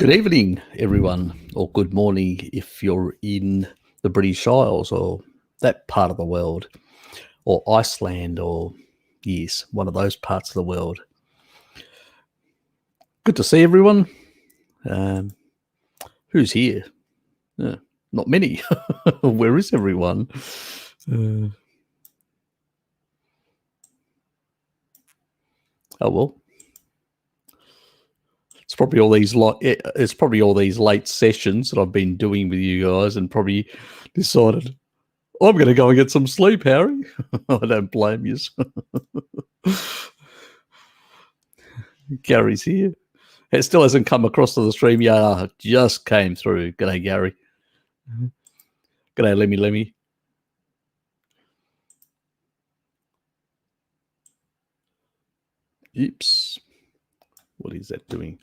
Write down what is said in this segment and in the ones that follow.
Good evening, everyone, or good morning if you're in the British Isles or that part of the world, or Iceland, or yes, one of those parts of the world. Good to see everyone. Who's here? Not many. Where is everyone? Oh well. It's probably all these late sessions that I've been doing with you guys, and probably decided I'm going to go and get some sleep, Harry. I don't blame you. Gary's here. It still hasn't come across to the stream yet. It just came through. G'day, Gary. G'day, Lemmy. Oops. What is that doing?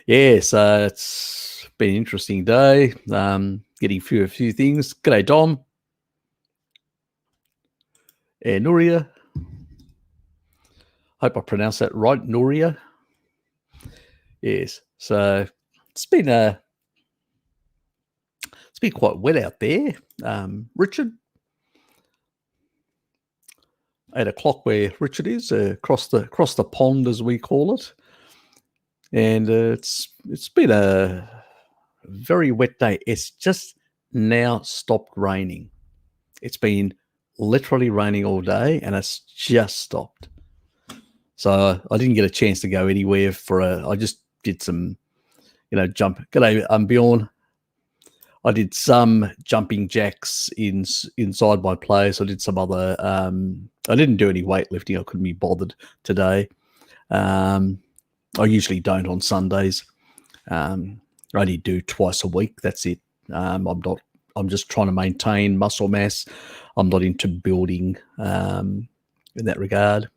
Yes, it's been an interesting day. Getting through a few things. G'day, Dom. And Nuria. Hope I pronounced that right, Nuria. Yes. So it's been quite wet out there. Richard, 8 o'clock where Richard is, across the pond as we call it, and it's been a very wet day. It's just now stopped raining. It's been literally raining all day, and it's just stopped. So I didn't get a chance to go anywhere I just did some, jump. G'day, Bjorn. I did some jumping jacks inside my place. I did some other. I didn't do any weightlifting. I couldn't be bothered today. I usually don't on Sundays. I only do twice a week. That's it. I'm just trying to maintain muscle mass. I'm not into building in that regard.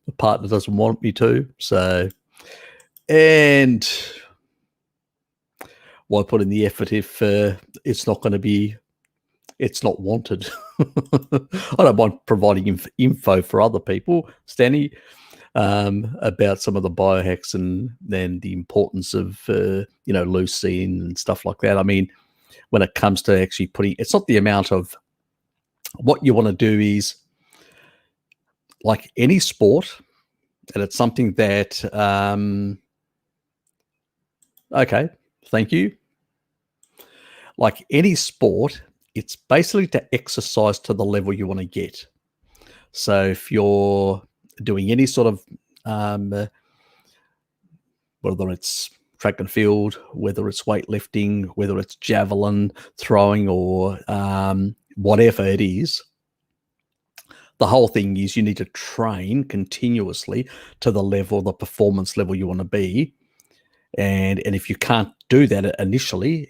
The partner doesn't want me to. So, and why put in the effort if it's not going to be, it's not wanted? I don't mind providing info for other people, Stanny, about some of the biohacks and then the importance of, leucine and stuff like that. I mean, when it comes to actually it's not the amount of what you want to do is like any sport, and it's something that, okay, thank you. Like any sport, it's basically to exercise to the level you want to get. So if you're doing any sort of, whether it's track and field, whether it's weightlifting, whether it's javelin throwing, or whatever it is, the whole thing is you need to train continuously to the performance level you want to be. And if you can't do that initially,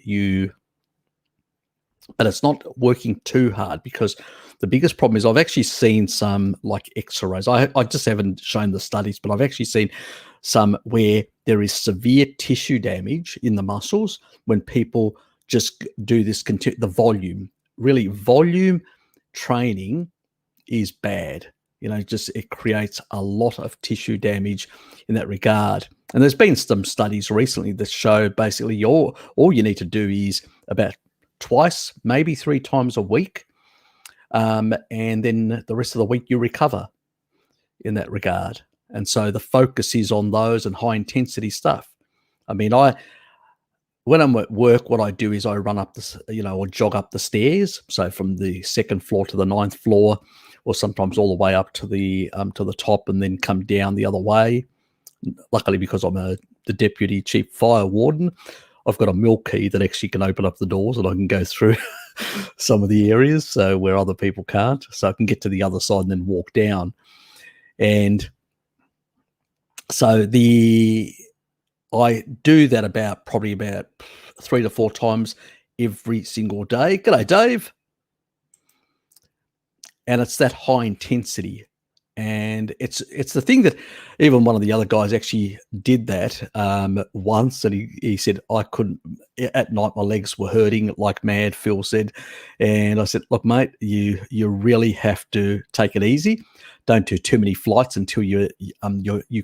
but it's not working too hard, because the biggest problem is I've actually seen some like X-rays. I just haven't shown the studies, but I've actually seen some where there is severe tissue damage in the muscles when people just do this, the volume. Really, volume training is bad. It creates a lot of tissue damage in that regard. And there's been some studies recently that show basically all you need to do is about twice, maybe 3 times a week. And then the rest of the week you recover in that regard. And so the focus is on those and high intensity stuff. I mean, when I'm at work, what I do is I run up or jog up the stairs. So from the 2nd floor to the 9th floor, or sometimes all the way up to the top, and then come down the other way. Luckily, because I'm the deputy chief fire warden, I've got a milk key that actually can open up the doors, and I can go through some of the areas so where other people can't. So I can get to the other side and then walk down. And so I do that probably about 3 to 4 times every single day. G'day, Dave. And it's that high intensity. And it's the thing that even one of the other guys actually did that once, and he said, I couldn't, at night my legs were hurting like mad, Phil said. And I said, look, mate, you really have to take it easy. Don't do too many flights until you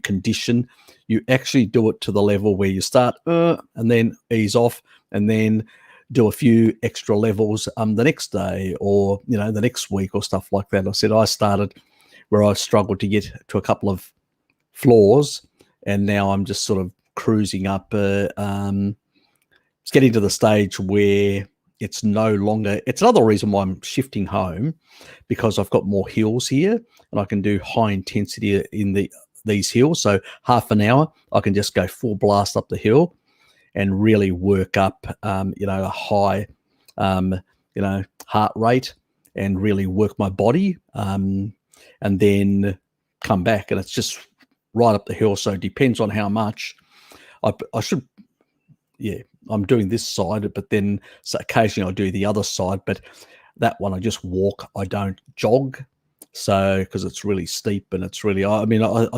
condition. You actually do it to the level where you start and then ease off, and then do a few extra levels the next day, or the next week, or stuff like that. I said I started where I struggled to get to a couple of floors, and now I'm just sort of cruising up. It's getting to the stage where it's no longer. It's another reason why I'm shifting home, because I've got more hills here, and I can do high intensity in these hills. So half an hour, I can just go full blast up the hill and really work up, a high, heart rate, and really work my body. And then come back, and it's just right up the hill. So it depends on how much I should. Yeah, I'm doing this side, but then occasionally I do the other side. But that one I just walk. I don't jog. So because it's really steep, and it's really. I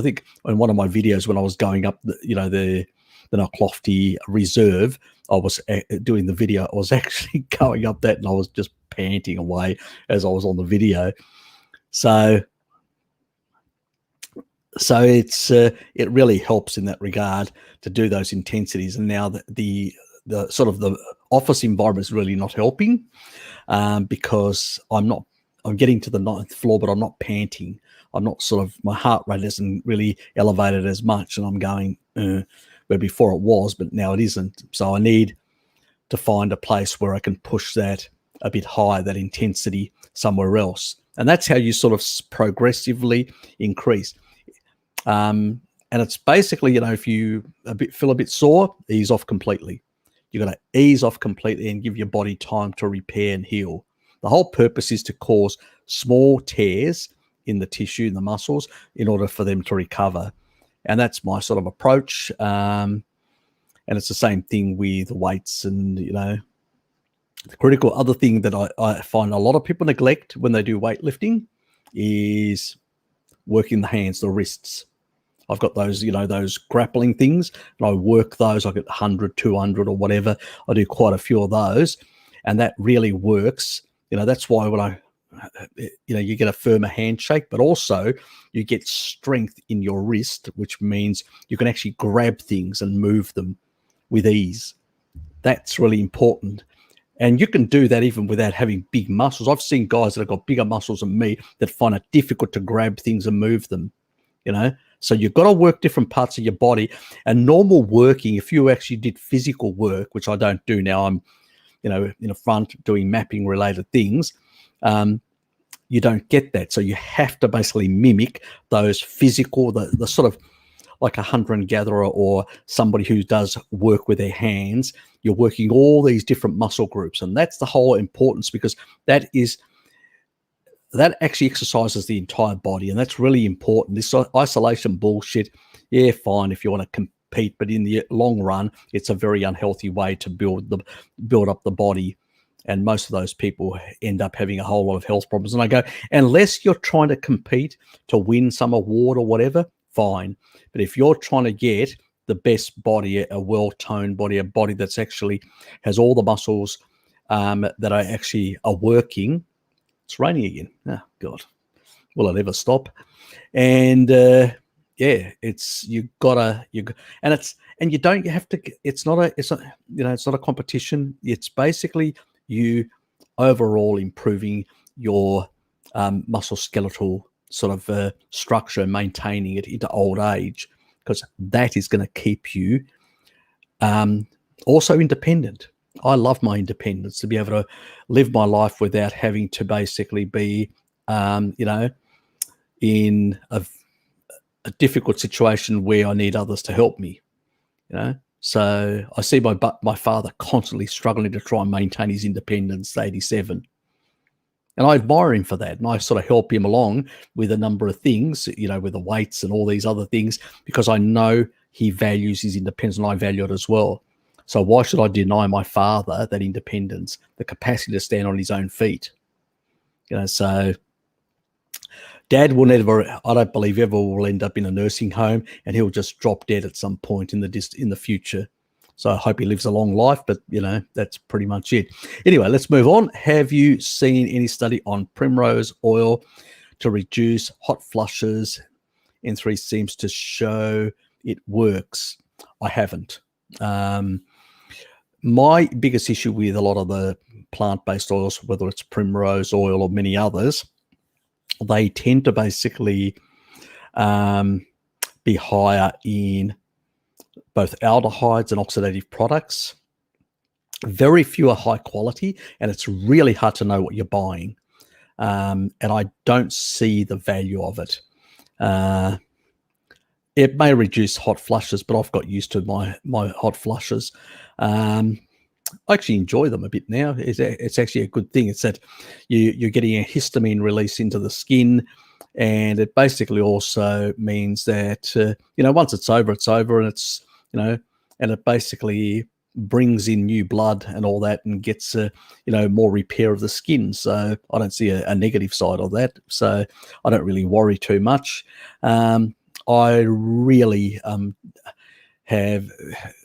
think in one of my videos when I was going up, the Knocklofty Reserve, I was doing the video. I was actually going up that, and I was just panting away as I was on the video. So it's it really helps in that regard to do those intensities. And now the sort of the office environment is really not helping, because I'm getting to the 9th floor, but I'm not panting. I'm not my heart rate isn't really elevated as much, and I'm going where before it was, but now it isn't. So I need to find a place where I can push that a bit higher, that intensity somewhere else. And that's how you sort of progressively increase. And it's basically, if you feel a bit sore, ease off completely. You've got to ease off completely and give your body time to repair and heal. The whole purpose is to cause small tears in the tissue, in the muscles, in order for them to recover. And that's my sort of approach. And it's the same thing with weights. And, the critical other thing that I find a lot of people neglect when they do weightlifting is working the hands, the wrists. I've got those, those grappling things, and I work those. I get 100, 200 or whatever. I do quite a few of those, and that really works. That's why when you get a firmer handshake, but also you get strength in your wrist, which means you can actually grab things and move them with ease. That's really important. And you can do that even without having big muscles. I've seen guys that have got bigger muscles than me that find it difficult to grab things and move them, So you've got to work different parts of your body. And normal working, if you actually did physical work, which I don't do now, I'm, in the front doing mapping related things, you don't get that. So you have to basically mimic those physical, the sort of like a hunter and gatherer or somebody who does work with their hands. You're working all these different muscle groups. And that's the whole importance, because that actually exercises the entire body. And that's really important. This isolation bullshit, yeah, fine if you want to compete, but in the long run, it's a very unhealthy way to build up the body. And most of those people end up having a whole lot of health problems. And I go, unless you're trying to compete to win some award or whatever, fine. But if you're trying to get the best body, a well-toned body, a body that's actually has all the muscles that are working. It's raining again. Oh God, will it ever stop? And it's it's not a competition. It's basically you overall improving your muscle skeletal sort of structure and maintaining it into old age, because that is going to keep you also independent. I love my independence, to be able to live my life without having to basically be, in a difficult situation where I need others to help me, So I see my father constantly struggling to try and maintain his independence at 87. And I admire him for that. And I sort of help him along with a number of things, with the weights and all these other things, because I know he values his independence and I value it as well. So why should I deny my father that independence, the capacity to stand on his own feet? So Dad will never, I don't believe ever will end up in a nursing home, and he'll just drop dead at some point in the future. So I hope he lives a long life, but that's pretty much it. Anyway, let's move on. Have you seen any study on primrose oil to reduce hot flushes? N3 seems to show it works. I haven't. My biggest issue with a lot of the plant-based oils, whether it's primrose oil or many others, they tend to basically be higher in both aldehydes and oxidative products. Very few are high quality, and it's really hard to know what you're buying. And I don't see the value of it. It may reduce hot flushes, but I've got used to my hot flushes. I actually enjoy them a bit now. It's actually a good thing. It's that you're getting a histamine release into the skin, and it basically also means that once it's over, and it's and it basically brings in new blood and all that, and gets more repair of the skin. So I don't see a negative side of that. So I don't really worry too much. I really have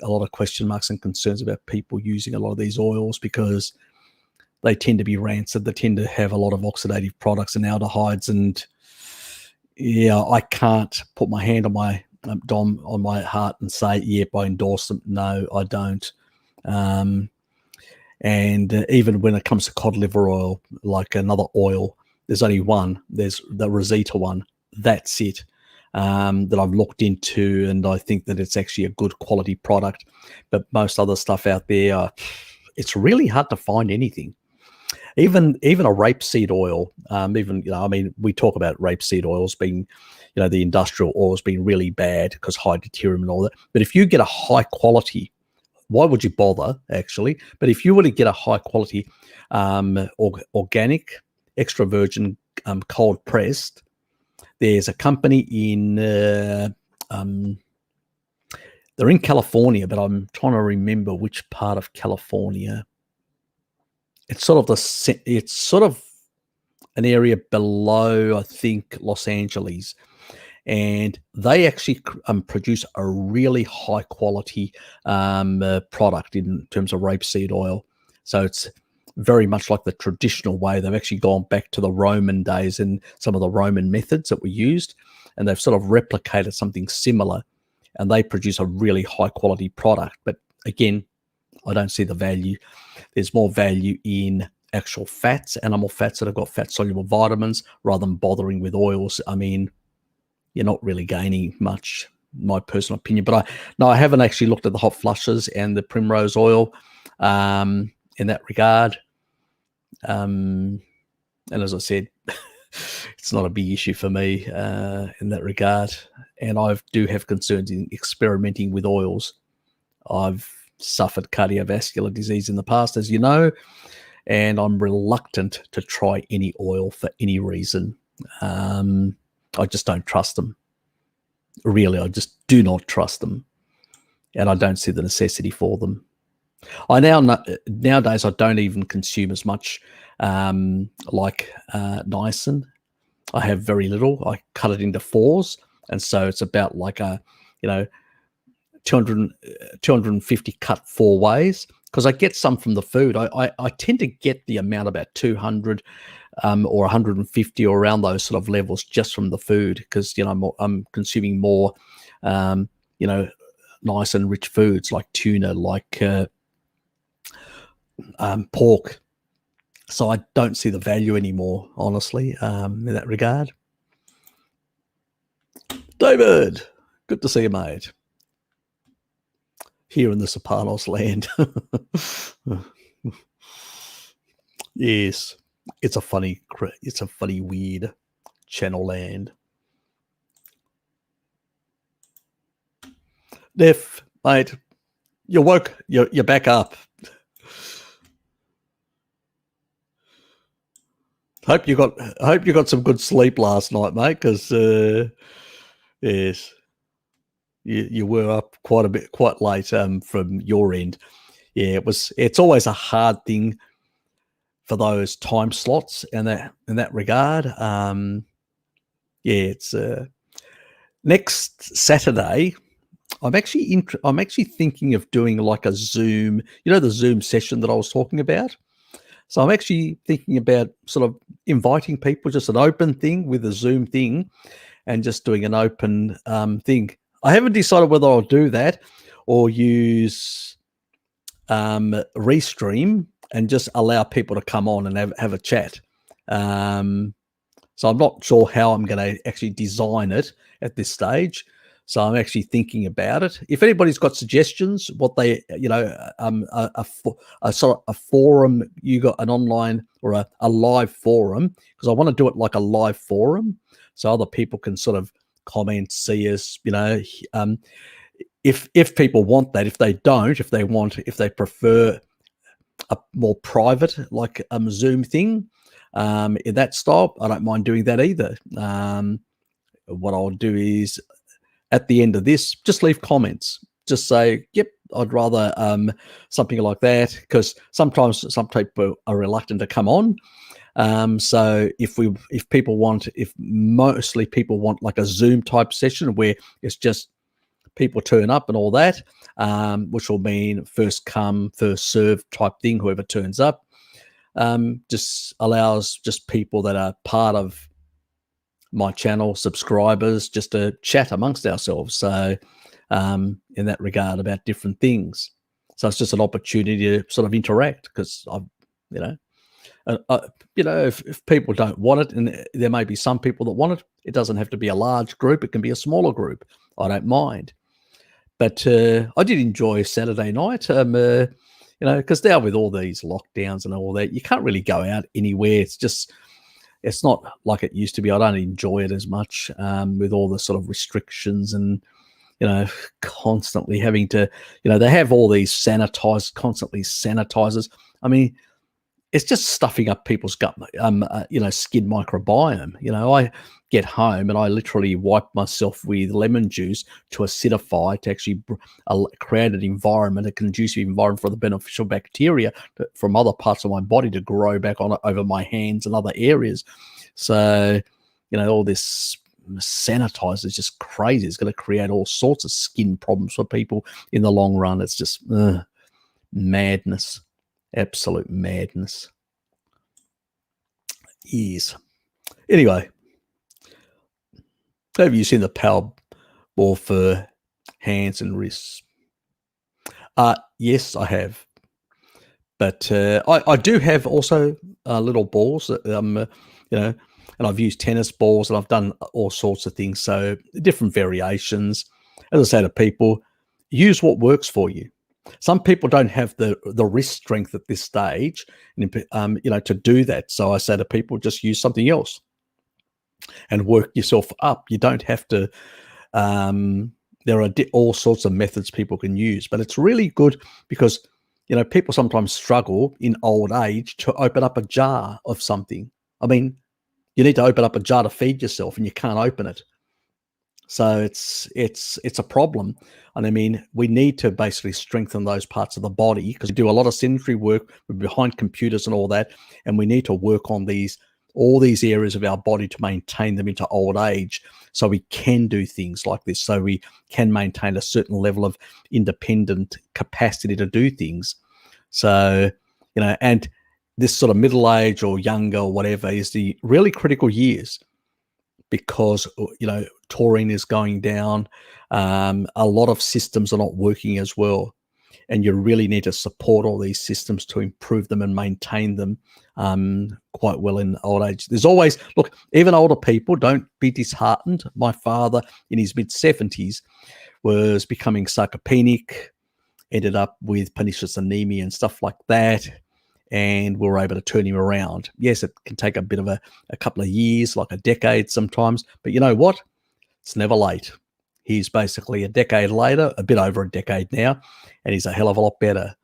a lot of question marks and concerns about people using a lot of these oils, because they tend to be rancid. They tend to have a lot of oxidative products and aldehydes, and I can't put my hand on my Dom on my heart and say, yep, I endorse them. No, I don't. And even when it comes to cod liver oil, like another oil, there's only one. There's the Rosita one. That's it. That I've looked into, and I think that it's actually a good quality product. But most other stuff out there, it's really hard to find anything. Even a rapeseed oil, we talk about rapeseed oils being, the industrial oils being really bad because high deuterium and all that. But if you get a high quality, why would you bother, actually? But if you were to get a high quality organic, extra virgin, cold pressed, there's a company in, they're in California, but I'm trying to remember which part of California. It's sort of an area below, I think, Los Angeles, and they actually produce a really high quality product in terms of rapeseed oil. So it's very much like the traditional way. They've actually gone back to the Roman days and some of the Roman methods that were used, and they've sort of replicated something similar, and they produce a really high quality product. But again, I don't see the value. There's more value in actual fats, animal fats that have got fat soluble vitamins, rather than bothering with oils. I mean, you're not really gaining much, my personal opinion. But I haven't actually looked at the hot flushes and the primrose oil in that regard. And as I said, it's not a big issue for me in that regard. And I do have concerns in experimenting with oils. I've suffered cardiovascular disease in the past, as you know, and I'm reluctant to try any oil for any reason. I just don't trust them. Really, I just do not trust them, and I don't see the necessity for them. Nowadays I don't even consume as much like niacin. I have very little. I cut it into fours, and so it's about like 250 cut 4 ways, because I get some from the food. I tend to get the amount about 200 or 150 or around those sort of levels just from the food, because I'm consuming more niacin rich foods like tuna, like pork. So I don't see the value anymore, honestly, in that regard. David, good to see you, mate. Here in the Serpanos land. Yes, it's a funny, weird channel land. Def, mate, you woke, you're back up. Hope you got some good sleep last night, mate, because yes, you were up quite late from your end. Yeah, it's always a hard thing for those time slots in that regard. yeah, it's next Saturday. I'm actually thinking of doing like a Zoom, the Zoom session that I was talking about. So I'm actually thinking about sort of inviting people, just an open thing with a Zoom thing, and just doing an open thing. I haven't decided whether I'll do that or use Restream and just allow people to come on and have a chat. So I'm not sure how I'm going to actually design it at this stage. So I'm actually thinking about it. If anybody's got suggestions, what they, a sort of a forum, you got an online or a live forum, because I want to do it like a live forum, so other people can sort of comment, see us, if people want that. If they don't, if they prefer a more private, like Zoom thing, in that style, I don't mind doing that either. What I'll do is, at the end of this, just leave comments. Just say, yep, I'd rather something like that, because sometimes some people are reluctant to come on. So if mostly people want like a Zoom type session where it's just people turn up and all that, which will mean first come, first serve type thing, whoever turns up, just allows just people that are part of my channel, subscribers, just to chat amongst ourselves. So in that regard, about different things. So it's just an opportunity to sort of interact, because I've, if people don't want it, and there may be some people that want it, it doesn't have to be a large group. It can be a smaller group. I don't mind. But I did enjoy Saturday night, because now with all these lockdowns and all that, you can't really go out anywhere. It's not like it used to be. I don't enjoy it as much with all the sort of restrictions and, constantly having to, they have all these constantly sanitizers. I mean, it's just stuffing up people's gut, skin microbiome. I get home and I literally wipe myself with lemon juice to acidify, to actually create an environment, a conducive environment for the beneficial bacteria from other parts of my body to grow back on over my hands and other areas. So, all this sanitizer is just crazy. It's going to create all sorts of skin problems for people in the long run. It's just madness. Absolute madness. Yes. Anyway, have you seen the power ball for hands and wrists? Yes, I have. But I do have also little balls that, and I've used tennis balls, and I've done all sorts of things. So different variations. As I say to people, use what works for you. Some people don't have the wrist strength at this stage, to do that. So I say to people, just use something else and work yourself up. You don't have to. There are all sorts of methods people can use, but it's really good because, people sometimes struggle in old age to open up a jar of something. I mean, you need to open up a jar to feed yourself, and you can't open it. So it's a problem. And I mean, we need to basically strengthen those parts of the body, because we do a lot of sedentary work. We're behind computers and all that, and we need to work on all these areas of our body to maintain them into old age, so we can do things like this, so we can maintain a certain level of independent capacity to do things. So, and this sort of middle age or younger or whatever is the really critical years, because taurine is going down. A lot of systems are not working as well, and you really need to support all these systems to improve them and maintain them quite well in old age. There's always, look, even older people, don't be disheartened. My father in his mid-70s was becoming sarcopenic, ended up with pernicious anemia and stuff like that, and we were able to turn him around. Yes, it can take a bit of a couple of years, like a decade sometimes, but you know what? It's never late. He's basically a decade later, a bit over a decade now, and he's a hell of a lot better.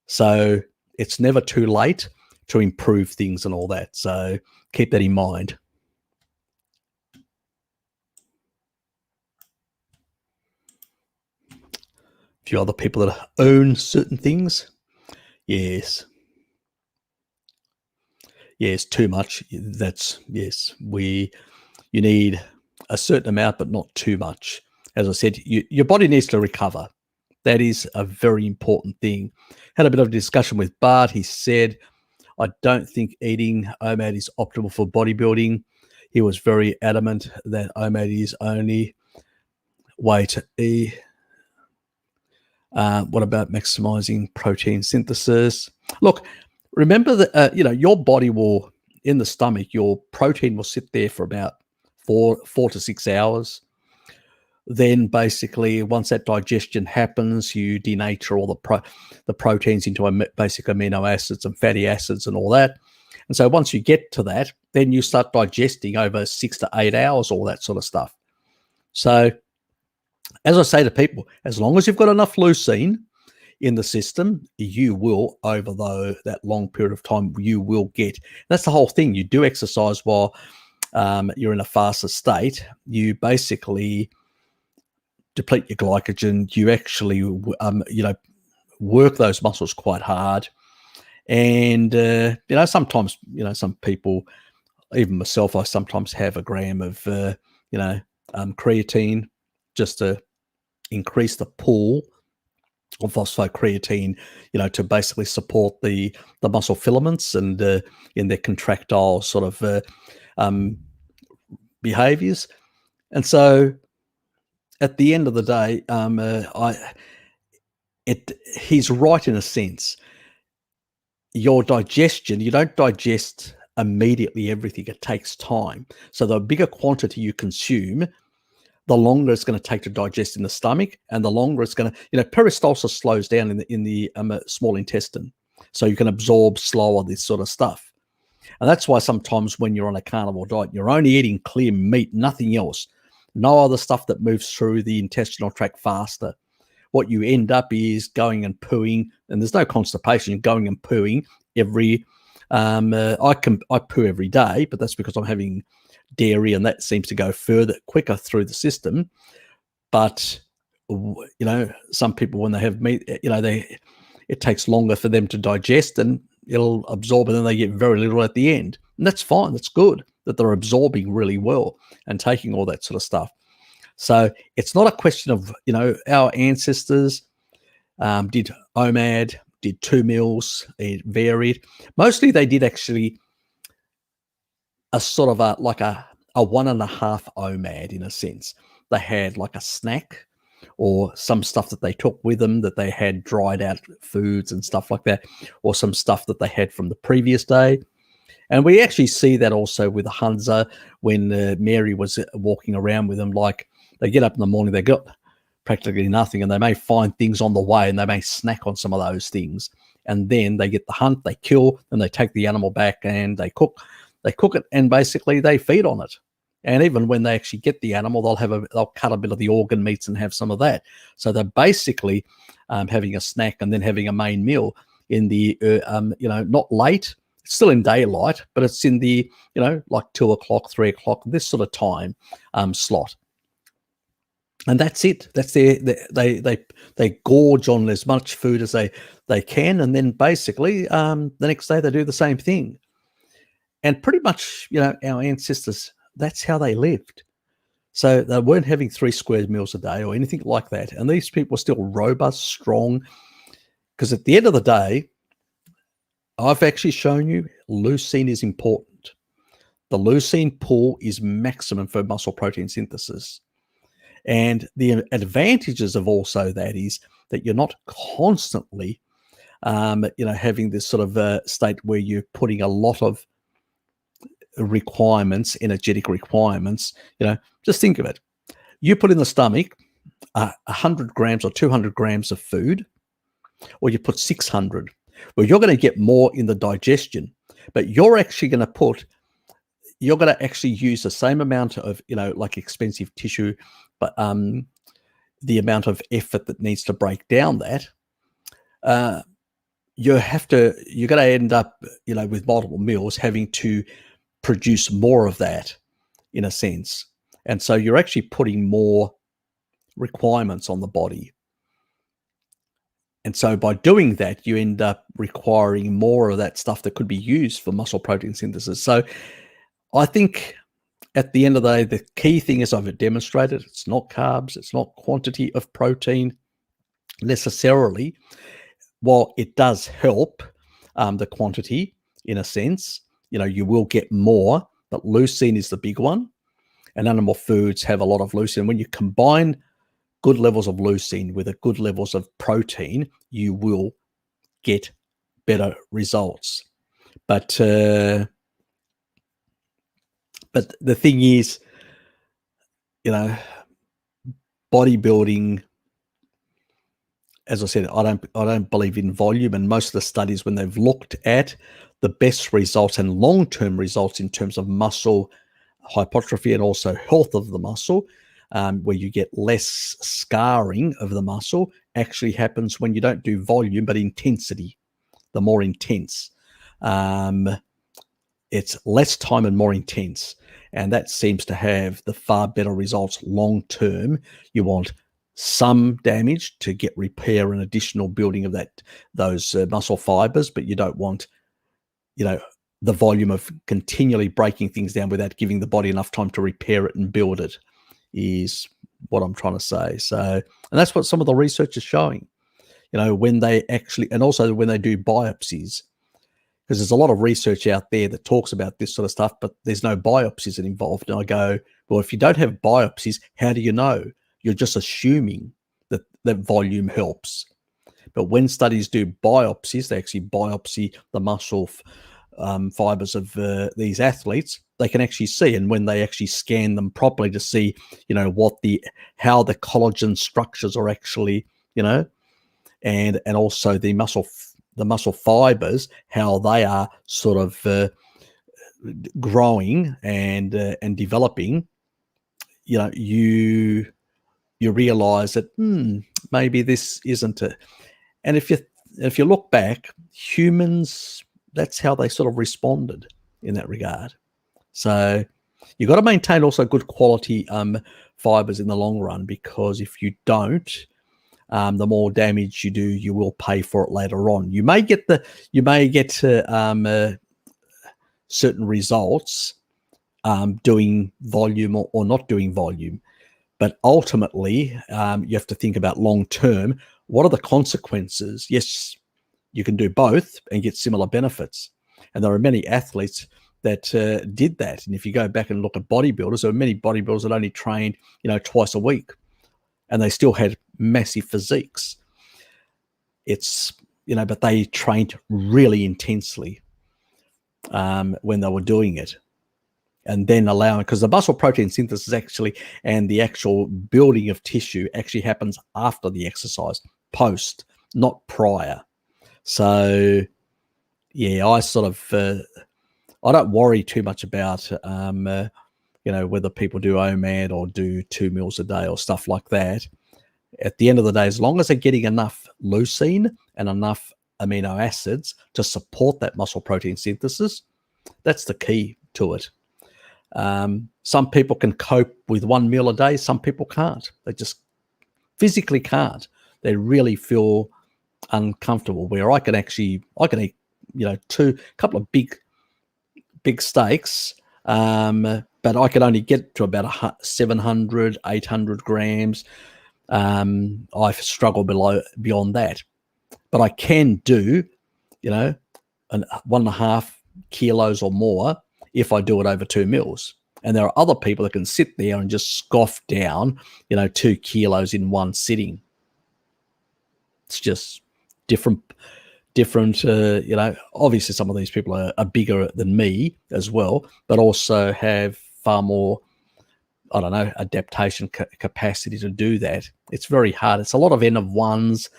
So it's never too late to improve things and all that. So keep that in mind. A few other people that own certain things. Yes. Yes, too much. Yes. you need a certain amount, but not too much. As I said, your body needs to recover. That is a very important thing. Had a bit of a discussion with Bart. He said, I don't think eating OMAD is optimal for bodybuilding. He was very adamant that OMAD is only way to eat. What about maximizing protein synthesis? Look, remember that your body will, in the stomach, your protein will sit there for about four to 6 hours. Then basically, once that digestion happens, you denature all the proteins into basic amino acids and fatty acids and all that. And so once you get to that, then you start digesting over 6 to 8 hours, all that sort of stuff. So as I say to people, as long as you've got enough leucine in the system, you will, over that long period of time, you will get. That's the whole thing. You do exercise while you're in a faster state. You basically deplete your glycogen. You actually, work those muscles quite hard. And, sometimes, some people, even myself, I sometimes have a gram of, creatine just to increase the pool of phosphocreatine, to basically support the muscle filaments and in their contractile sort of behaviors. And so at the end of the day, he's right in a sense. Your digestion, you don't digest immediately everything. It takes time. So the bigger quantity you consume, the longer it's going to take to digest in the stomach, and the longer it's going to, peristalsis slows down in the small intestine, so you can absorb slower this sort of stuff. And that's why sometimes when you're on a carnivore diet, you're only eating clear meat, nothing else, no other stuff that moves through the intestinal tract faster. What you end up is going and pooing, and there's no constipation. You're going and pooing every. I poo every day, but that's because I'm having dairy, and that seems to go quicker through the system. But some people, when they have meat, it takes longer for them to digest, and it'll absorb, and then they get very little at the end. And that's fine. That's good that they're absorbing really well and taking all that sort of stuff. So it's not a question of, our ancestors did OMAD, did 2 meals, it varied. Mostly they did actually a sort of a 1.5 OMAD in a sense. They had like a snack or some stuff that they took with them, that they had dried out foods and stuff like that, or some stuff that they had from the previous day. And we actually see that also with Hunza when Mary was walking around with them. Like, they get up in the morning, they got practically nothing, and they may find things on the way, and they may snack on some of those things. And then they get the hunt, they kill, and they take the animal back and they cook it, and basically they feed on it. And even when they actually get the animal, they'll cut a bit of the organ meats and have some of that. So they're basically having a snack and then having a main meal in the not late. It's still in daylight, but it's in the like 2 o'clock, 3 o'clock, this sort of time slot. And that's it. That's they gorge on as much food as they can, and then basically the next day they do the same thing. And pretty much, our ancestors, that's how they lived. So they weren't having 3 square meals a day or anything like that. And these people are still robust, strong, because at the end of the day, I've actually shown you leucine is important. The leucine pool is maximum for muscle protein synthesis. And the advantages of also that is that you're not constantly, having this sort of state where you're putting a lot of requirements, energetic requirements. Just think of it. You put in the stomach 100 grams or 200 grams of food, or you put 600. Well, you're going to get more in the digestion, but you're actually going to actually use the same amount of, like expensive tissue, but the amount of effort that needs to break down that, you're going to end up, with multiple meals having to produce more of that in a sense. And so you're actually putting more requirements on the body. And so by doing that, you end up requiring more of that stuff that could be used for muscle protein synthesis. So I think at the end of the day, the key thing is I've demonstrated it's not carbs, it's not quantity of protein necessarily. While it does help the quantity in a sense, you will get more, but leucine is the big one. And animal foods have a lot of leucine. When you combine good levels of leucine with a good levels of protein, you will get better results. But the thing is, bodybuilding, as I said, I don't believe in volume, and most of the studies, when they've looked at the best results and long-term results in terms of muscle hypertrophy and also health of the muscle, where you get less scarring of the muscle, actually happens when you don't do volume but intensity. The more intense, it's less time and more intense, and that seems to have the far better results long-term. You want some damage to get repair and additional building of those muscle fibers, but you don't want the volume of continually breaking things down without giving the body enough time to repair it and build it, is what I'm trying to say. So, and that's what some of the research is showing, when they actually, and also when they do biopsies, because there's a lot of research out there that talks about this sort of stuff, but there's no biopsies involved. And I go, well, if you don't have biopsies, how do you know? You're just assuming that volume helps. But when studies do biopsies, they actually biopsy the muscle fibers of these athletes. They can actually see, and when they actually scan them properly to see, how the collagen structures are actually, and also the muscle fibers, how they are sort of growing and developing. You realize that maybe this isn't it. And if you look back, humans, that's how they sort of responded in that regard. So you've got to maintain also good quality fibers in the long run, because if you don't, the more damage you do, you will pay for it later on. You may get certain results doing volume or not doing volume. But ultimately, you have to think about long term. What are the consequences? Yes, you can do both and get similar benefits. And there are many athletes that did that. And if you go back and look at bodybuilders, there are many bodybuilders that only trained, twice a week, and they still had massive physiques. But they trained really intensely when they were doing it. And then allowing, because the muscle protein synthesis actually, and the actual building of tissue actually happens after the exercise, post, not prior. So, yeah, I sort of, I don't worry too much about, whether people do OMAD or do 2 meals a day or stuff like that. At the end of the day, as long as they're getting enough leucine and enough amino acids to support that muscle protein synthesis, that's the key to it. Some people can cope with 1 meal a day. Some people can't. They just physically can't. They really feel uncomfortable. Where I can eat, couple of big steaks, but I can only get to about 700, 800 grams. I struggle beyond that, but I can do, 1.5 kilos or more if I do it over 2 meals. And there are other people that can sit there and just scoff down, 2 kilos in one sitting. It's just different, obviously some of these people are bigger than me as well, but also have far more, adaptation capacity to do that. It's very hard. It's a lot of N of ones,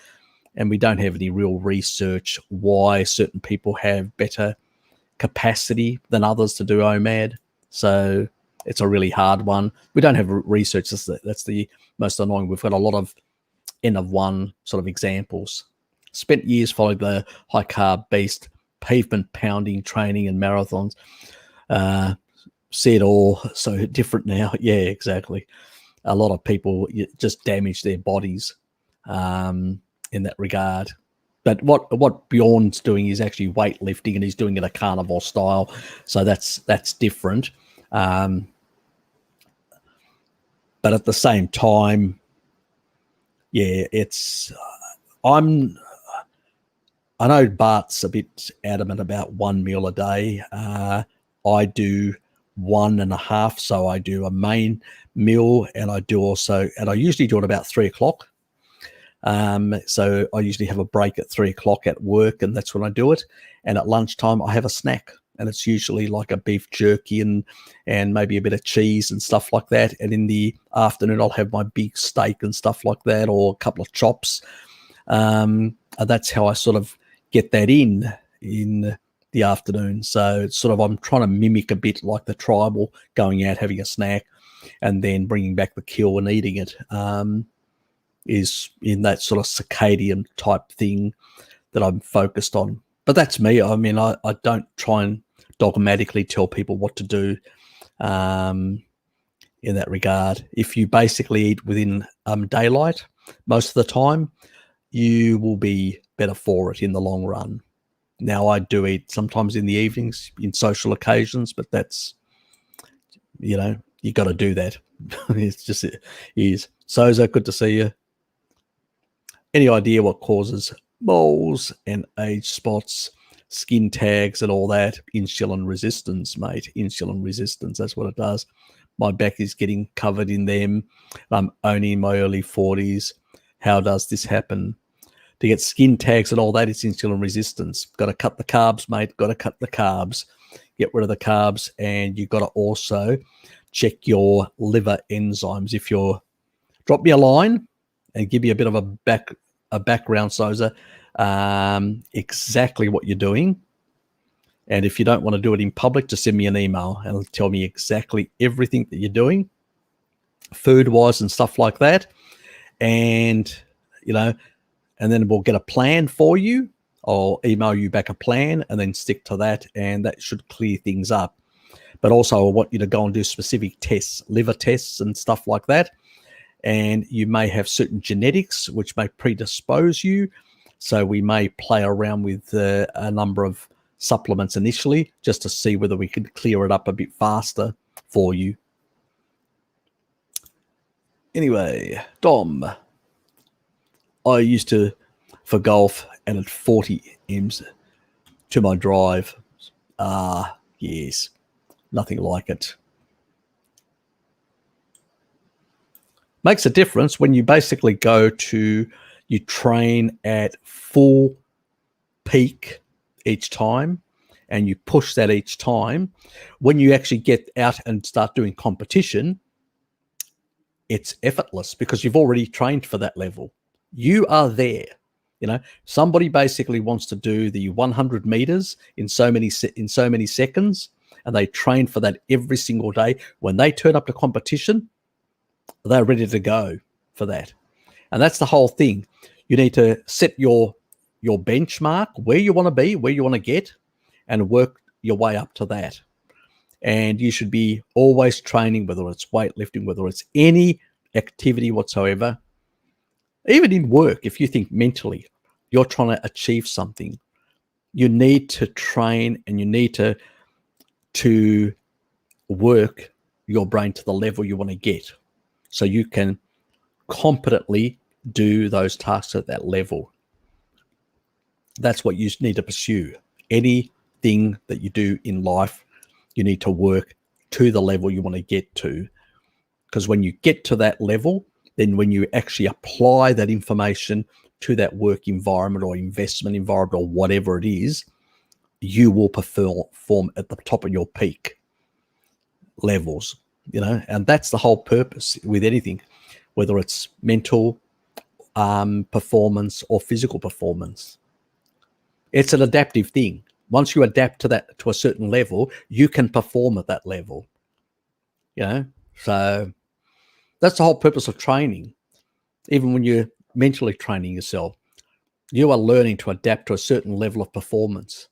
and we don't have any real research why certain people have better capacity than others to do OMAD. So it's a really hard one. We don't have research. That's the most annoying. We've got a lot of N of one sort of examples. Spent years following the high carb based pavement pounding training and marathons. See it all so different now. Yeah, exactly. A lot of people just damage their bodies in that regard. But what Bjorn's doing is actually weightlifting, and he's doing it a carnivore style. So that's different. But at the same time, yeah, I know Bart's a bit adamant about 1 meal a day. I do 1.5, so I do a main meal, and I usually do it about 3 o'clock. So I usually have a break at 3 o'clock at work, and that's when I do it. And at lunchtime, I have a snack, and it's usually like a beef jerky and maybe a bit of cheese and stuff like that. And in the afternoon, I'll have my big steak and stuff like that, or a couple of chops. And that's how I sort of get that in the afternoon. So it's sort of, I'm trying to mimic a bit like the tribal, going out, having a snack, and then bringing back the kill and eating it. Is in that sort of circadian type thing that I'm focused on. But that's me. I mean, I don't try and dogmatically tell people what to do in that regard. If you basically eat within daylight most of the time, you will be better for it in the long run. Now, I do eat sometimes in the evenings in social occasions, but that's, you got to do that. It is. Sozo, good to see you. Any idea what causes moles and age spots, skin tags and all that? Insulin resistance, mate. Insulin resistance, that's what it does. My back is getting covered in them. I'm only in my early 40s. How does this happen? To get skin tags and all that, it's insulin resistance. Got to cut the carbs, mate. Got to cut the carbs. Get rid of the carbs. And you've got to also check your liver enzymes. If you're, drop me a line and give me a bit of a background, Soza, exactly what you're doing. And if you don't want to do it in public, just send me an email and tell me exactly everything that you're doing, food-wise and stuff like that. And, and then we'll get a plan for you. I'll email you back a plan and then stick to that, and that should clear things up. But also I want you to go and do specific tests, liver tests and stuff like that. And you may have certain genetics which may predispose you. So we may play around with a number of supplements initially just to see whether we can clear it up a bit faster for you. Anyway, Dom, I used to, for golf, added 40 M's to my drive. Yes, nothing like it. Makes a difference when you basically you train at full peak each time, and you push that each time. When you actually get out and start doing competition, it's effortless because you've already trained for that level. You are there. Somebody basically wants to do the 100 meters in so many seconds, and they train for that every single day. When they turn up to competition, they're ready to go for that. And that's the whole thing. You need to set your benchmark, where you want to be, where you want to get, and work your way up to that. And you should be always training, whether it's weightlifting, whether it's any activity whatsoever. Even in work, if you think mentally you're trying to achieve something, you need to train, and you need to work your brain to the level you want to get, so you can competently do those tasks at that level. That's what you need to pursue. Anything that you do in life, you need to work to the level you want to get to. Because when you get to that level, then when you actually apply that information to that work environment or investment environment or whatever it is, you will perform at the top of your peak levels. And that's the whole purpose with anything, whether it's mental performance or physical performance. It's an adaptive thing. Once you adapt to a certain level, you can perform at that level. So that's the whole purpose of training. Even when you're mentally training yourself, you are learning to adapt to a certain level of performance.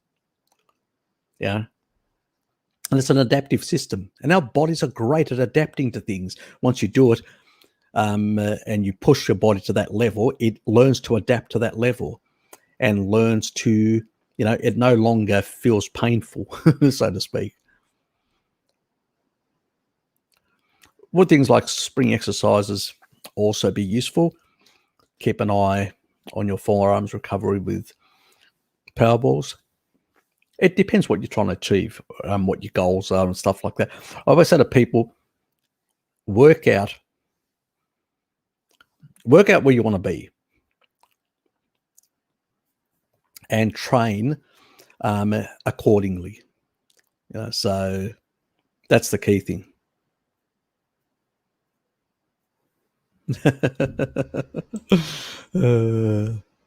And it's an adaptive system. And our bodies are great at adapting to things. Once you do it and you push your body to that level, it learns to adapt to that level and learns to, it no longer feels painful, so to speak. would things like spring exercises also be useful? Keep an eye on your forearms recovery with power balls. It depends what you're trying to achieve, what your goals are and stuff like that. I always say to people, work out where you want to be and train accordingly. So that's the key thing.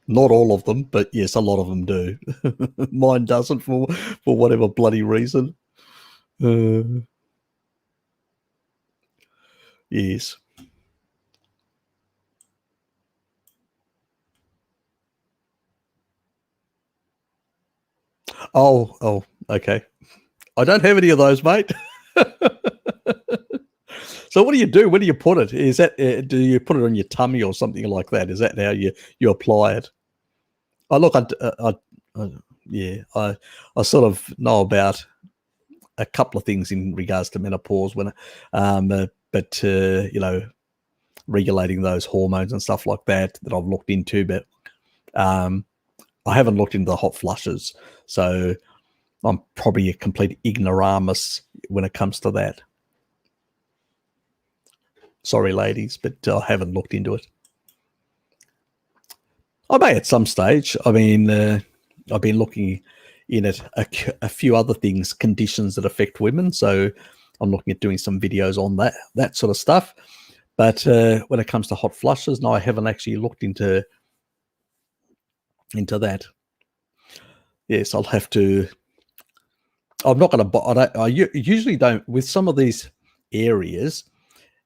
Not all of them, but yes, a lot of them do. Mine doesn't for whatever bloody reason. Yes. Oh, okay. I don't have any of those, mate. So what do you do? Where do you put it? Is that do you put it on your tummy or something like that? Is that how you apply it? Oh, look, I sort of know about a couple of things in regards to menopause when, but regulating those hormones and stuff like that I've looked into, but I haven't looked into the hot flushes, so I'm probably a complete ignoramus when it comes to that. Sorry, ladies, but I haven't looked into it. I may at some stage. I mean, I've been looking in at a few other things, conditions that affect women. So I'm looking at doing some videos on that sort of stuff. But when it comes to hot flushes, no, I haven't actually looked into that. Yes, I'll have to. I'm not going to. I usually don't with some of these areas.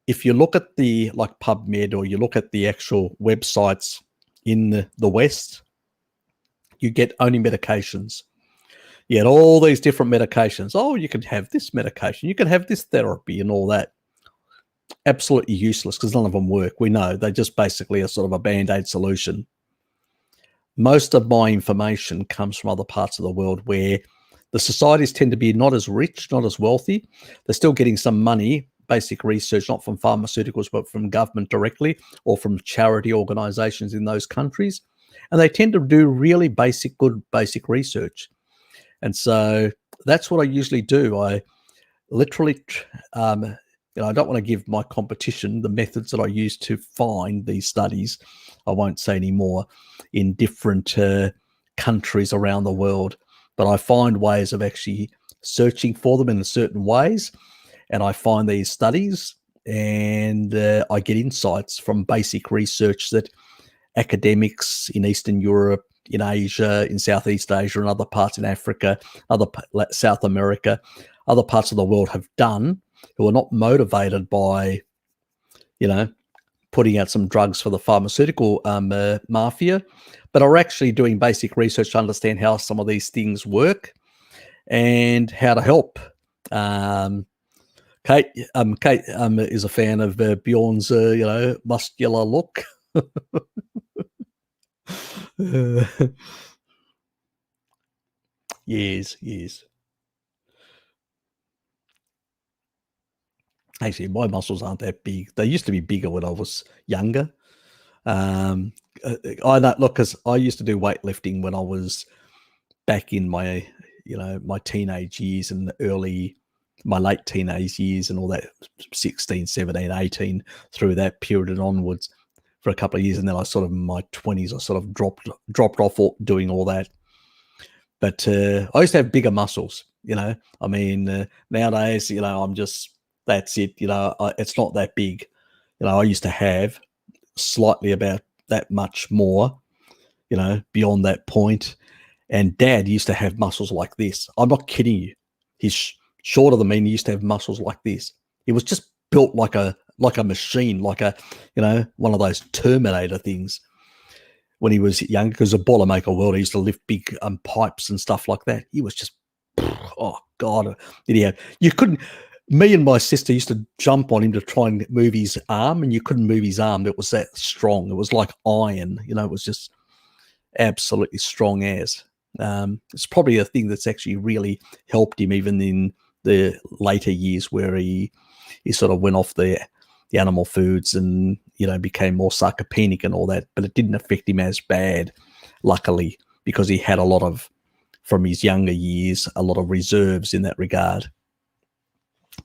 If you look at the like PubMed or you look at the actual websites in the West, you get only medications. You get all these different medications. Oh, you can have this medication. You can have this therapy and all that. Absolutely useless because none of them work. We know they just basically are sort of a Band-Aid solution. Most of my information comes from other parts of the world where the societies tend to be not as rich, not as wealthy. They're still getting some money, basic research, not from pharmaceuticals, but from government directly or from charity organizations in those countries. And they tend to do really good basic research. And so that's what I usually do. I literally, I don't want to give my competition the methods that I use to find these studies. I won't say any more in different countries around the world, but I find ways of actually searching for them in certain ways. And I find these studies and I get insights from basic research that academics in Eastern Europe, in Asia, in Southeast Asia, and other parts in Africa, South America, other parts of the world have done, who are not motivated by, putting out some drugs for the pharmaceutical mafia, but are actually doing basic research to understand how some of these things work and how to help. Kate is a fan of Bjorn's, muscular look. Yes. Actually, my muscles aren't that big. They used to be bigger when I was younger. I know, look, because I used to do weightlifting when I was back in my, my teenage years and my late teenage years and all that, 16, 17, 18, through that period and onwards for a couple of years. And then I sort of, in my 20s, I sort of dropped off doing all that. But I used to have bigger muscles, I mean, nowadays, I'm just, that's it, it's not that big. I used to have slightly about that much more, beyond that point. And Dad used to have muscles like this. I'm not kidding you. He's shorter than me and he used to have muscles like this. He was just built like a machine, like a, one of those Terminator things when he was young, because a Boilermaker World, he used to lift big pipes and stuff like that. He was just, oh God, you couldn't, me and my sister used to jump on him to try and move his arm, and you couldn't move his arm. It was that strong. It was like iron, it was just absolutely strong as. It's probably a thing that's actually really helped him even in the later years where he he sort of went off the animal foods and, became more sarcopenic and all that, but it didn't affect him as bad, luckily, because he had a lot of, from his younger years, a lot of reserves in that regard.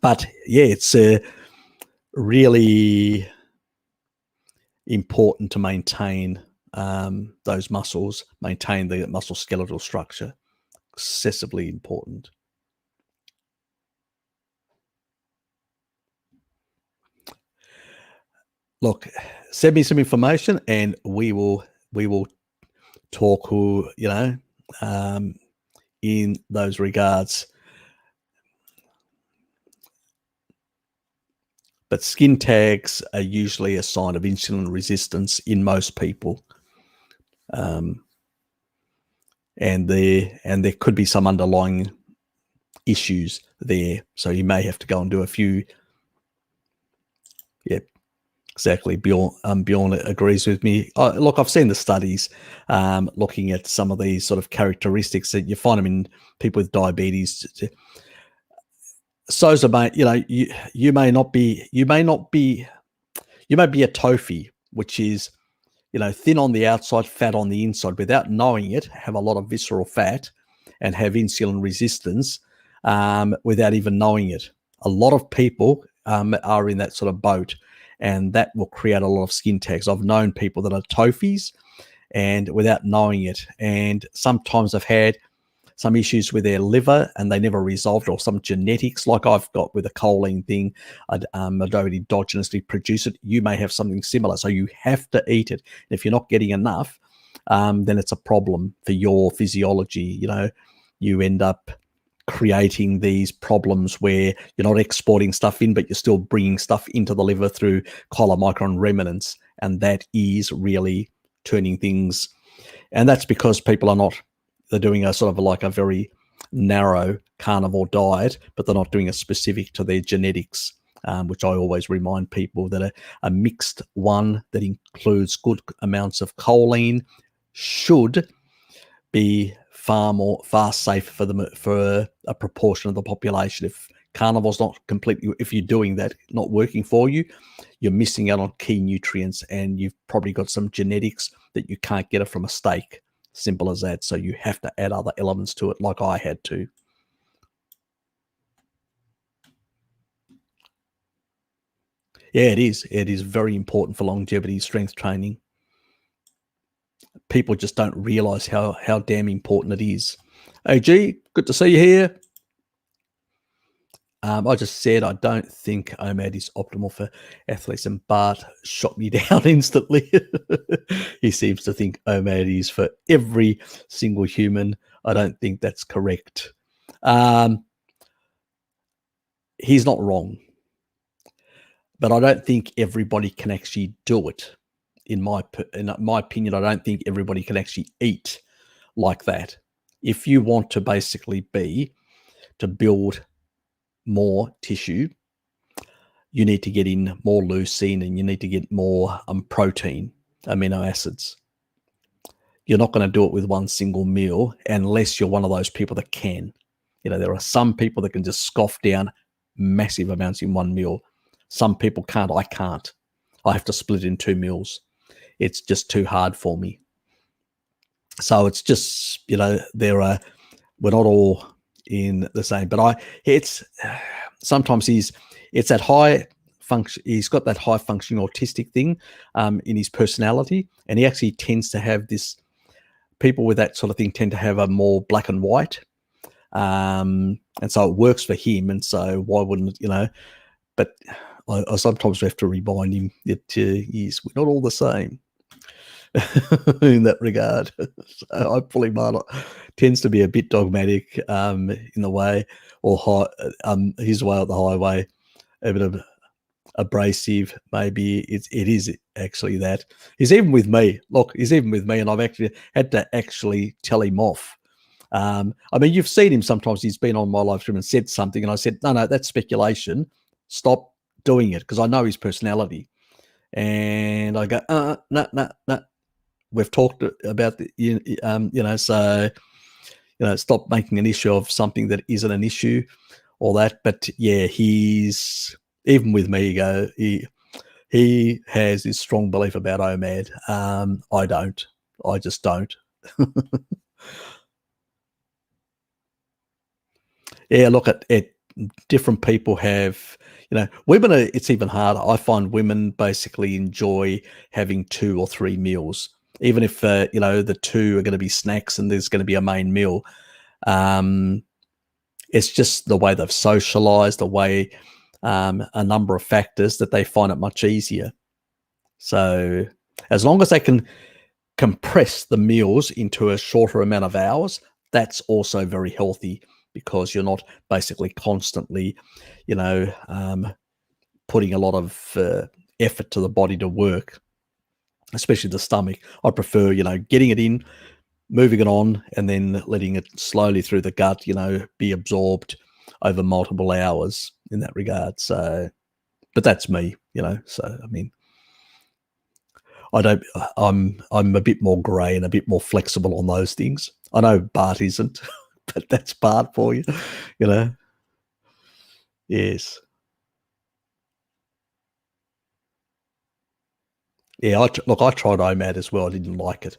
But yeah, it's really important to maintain those muscles, maintain the muscle skeletal structure. Excessively important. Look, send me some information and we will talk, in those regards. But skin tags are usually a sign of insulin resistance in most people. And there could be some underlying issues there. So you may have to go and do a few. Yeah, exactly. Bjorn agrees with me. Look, I've seen the studies looking at some of these sort of characteristics that you find them in people with diabetes. So, you may be a tofu, which is, thin on the outside, fat on the inside, without knowing it, have a lot of visceral fat and have insulin resistance without even knowing it. A lot of people are in that sort of boat, and that will create a lot of skin tags. I've known people that are tofus and without knowing it, and sometimes I've had some issues with their liver and they never resolved, or some genetics like I've got with a choline thing. I don't endogenously produce it. You may have something similar, so you have to eat it. And if you're not getting enough, then it's a problem for your physiology. You end up creating these problems where you're not exporting stuff in, but you're still bringing stuff into the liver through chylomicron remnants, and that is really turning things. And that's because people are not. They're doing a sort of like a very narrow carnivore diet, but they're not doing a specific to their genetics, which I always remind people that a mixed one that includes good amounts of choline should be far safer for a proportion of the population. If carnivore's not completely, if you're doing that, not working for you, you're missing out on key nutrients, and you've probably got some genetics that you can't get it from a steak. Simple as that. So you have to add other elements to it, like I had to. Yeah, it is. It is very important for longevity strength training. People just don't realize how damn important it is. Hey, G, good to see you here. I just said I don't think OMAD is optimal for athletes, and Bart shot me down instantly. He seems to think OMAD is for every single human. I don't think that's correct. He's not wrong, but I don't think everybody can actually do it. In my opinion, I don't think everybody can actually eat like that. If you want to basically to build more tissue, you need to get in more leucine, and you need to get more protein, amino acids. You're not going to do it with one single meal unless you're one of those people that can. There are some people that can just scoff down massive amounts in one meal. Some people can't. I can't. I have to split it in 2 meals. It's just too hard for me. So it's just, we're not all in the same, but sometimes it's that high function. He's got that high functioning autistic thing in his personality, and he actually tends to have this. People with that sort of thing tend to have a more black and white, and so it works for him. And so why wouldn't But I sometimes have to remind him that we're not all the same in that regard. So I pull him on. Tends to be a bit dogmatic in the way, or his way at the highway, a bit of abrasive. Maybe it is actually that. He's even with me. Look, he's even with me, and I've actually had to tell him off. You've seen him sometimes. He's been on my live stream and said something, and I said, no, that's speculation. Stop doing it, because I know his personality. And I go, no. We've talked about so stop making an issue of something that isn't an issue, all that. But yeah, he's even with me, he has his strong belief about OMAD. I don't. I just don't. Yeah, look at it. Different people have, women are, it's even harder. I find women basically enjoy having 2 or 3 meals, even if, the 2 are going to be snacks and there's going to be a main meal. It's just the way they've socialized, the way, a number of factors that they find it much easier. So as long as they can compress the meals into a shorter amount of hours, that's also very healthy, because you're not basically constantly, putting a lot of effort to the body to work, especially the stomach. I prefer, getting it in, moving it on, and then letting it slowly through the gut, be absorbed over multiple hours in that regard. So, but that's me, so, I mean, I'm a bit more grey and a bit more flexible on those things. I know Bart isn't, but that's Bart for you, you know. Yes. Yeah, look, I tried OMAD as well. I didn't like it.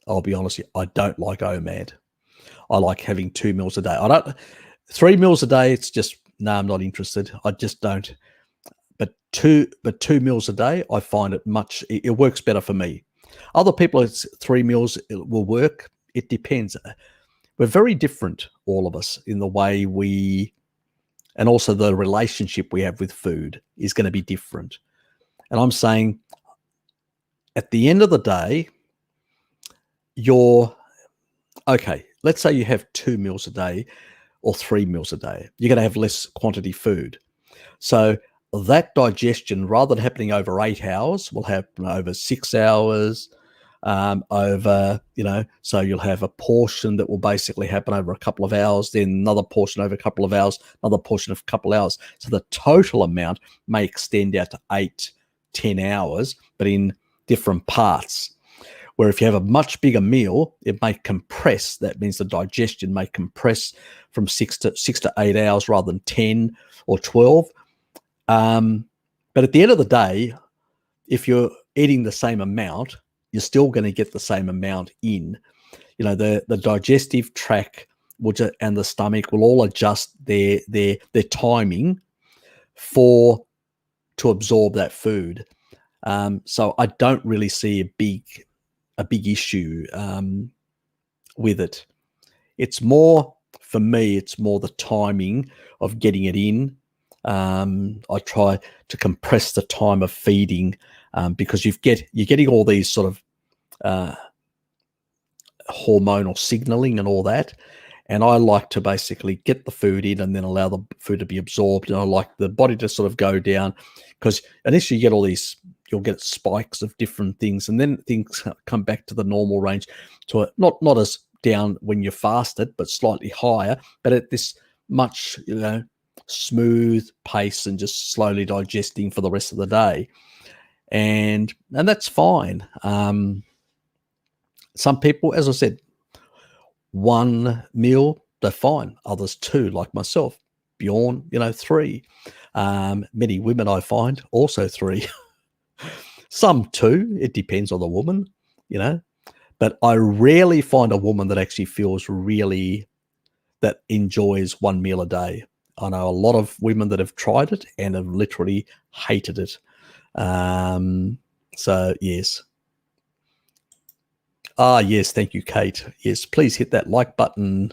I'll be honest with you, I don't like OMAD. I like having 2 meals a day. I don't 3 meals a day, it's just, no, I'm not interested. I just don't. But 2 meals a day, I find it works better for me. Other people, it's 3 meals, it will work. It depends. We're very different, all of us, in the way and also the relationship we have with food is going to be different. And I'm saying, at the end of the day, okay, let's say you have 2 meals a day or 3 meals a day. You're going to have less quantity food. So that digestion, rather than happening over 8 hours, will happen over 6 hours, so you'll have a portion that will basically happen over a couple of hours, then another portion over a couple of hours, another portion of a couple of hours. So the total amount may extend out to 8-10 hours, but in different parts. Where if you have a much bigger meal, it may compress. That means the digestion may compress from 6 to 8 hours rather than 10 or 12. But at the end of the day, if you're eating the same amount, you're still going to get the same amount in. The digestive tract and the stomach will all adjust their timing to absorb that food. So I don't really see a big issue with it. It's more, for me, it's more the timing of getting it in. I try to compress the time of feeding, because you're getting all these sort of hormonal signaling and all that. And I like to basically get the food in and then allow the food to be absorbed. And I like the body to sort of go down, because initially you get you'll get spikes of different things, and then things come back to the normal range, to not as down when you're fasted, but slightly higher, but at this much, smooth pace and just slowly digesting for the rest of the day. And that's fine. Some people, as I said, 1 meal, they're fine. Others 2, like myself. Bjorn, 3. Many women, I find, also 3. Some 2. It depends on the woman, But I rarely find a woman that actually feels that enjoys 1 meal a day. I know a lot of women that have tried it and have literally hated it. So, yes. Yes, thank you, Kate. Yes, please hit that like button.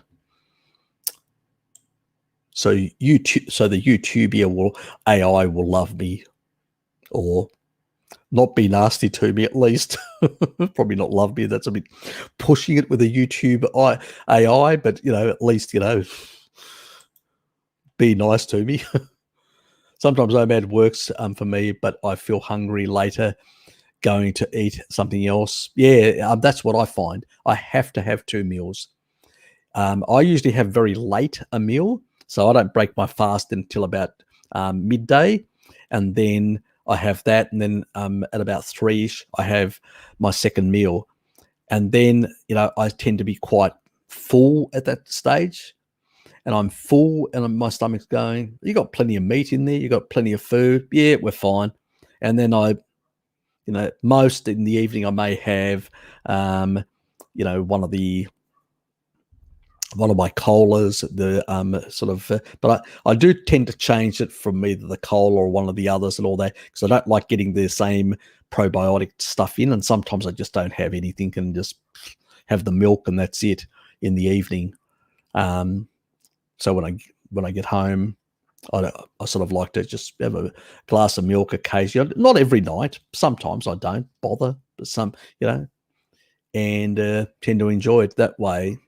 So the YouTuber AI will love me, or not be nasty to me at least. Probably not love me. That's a bit pushing it with a YouTube AI, but at least be nice to me. Sometimes OMAD works for me, but I feel hungry later, going to eat something else. Yeah, that's what I find. I have to have 2 meals. I usually have very late a meal, so I don't break my fast until about midday, and then I have that, and then at about 3-ish, I have my second meal. And then, I tend to be quite full at that stage. and I'm full and my stomach's going, you got plenty of meat in there, you got plenty of food, yeah, we're fine. And then most in the evening I may have, one of my colas, but I do tend to change it from either the cola or one of the others and all that, because I don't like getting the same probiotic stuff in, and sometimes I just don't have anything and just have the milk and that's it in the evening. So when I get home, I sort of like to just have a glass of milk occasionally. Not every night. Sometimes I don't bother, but and tend to enjoy it that way.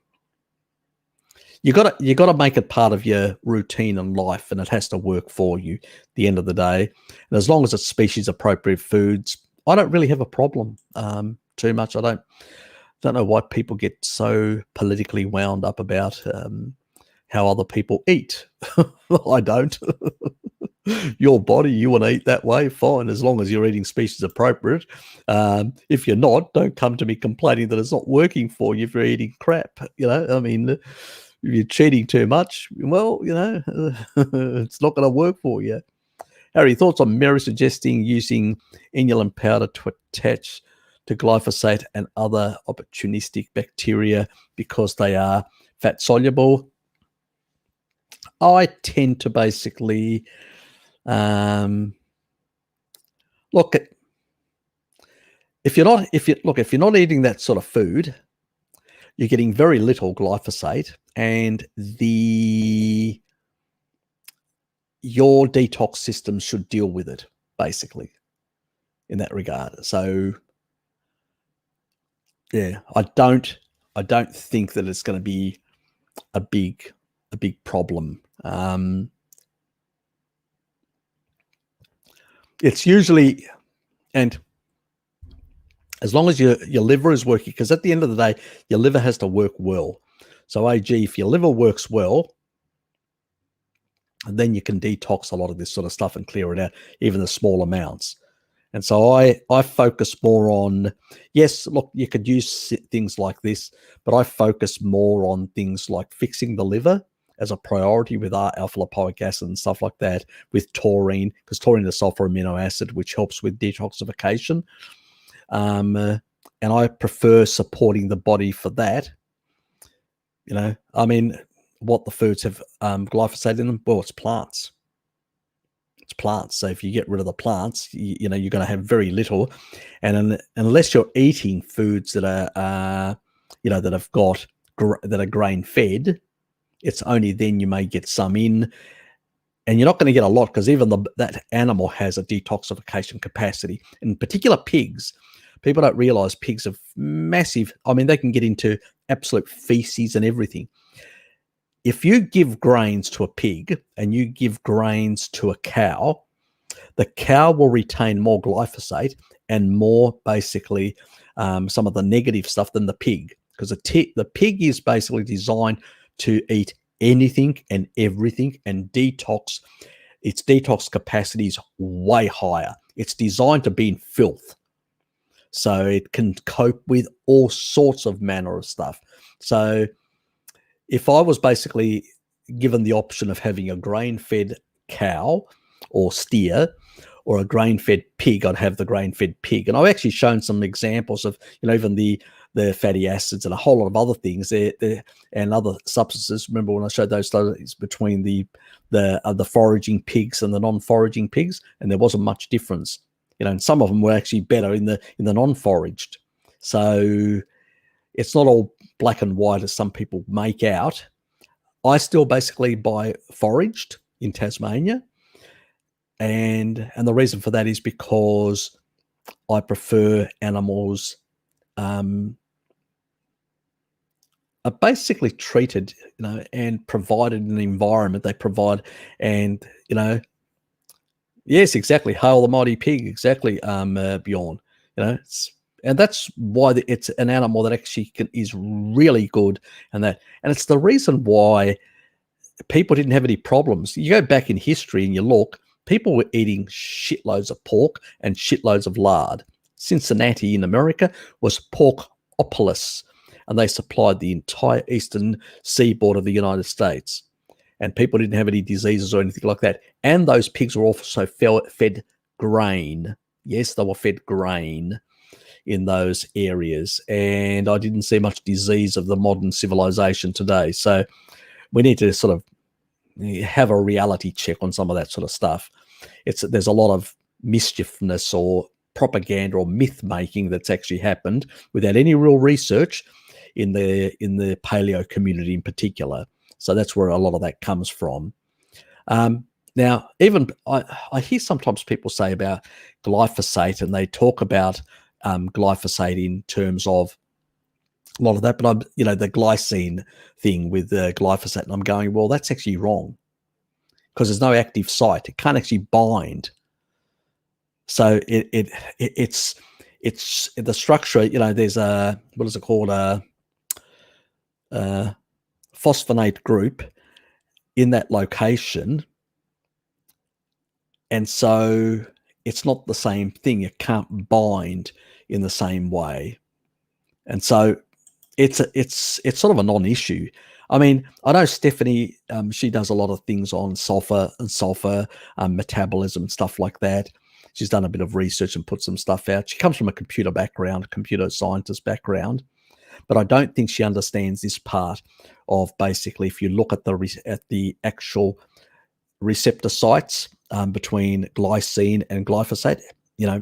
You got to make it part of your routine and life, and it has to work for you at the end of the day. And as long as it's species appropriate foods, I don't really have a problem too much. I don't know why people get so politically wound up about how other people eat. I don't. Your body, you want to eat that way, fine, as long as you're eating species appropriate. If you're not, don't come to me complaining that it's not working for you if you're eating crap. I mean, if you're cheating too much, well, it's not going to work for you. Harry, thoughts on Mary suggesting using inulin powder to attach to glyphosate and other opportunistic bacteria because they are fat soluble? I tend to basically look at if you're not eating that sort of food, you're getting very little glyphosate, and your detox system should deal with it basically in that regard. So yeah, I don't think that it's going to be a big problem. It's usually, and as long as your liver is working, because at the end of the day, your liver has to work well. So if your liver works well, then you can detox a lot of this sort of stuff and clear it out, even the small amounts. And so I focus more on, yes, look, you could use things like this, but I focus more on things like fixing the liver as a priority with our alpha-lipoic acid and stuff like that, with taurine, because taurine is a sulfur amino acid, which helps with detoxification. And I prefer supporting the body for that. I mean, what the foods have glyphosate in them? Well, it's plants. It's plants. So if you get rid of the plants, you're going to have very little. And unless you're eating foods that are, that are grain fed, it's only then you may get some in. And you're not going to get a lot, because even that animal has a detoxification capacity. In particular, pigs. People don't realize pigs are massive. I mean, they can get into absolute feces and everything. If you give grains to a pig and you give grains to a cow, the cow will retain more glyphosate and more basically some of the negative stuff than the pig, because the pig is basically designed to eat anything and everything and detox. Its detox capacity is way higher. It's designed to be in filth. So it can cope with all sorts of manner of stuff. So if I was basically given the option of having a grain-fed cow or steer or a grain-fed pig, I'd have the grain-fed pig. And I've actually shown some examples of, even the fatty acids and a whole lot of other things there and other substances. Remember when I showed those studies between the foraging pigs and the non-foraging pigs, and there wasn't much difference. And some of them were actually better in the non-foraged. So it's not all black and white as some people make out. I still basically buy foraged in Tasmania. And the reason for that is because I prefer animals are basically treated, and provided an environment they provide. And, yes, exactly. Hail the mighty pig. Exactly, Bjorn. And that's why it's an animal that actually is really good, and it's the reason why people didn't have any problems. You go back in history and you look, people were eating shitloads of pork and shitloads of lard. Cincinnati in America was porkopolis, and they supplied the entire eastern seaboard of the United States. and people didn't have any diseases or anything like that. And those pigs were also fed grain. Yes, they were fed grain in those areas, and I didn't see much disease of the modern civilization today. So we need to sort of have a reality check on some of that sort of stuff. There's a lot of mischiefness or propaganda or myth making that's actually happened without any real research in the paleo community in particular. So that's where a lot of that comes from. Now, even I hear sometimes people say about glyphosate, and they talk about glyphosate in terms of a lot of that, but the glycine thing with glyphosate, and I'm going, well, that's actually wrong, because there's no active site. It can't actually bind. So it's the structure. There's a, what is it called, a phosphonate group in that location, and so it's not the same thing. It can't bind in the same way, and so it's sort of a non-issue. I mean, I know Stephanie, she does a lot of things on sulfur metabolism and stuff like that. She's done a bit of research and put some stuff out. She comes from a computer background, computer scientist background, but I don't think she understands this part of, basically, if you look at the actual receptor sites between glycine and glyphosate, yeah,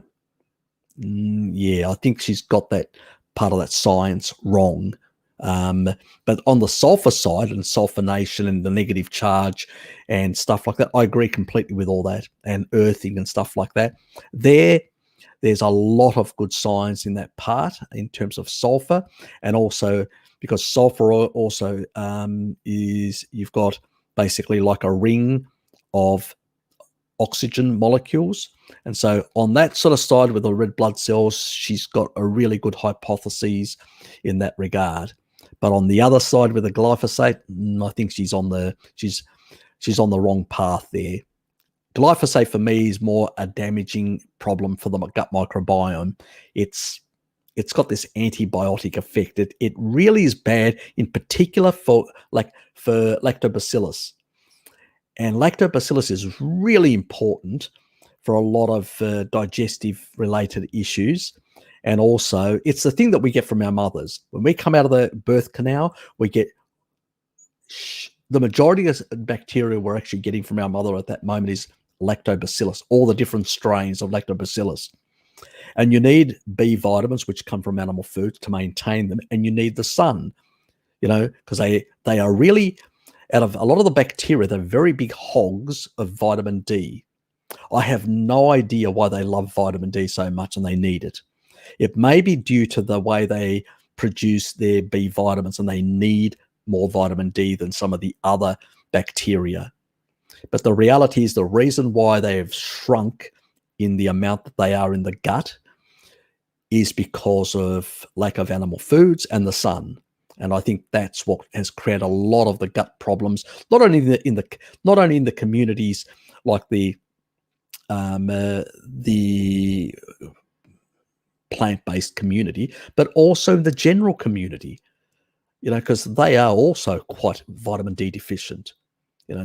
I think she's got that part of that science wrong. But on the sulfur side and sulfonation and the negative charge and stuff like that, I agree completely with all that, and earthing and stuff like that. There's a lot of good science in that part in terms of sulfur, and also because sulfur also you've got basically like a ring of oxygen molecules. And so on that sort of side with the red blood cells, she's got a really good hypothesis in that regard. But on the other side with the glyphosate, I think she's on the wrong path there. Glyphosate for me is more a damaging problem for the gut microbiome. It's got this antibiotic effect. It really is bad, in particular for lactobacillus. And lactobacillus is really important for a lot of digestive related issues. And also, it's the thing that we get from our mothers. When we come out of the birth canal, we get the majority of bacteria we're actually getting from our mother at that moment is lactobacillus, all the different strains of lactobacillus. And you need B vitamins, which come from animal foods, to maintain them. And you need the sun, because they are really, out of a lot of the bacteria, they're very big hogs of vitamin D. I have no idea why they love vitamin D so much and they need it. It may be due to the way they produce their B vitamins, and they need more vitamin D than some of the other bacteria. But the reality is, the reason why they have shrunk in the amount that they are in the gut is because of lack of animal foods and the sun. And I think that's what has created a lot of the gut problems, not only in the communities like the plant-based community, but also the general community, because they are also quite vitamin D deficient,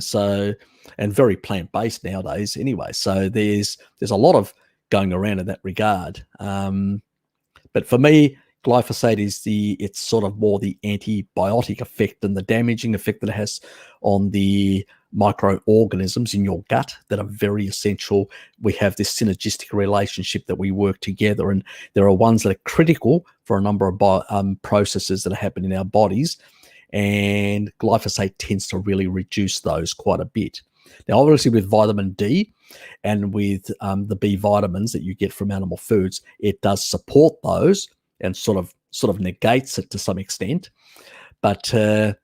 so, and very plant-based nowadays anyway. So there's a lot of going around in that regard. But for me, glyphosate it's sort of more the antibiotic effect and the damaging effect that it has on the microorganisms in your gut that are very essential. We have this synergistic relationship that we work together, and there are ones that are critical for a number of processes that happen in our bodies, and glyphosate tends to really reduce those quite a bit. Now, obviously, with vitamin D and with the B vitamins that you get from animal foods, it does support those and sort of negates it to some extent. But at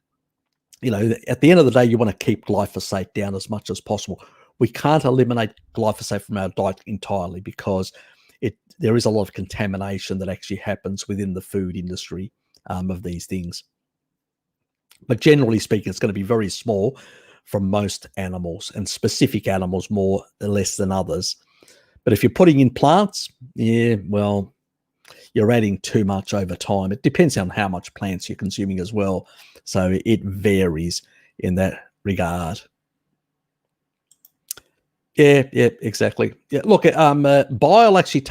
the end of the day, you want to keep glyphosate down as much as possible. We can't eliminate glyphosate from our diet entirely, because there is a lot of contamination that actually happens within the food industry of these things. But generally speaking, it's going to be very small from most animals, and specific animals more or less than others. But if you're putting in plants, well, you're adding too much over time. It depends on how much plants you're consuming as well. So it varies in that regard. Yeah, exactly. Yeah, look, bile actually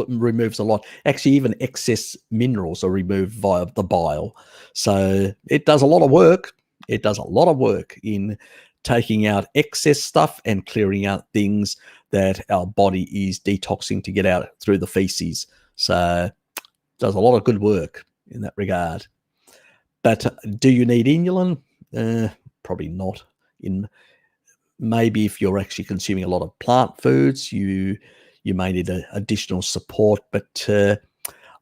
removes a lot. Actually, even excess minerals are removed via the bile. So it does a lot of work. It does a lot of work in taking out excess stuff and clearing out things that our body is detoxing to get out through the feces. So it does a lot of good work in that regard. But do you need inulin? Probably not. Maybe if you're actually consuming a lot of plant foods, you may need additional support. But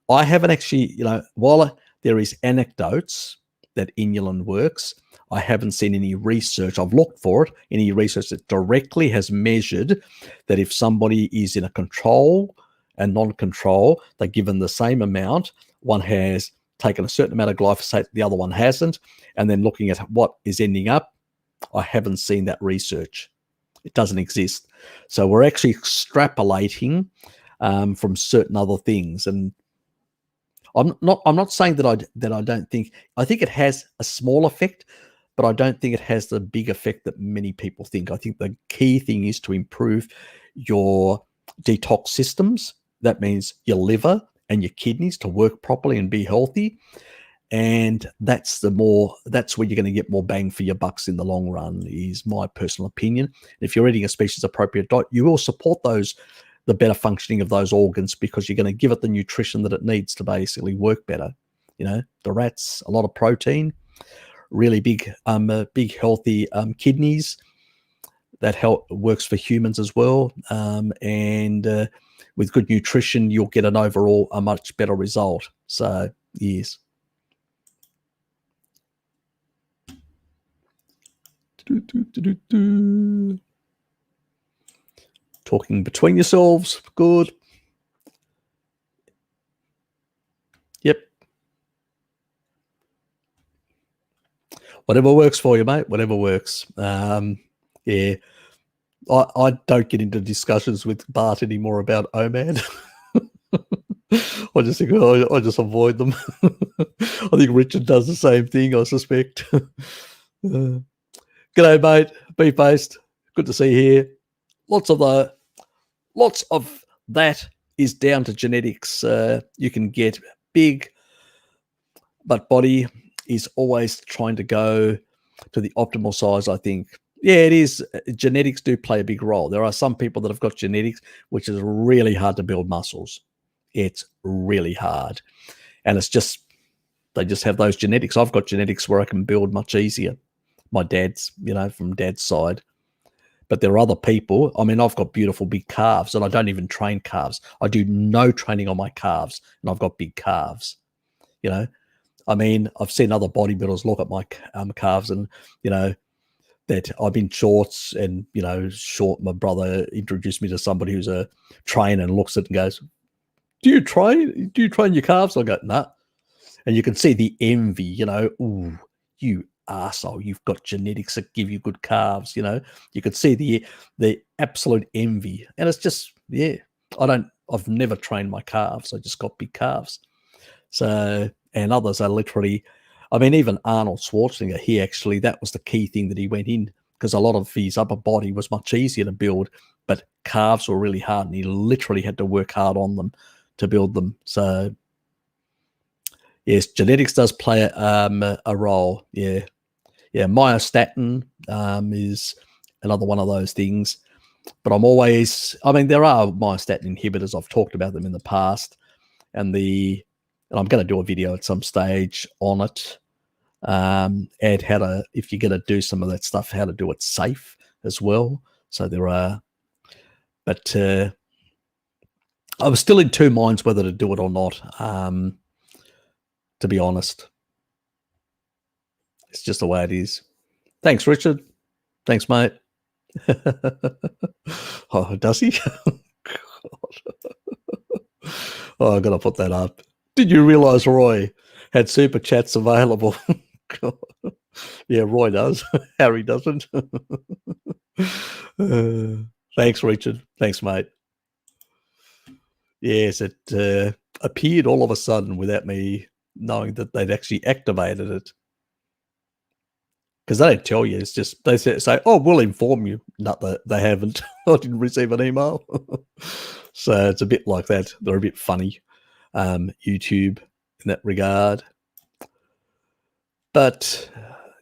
I haven't actually, while there is anecdotes that inulin works, I haven't seen any research. I've looked for it, any research that directly has measured that if somebody is in a control and non-control, they're given the same amount. One has taken a certain amount of glyphosate, the other one hasn't, and then looking at what is ending up, I haven't seen that research. It doesn't exist. So we're actually extrapolating from certain other things. And I'm not saying that I don't think, I think it has a small effect, but I don't think it has the big effect that many people think. I think the key thing is to improve your detox systems. That means your liver and your kidneys to work properly and be healthy. And that's where you're going to get more bang for your bucks in the long run, is my personal opinion. If you're eating a species appropriate diet, you will support the better functioning of those organs, because you're going to give it the nutrition that it needs to basically work better. The rats, a lot of protein, really big healthy kidneys. That works for humans as well. And with good nutrition, you'll get a much better result. So yes. Talking between yourselves. Good. Yep. Whatever works for you, mate. Whatever works. Yeah. I don't get into discussions with Bart anymore about OMAD. I just think I just avoid them. I think Richard does the same thing, I suspect. G'day, mate. Beef based. Good to see you here. Lots of that is down to genetics. You can get big, but body is always trying to go to the optimal size, I think. Yeah, it is. Genetics do play a big role. There are some people that have got genetics, which is really hard to build muscles. It's really hard. And they just have those genetics. I've got genetics where I can build much easier. My dad's, from dad's side. But there are other people. I mean, I've got beautiful big calves, and I don't even train calves. I do no training on my calves, and I've got big calves. I mean, I've seen other bodybuilders look at my calves, and that I'm in shorts, and my brother introduced me to somebody who's a trainer and looks at it and goes, "Do you train your calves?" I go, "Nah." And you can see the envy. Ooh, you arsehole, you've got genetics that give you good calves. You could see the absolute envy. And it's just, yeah, I've never trained my calves. I just got big calves. So, and others are literally, I mean, even Arnold Schwarzenegger, that was the key thing that he went in, because a lot of his upper body was much easier to build, but calves were really hard, and he literally had to work hard on them to build them. So yes, genetics does play a role. Yeah. Myostatin is another one of those things. But there are myostatin inhibitors. I've talked about them in the past, and I'm going to do a video at some stage on it, and if you're going to do some of that stuff, how to do it safe as well. So there are, but I was still in two minds whether to do it or not. To be honest, it's just the way it is. Thanks, Richard. Thanks, mate. Oh, does he? Oh, I got to put that up. Did you realize Roy had super chats available? Yeah, Roy does. Harry doesn't. Thanks, Richard. Thanks, mate. Yes, it appeared all of a sudden without me knowing that they'd actually activated it. because they don't tell you. It's just they say, "Oh, we'll inform you." No, they haven't. I didn't receive an email, so it's a bit like that. They're a bit funny, YouTube in that regard. But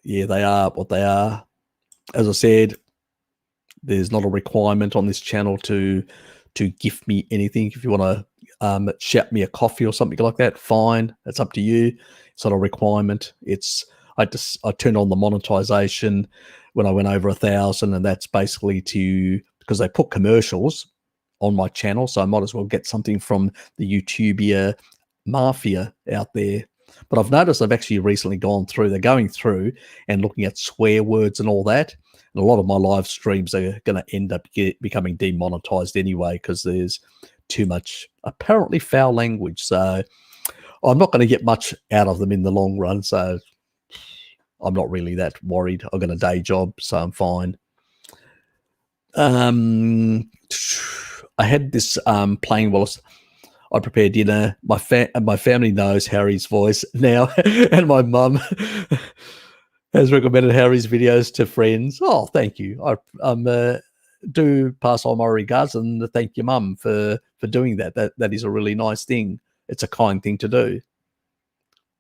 yeah, they are what they are. As I said, there's not a requirement on this channel to gift me anything. If you want to shout me a coffee or something like that, fine. It's up to you. It's not a requirement. I turned on the monetization when I went over 1,000, and that's basically because they put commercials on my channel, so I might as well get something from the YouTuber mafia out there. But I've noticed I've actually recently they're going through and looking at swear words and all that. And a lot of my live streams are going to end up becoming demonetized anyway, because there's too much apparently foul language. So I'm not going to get much out of them in the long run. So I'm not really that worried. I've got a day job, so I'm fine. I had this playing whilst I prepare dinner. My family knows Harry's voice now, and my mum has recommended Harry's videos to friends. Oh, thank you. I do pass on my regards and thank your mum for doing that. That is a really nice thing. It's a kind thing to do.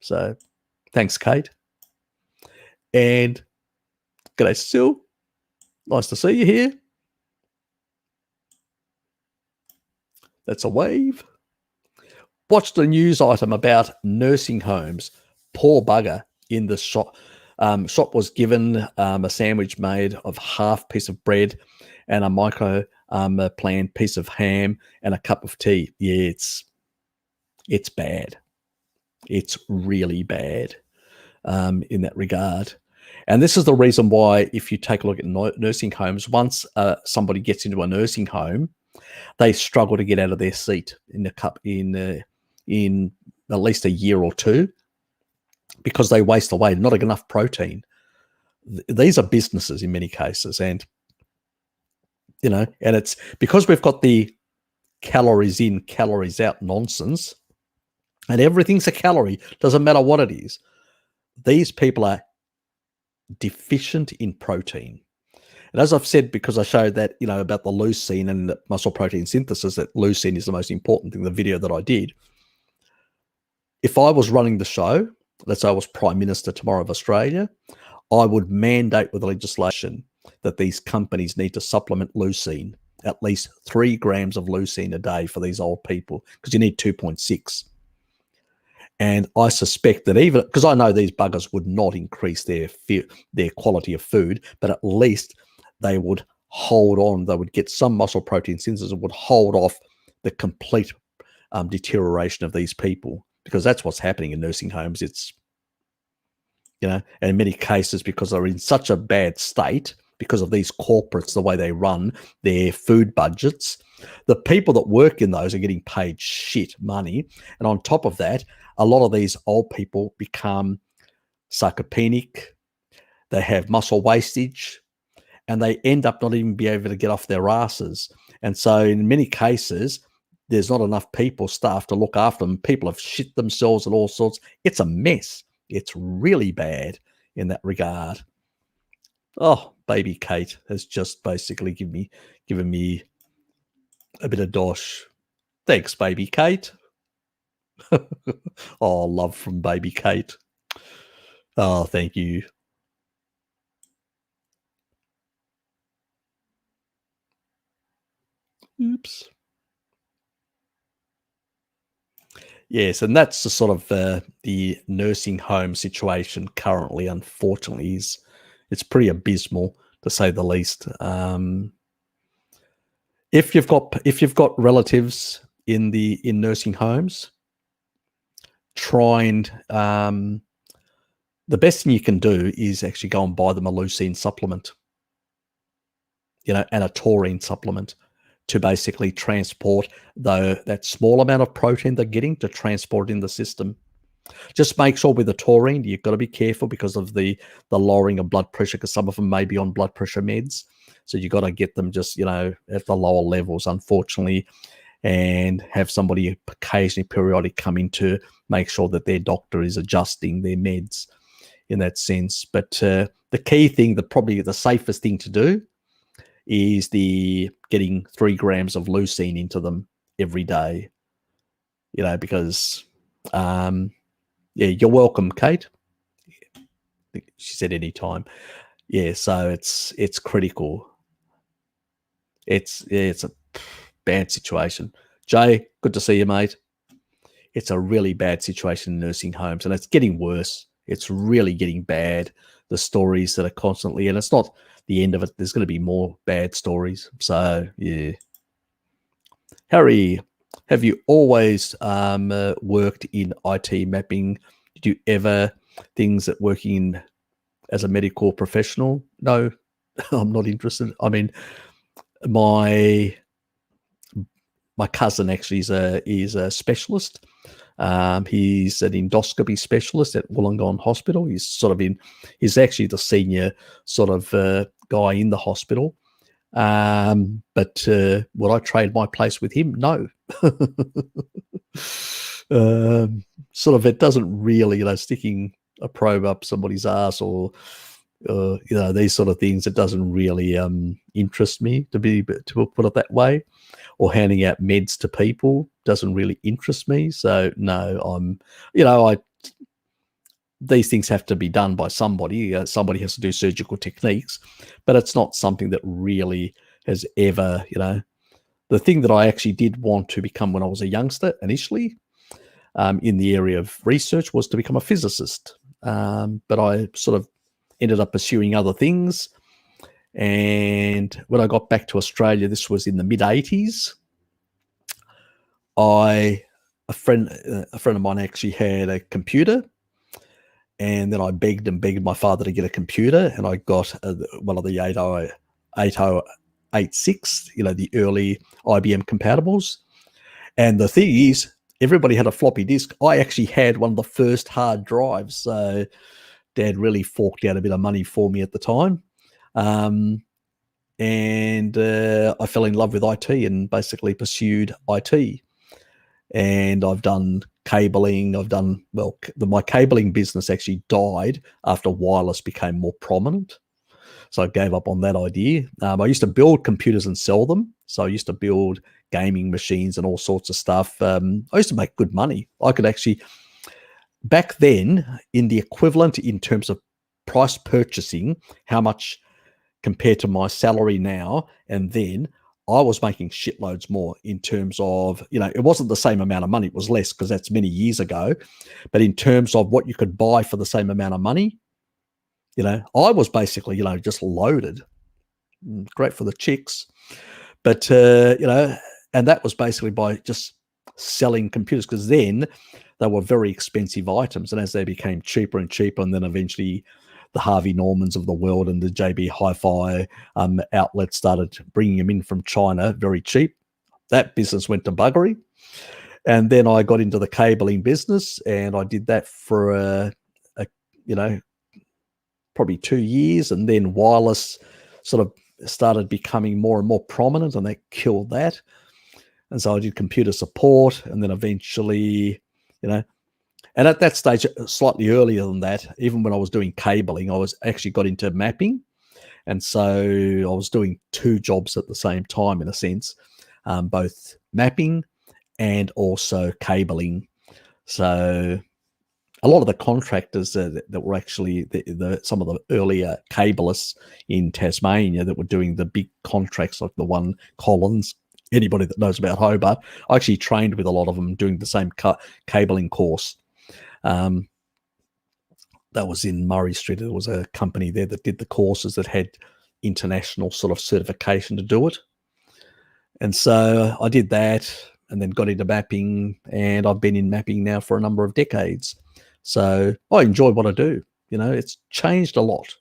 So, thanks, Kate. And g'day, Sil. Nice to see you here. That's a wave. Watched a news item about nursing homes. Poor bugger in the shop. Shop was given a sandwich made of half piece of bread and a micro planned piece of ham and a cup of tea. Yeah, it's bad. It's really bad in that regard. And this is the reason why, if you take a look at nursing homes, once somebody gets into a nursing home, they struggle to get out of their seat in at least a year or two, because they waste away, not enough protein. These are businesses in many cases, and and it's because we've got the calories in, calories out nonsense, and everything's a calorie, doesn't matter what it is. These people are deficient in protein. And as I've said, because I showed that, about the leucine and the muscle protein synthesis, that leucine is the most important thing, the video that I did. If I was running the show, let's say I was Prime Minister tomorrow of Australia, I would mandate with legislation that these companies need to supplement leucine, at least 3 grams of leucine a day for these old people, because you need 2.6. And I suspect that even, because I know these buggers would not increase their quality of food, but at least they would hold on. They would get some muscle protein synthesis and would hold off the complete deterioration of these people, because that's what's happening in nursing homes. It's, and in many cases, because they're in such a bad state, because of these corporates, the way they run their food budgets, the people that work in those are getting paid shit money. And on top of that, a lot of these old people become sarcopenic, they have muscle wastage, and they end up not even be able to get off their asses. And so in many cases, there's not enough staff to look after them. People have shit themselves and all sorts. It's a mess. It's really bad in that regard. Oh, baby Kate has just basically given me a bit of dosh. Thanks, baby Kate. Oh, love from baby Kate. Oh, thank you. Oops. Yes, and that's the sort of the nursing home situation currently. Unfortunately, it's pretty abysmal, to say the least. If you've got relatives in nursing homes, try and the best thing you can do is actually go and buy them a leucine supplement, and a taurine supplement, to basically transport that small amount of protein they're getting, to transport it in the system. Just make sure with the taurine, you've got to be careful because of the lowering of blood pressure, because some of them may be on blood pressure meds. So you've got to get them just, at the lower levels, unfortunately, and have somebody occasionally, periodically come in to make sure that their doctor is adjusting their meds in that sense. But the key thing, probably the safest thing to do, is getting 3 grams of leucine into them every day. Because you're welcome, Kate. She said anytime. Yeah, so it's critical. It's a bad situation. Jay, good to see you, mate. It's a really bad situation in nursing homes, and it's getting worse. It's really getting bad. The stories that are constantly, and it's not the end of it. There's going to be more bad stories. So, yeah. Harry, have you always worked in IT mapping? Did you ever things that working as a medical professional? No, I'm not interested. I mean, my cousin actually is a specialist. He's an endoscopy specialist at Wollongong Hospital. He's actually the senior sort of guy in the hospital. But would I trade my place with him? No. Sort of, it doesn't really, sticking a probe up somebody's ass or these sort of things. It doesn't really interest me, to put it that way. Or handing out meds to people doesn't really interest me. So no, these things have to be done by somebody. Somebody has to do surgical techniques, but it's not something that really has ever, the thing that I actually did want to become when I was a youngster initially in the area of research was to become a physicist. But I sort of ended up pursuing other things. And when I got back to Australia, this was in the mid-80s, a friend of mine actually had a computer, and then I begged my father to get a computer, and I got one of the 8086, the early IBM compatibles. And the thing is, everybody had a floppy disk. I actually had one of the first hard drives, so Dad really forked out a bit of money for me at the time. And I fell in love with IT and basically pursued IT. And I've done cabling. My cabling business actually died after wireless became more prominent. So I gave up on that idea. I used to build computers and sell them. So I used to build gaming machines and all sorts of stuff. I used to make good money. I could actually, back then, in the equivalent in terms of price purchasing, how much compared to my salary now, and then I was making shitloads more in terms of, it wasn't the same amount of money. It was less because that's many years ago. But in terms of what you could buy for the same amount of money, I was basically, just loaded. Great for the chicks. But, and that was basically by just selling computers, because then they were very expensive items. And as they became cheaper and cheaper, and then eventually the Harvey Normans of the world and the JB Hi-Fi outlets started bringing them in from China very cheap. That business went to buggery. And then I got into the cabling business, and I did that for, probably 2 years. And then wireless sort of started becoming more and more prominent, and they killed that. And so I did computer support, and then eventually, and at that stage, slightly earlier than that, even when I was doing cabling, I was actually got into mapping. And so I was doing 2 jobs at the same time, in a sense, both mapping and also cabling. So a lot of the contractors that were actually some of the earlier cablists in Tasmania that were doing the big contracts, like the one Collins, anybody that knows about Hobart, I actually trained with a lot of them doing the same cabling course. That was in Murray Street. There was a company there that did the courses that had international sort of certification to do it. And so I did that, and then got into mapping, and I've been in mapping now for a number of decades. So I enjoy what I do. It's changed a lot,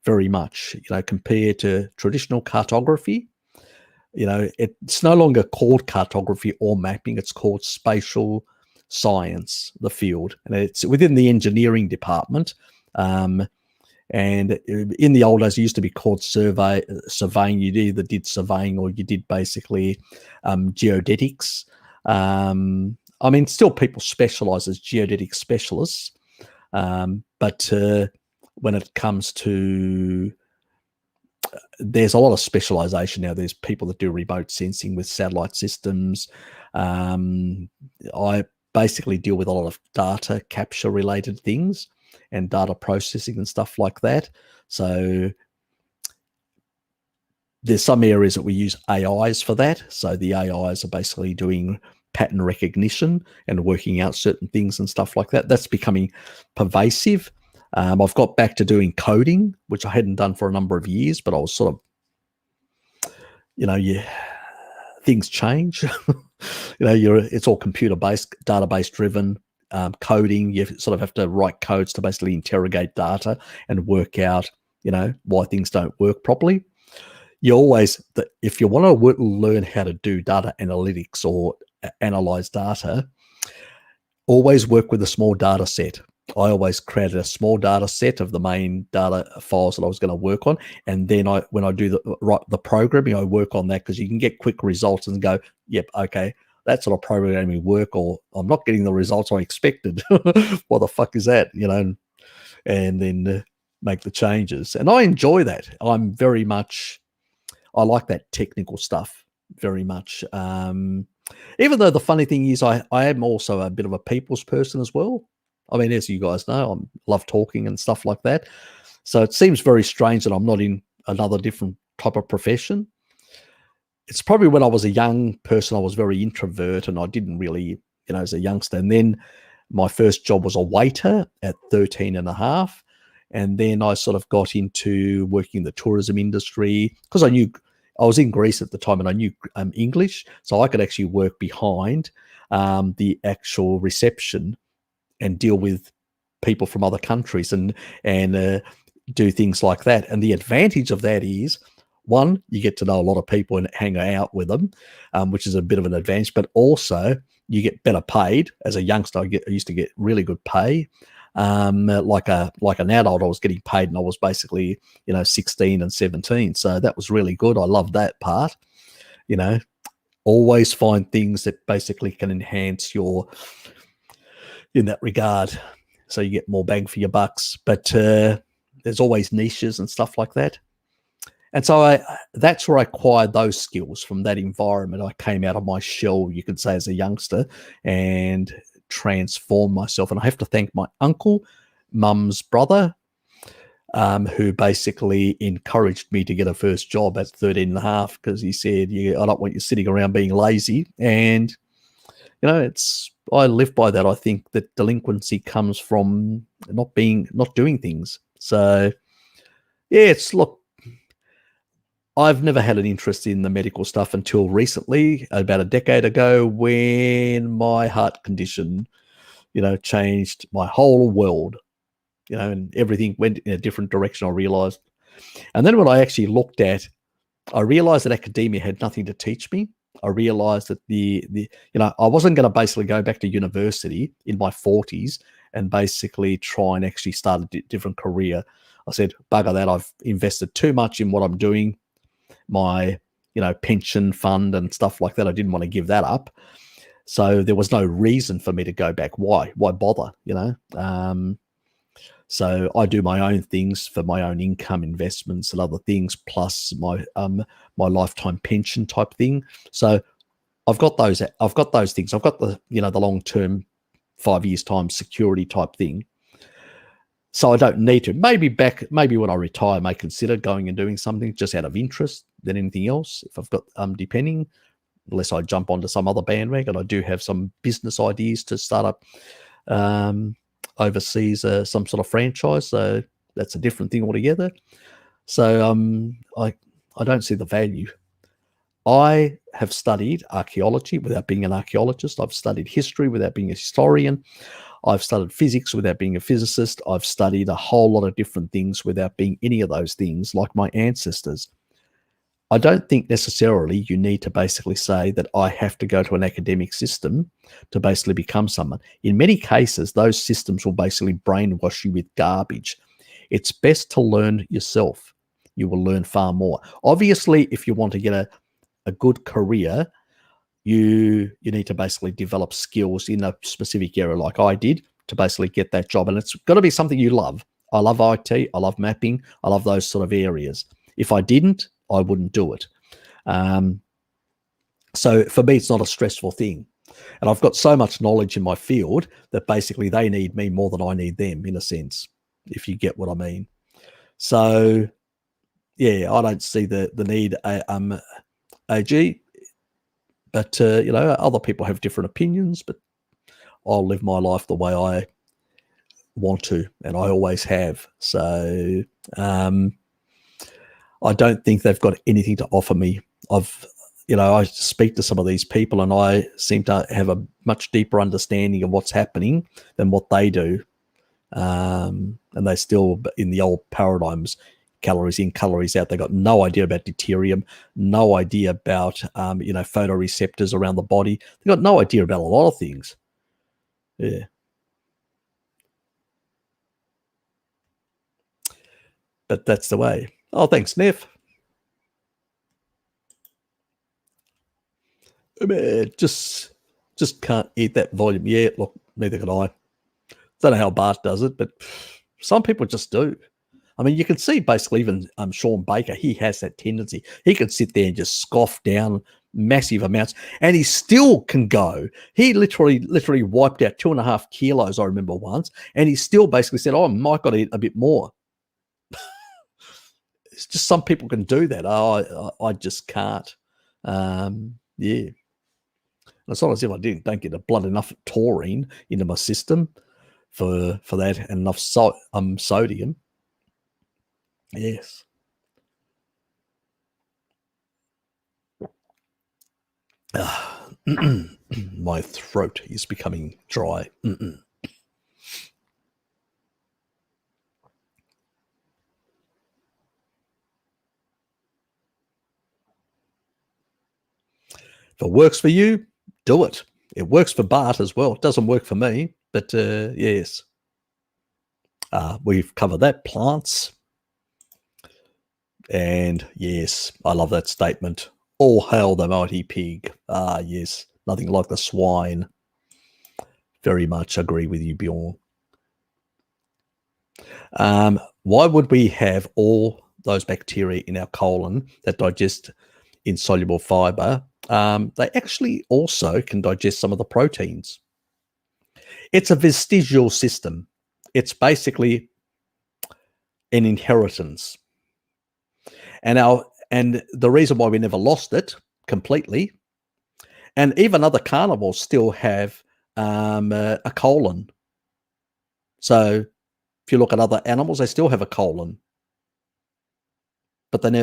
very much, compared to traditional cartography. It's no longer called cartography or mapping. It's called spatial science, the field, and it's within the engineering department. And in the old days, it used to be called surveying. You either did surveying or you did basically geodetics. Still people specialize as geodetic specialists, but But when it comes to, there's a lot of specialization now. There's people that do remote sensing with satellite systems. I basically deal with a lot of data capture related things and data processing and stuff like that. So there's some areas that we use AIs for that. So the AIs are basically doing pattern recognition and working out certain things and stuff like that. That's becoming pervasive. I've got back to doing coding, which I hadn't done for a number of years, but I was sort of, things change. It's all computer-based, database driven. Coding, you sort of have to write codes to basically interrogate data and work out, why things don't work properly. If you want to learn how to do data analytics or analyze data, always work with a small data set. I always created a small data set of the main data files that I was going to work on. And then when I do the programming, I work on that, because you can get quick results and go, yep, okay, that's sort of programming work, or I'm not getting the results I expected. What the fuck is that? And then make the changes. And I enjoy that. I like that technical stuff very much. Even though the funny thing is, I am also a bit of a people's person as well. I mean, as you guys know, I love talking and stuff like that. So it seems very strange that I'm not in another different type of profession. It's probably when I was a young person, I was very introvert and I didn't really, as a youngster. And then my first job was a waiter at 13 and a half. And then I sort of got into working in the tourism industry, because I was in Greece at the time and I knew English. So I could actually work behind the actual reception and deal with people from other countries and do things like that. And the advantage of that is, one, you get to know a lot of people and hang out with them, which is a bit of an advantage. But also, you get better paid. As a youngster, I used to get really good pay. Like an adult, I was getting paid, and I was basically 16 and 17. So that was really good. I love that part. Always find things that basically can enhance your in that regard, so you get more bang for your bucks. But there's always niches and stuff like that. And so that's where I acquired those skills, from that environment. I came out of my shell, you could say, as a youngster, and transformed myself. And I have to thank my uncle, mum's brother, who basically encouraged me to get a first job at 13 and a half, because he said, I don't want you sitting around being lazy. And, I live by that. I think that delinquency comes from not doing things. So, yeah, look, I've never had an interest in the medical stuff until recently, about a decade ago, when my heart condition, changed my whole world, and everything went in a different direction, I realized. And then when I actually I realized that academia had nothing to teach me. I realized that I wasn't going to basically go back to university in my 40s and basically try and actually start a different career. I said, bugger that. I've invested too much in what I'm doing, my, pension fund and stuff like that. I didn't want to give that up. So there was no reason for me to go back. Why bother, So I do my own things for my own income, investments and other things, plus my lifetime pension type thing. So I've got those things. I've got the the long-term 5 years time security type thing. So I don't need to. Maybe when I retire, I may consider going and doing something just out of interest than anything else. If I've got depending, unless I jump onto some other bandwagon. I do have some business ideas to start up overseas, some sort of franchise. So that's a different thing altogether. So I don't see the value. I have studied archaeology without being an archaeologist. I've studied history without being a historian. I've studied physics without being a physicist. I've studied a whole lot of different things without being any of those things, like my ancestors. I don't think necessarily you need to basically say that I have to go to an academic system to basically become someone. In many cases, those systems will basically brainwash you with garbage. It's best to learn yourself. You will learn far more. Obviously, if you want to get a good career, you need to basically develop skills in a specific area like I did. to basically get that job. And it's got to be something you love. I love IT. I love mapping. I love those sort of areas. If I didn't, I wouldn't do it. So for me, it's not a stressful thing. And I've got so much knowledge in my field that basically they need me more than I need them, in a sense, if you get what I mean. So, yeah, I don't see the need, AG. But, other people have different opinions, but I'll live my life the way I want to, and I always have. So I don't think they've got anything to offer me. I speak to some of these people and I seem to have a much deeper understanding of what's happening than what they do. And they still, in the old paradigms, calories in, calories out. They got no idea about deuterium, no idea about, photoreceptors around the body. They got no idea about a lot of things. Yeah. But that's the way. Oh, thanks, Neff. Just can't eat that volume. Yeah, look, neither can I. Don't know how Bart does it, but some people just do. I mean, you can see basically even Sean Baker, he has that tendency. He can sit there and just scoff down massive amounts, and he still can go. He literally wiped out 2.5 kilos, I remember once, and he still basically said, oh, I might got to eat a bit more. It's just some people can do that. I just can't. Yeah. It's not as if I don't get a blood enough taurine into my system for that, and enough sodium. Yes. My throat is becoming dry. If it works for you, do it. It works for Bart as well. It doesn't work for me, but yes. We've covered that. Plants. And yes, I love that statement. All hail the mighty pig. Yes, nothing like the swine. Very much agree with you, Bjorn. Why would we have all those bacteria in our colon that digest insoluble fiber? They actually also can digest some of the proteins. It's a vestigial system. It's basically an inheritance. And the reason why we never lost it completely, and even other carnivores still have a colon. So if you look at other animals, they still have a colon. But then,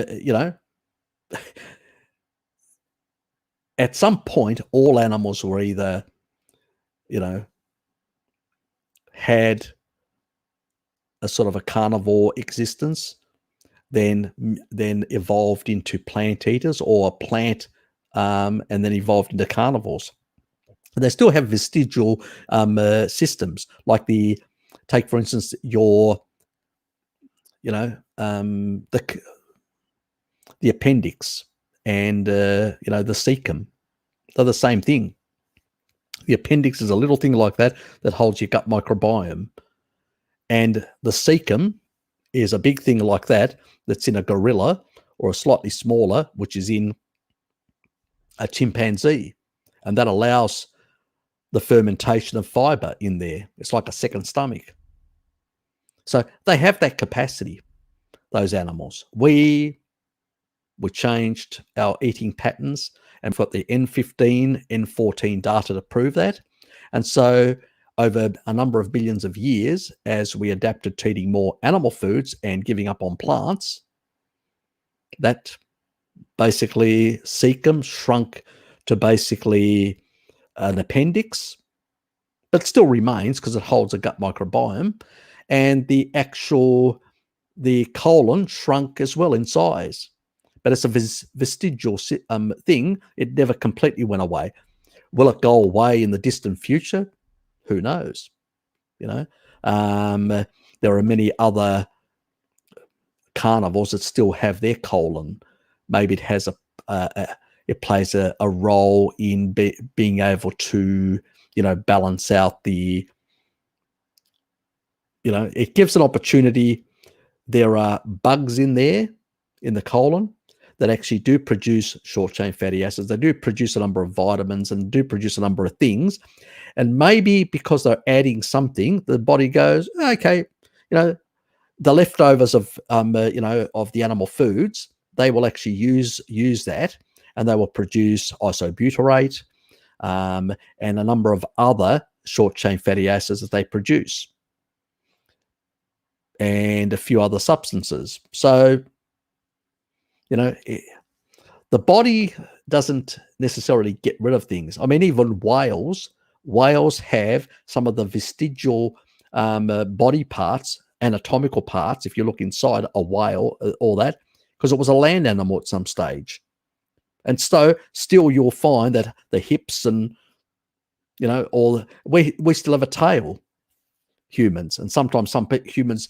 at some point, all animals were either, had a sort of a carnivore existence, then evolved into plant eaters, or a plant, and then evolved into carnivores. They still have vestigial systems, like take for instance your, the appendix and the cecum. They're the same thing. The appendix is a little thing like that holds your gut microbiome, and the cecum is a big thing like that's in a gorilla, or a slightly smaller, which is in a chimpanzee, and that allows the fermentation of fiber in there. It's like a second stomach. So they have that capacity, those animals. We changed our eating patterns, and we've got the N15, N14 data to prove that. And so over a number of billions of years, as we adapted to eating more animal foods and giving up on plants, that basically cecum shrunk to basically an appendix, but still remains because it holds a gut microbiome. And the colon shrunk as well in size, but it's a vestigial thing. It never completely went away. Will it go away in the distant future? Who knows? There are many other carnivores that still have their colon. Maybe it has it plays a role in being able to, balance out the it gives an opportunity. There are bugs in there, in the colon, that actually do produce short-chain fatty acids. They do produce a number of vitamins and do produce a number of things. And maybe because they're adding something, the body goes, okay, the leftovers of of the animal foods, they will actually use that, and they will produce isobutyrate and a number of other short-chain fatty acids that they produce, and a few other substances. So, the body doesn't necessarily get rid of things. I mean, even whales have some of the vestigial body parts, anatomical parts, if you look inside a whale, all that, because it was a land animal at some stage. And so still you'll find that the hips and, we still have a tail, humans. And sometimes some humans,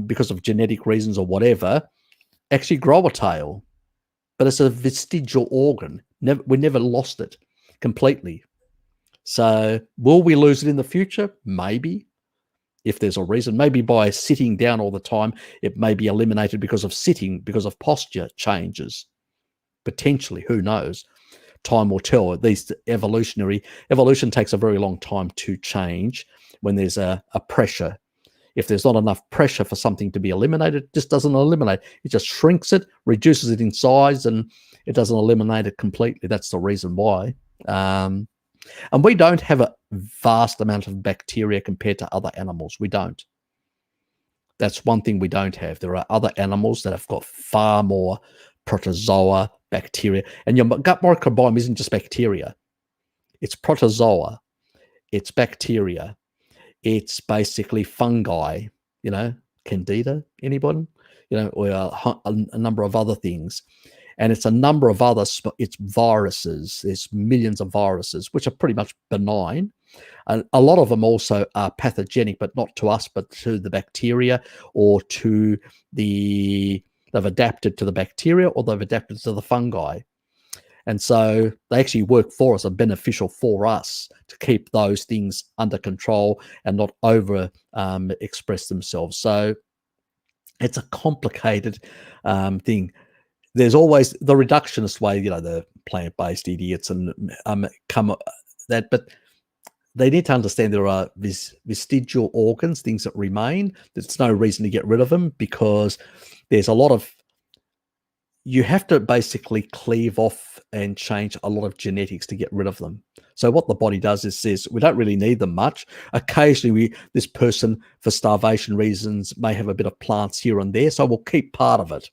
because of genetic reasons or whatever, actually grow a tail. But it's a vestigial organ. We never lost it completely. So will we lose it in the future? Maybe, if there's a reason. Maybe by sitting down all the time, it may be eliminated because of sitting, because of posture changes. Potentially, who knows? Time will tell. These evolution takes a very long time to change when there's a pressure. If there's not enough pressure for something to be eliminated, it just doesn't eliminate. It just shrinks it, reduces it in size, and it doesn't eliminate it completely. That's the reason why. And we don't have a vast amount of bacteria compared to other animals. We don't. That's one thing we don't have. There are other animals that have got far more protozoa, bacteria. And your gut microbiome isn't just bacteria. It's protozoa. It's bacteria. It's basically fungi, candida, anybody? Or a number of other things. And it's a number of other, it's viruses. There's millions of viruses, which are pretty much benign. And a lot of them also are pathogenic, but not to us, but to the bacteria, or they've adapted to the bacteria, or they've adapted to the fungi. And so they actually work for us, are beneficial for us to keep those things under control and not over express themselves. So it's a complicated thing. There's always the reductionist way, the plant-based idiots and but they need to understand there are vestigial organs, things that remain. There's no reason to get rid of them, because there's a lot of, you have to basically cleave off and change a lot of genetics to get rid of them. So what the body does is says, we don't really need them much. Occasionally this person, for starvation reasons, may have a bit of plants here and there, so we'll keep part of it.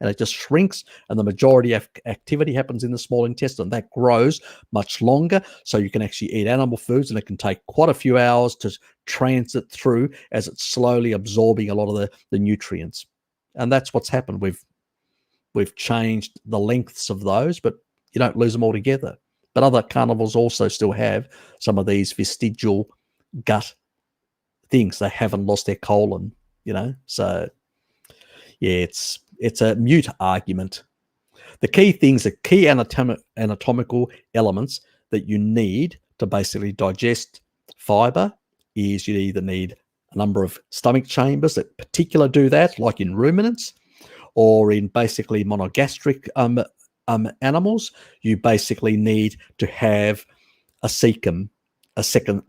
And it just shrinks, and the majority of activity happens in the small intestine. That grows much longer, so you can actually eat animal foods, and it can take quite a few hours to transit through as it's slowly absorbing a lot of the nutrients. And that's what's happened. We've changed the lengths of those, but you don't lose them altogether. But other carnivores also still have some of these vestigial gut things. They haven't lost their colon, So, yeah, it's a mute argument. The key things, the key anatomical elements that you need to basically digest fiber is you either need a number of stomach chambers that particularly do that, like in ruminants, or in basically monogastric animals. You basically need to have a cecum, a second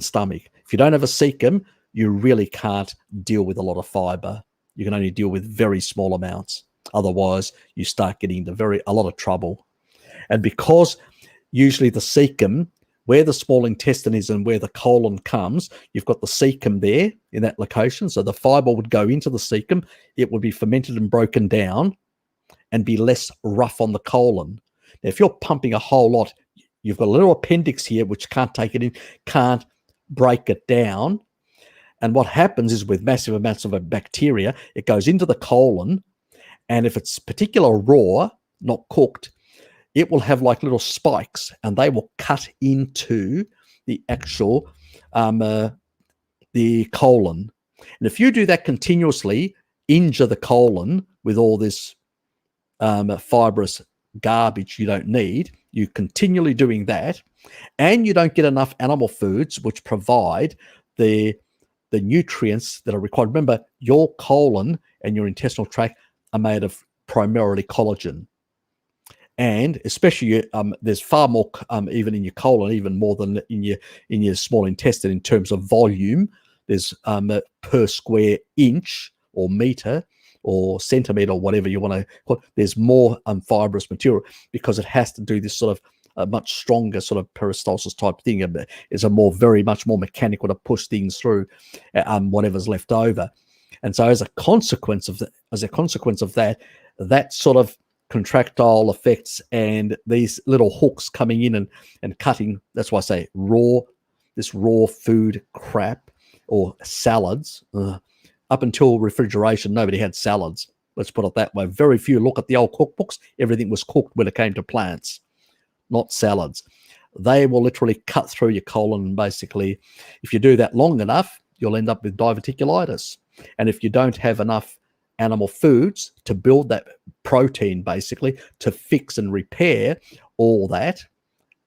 stomach. If you don't have a cecum, you really can't deal with a lot of fiber. You can only deal with very small amounts. Otherwise, you start getting into a lot of trouble. And because usually the cecum, where the small intestine is and where the colon comes, you've got the cecum there in that location. So the fiber would go into the cecum. It would be fermented and broken down and be less rough on the colon. Now, if you're pumping a whole lot, you've got a little appendix here which can't take it in, can't break it down. And what happens is, with massive amounts of bacteria, it goes into the colon. And if it's particular raw, not cooked, it will have like little spikes, and they will cut into the actual the colon. And if you do that continuously, injure the colon with all this fibrous garbage you don't need, you continually doing that, and you don't get enough animal foods which provide the the nutrients that are required. Remember, your colon and your intestinal tract are made of primarily collagen. And especially there's far more even in your colon, even more than in your small intestine in terms of volume. There's per square inch or meter or centimeter or whatever you want to call it, there's more fibrous material because it has to do this sort of a much stronger sort of peristalsis type thing. It's a very much more mechanical to push things through whatever's left over. And so as a consequence of that, that sort of contractile effects and these little hooks coming in and cutting, that's why I say this raw food crap or salads. Up until refrigeration, nobody had salads. Let's put it that way. Very few. Look at the old cookbooks. Everything was cooked when it came to plants, not salads. They will literally cut through your colon. And basically, if you do that long enough, you'll end up with diverticulitis. And if you don't have enough animal foods to build that protein, basically, to fix and repair all that,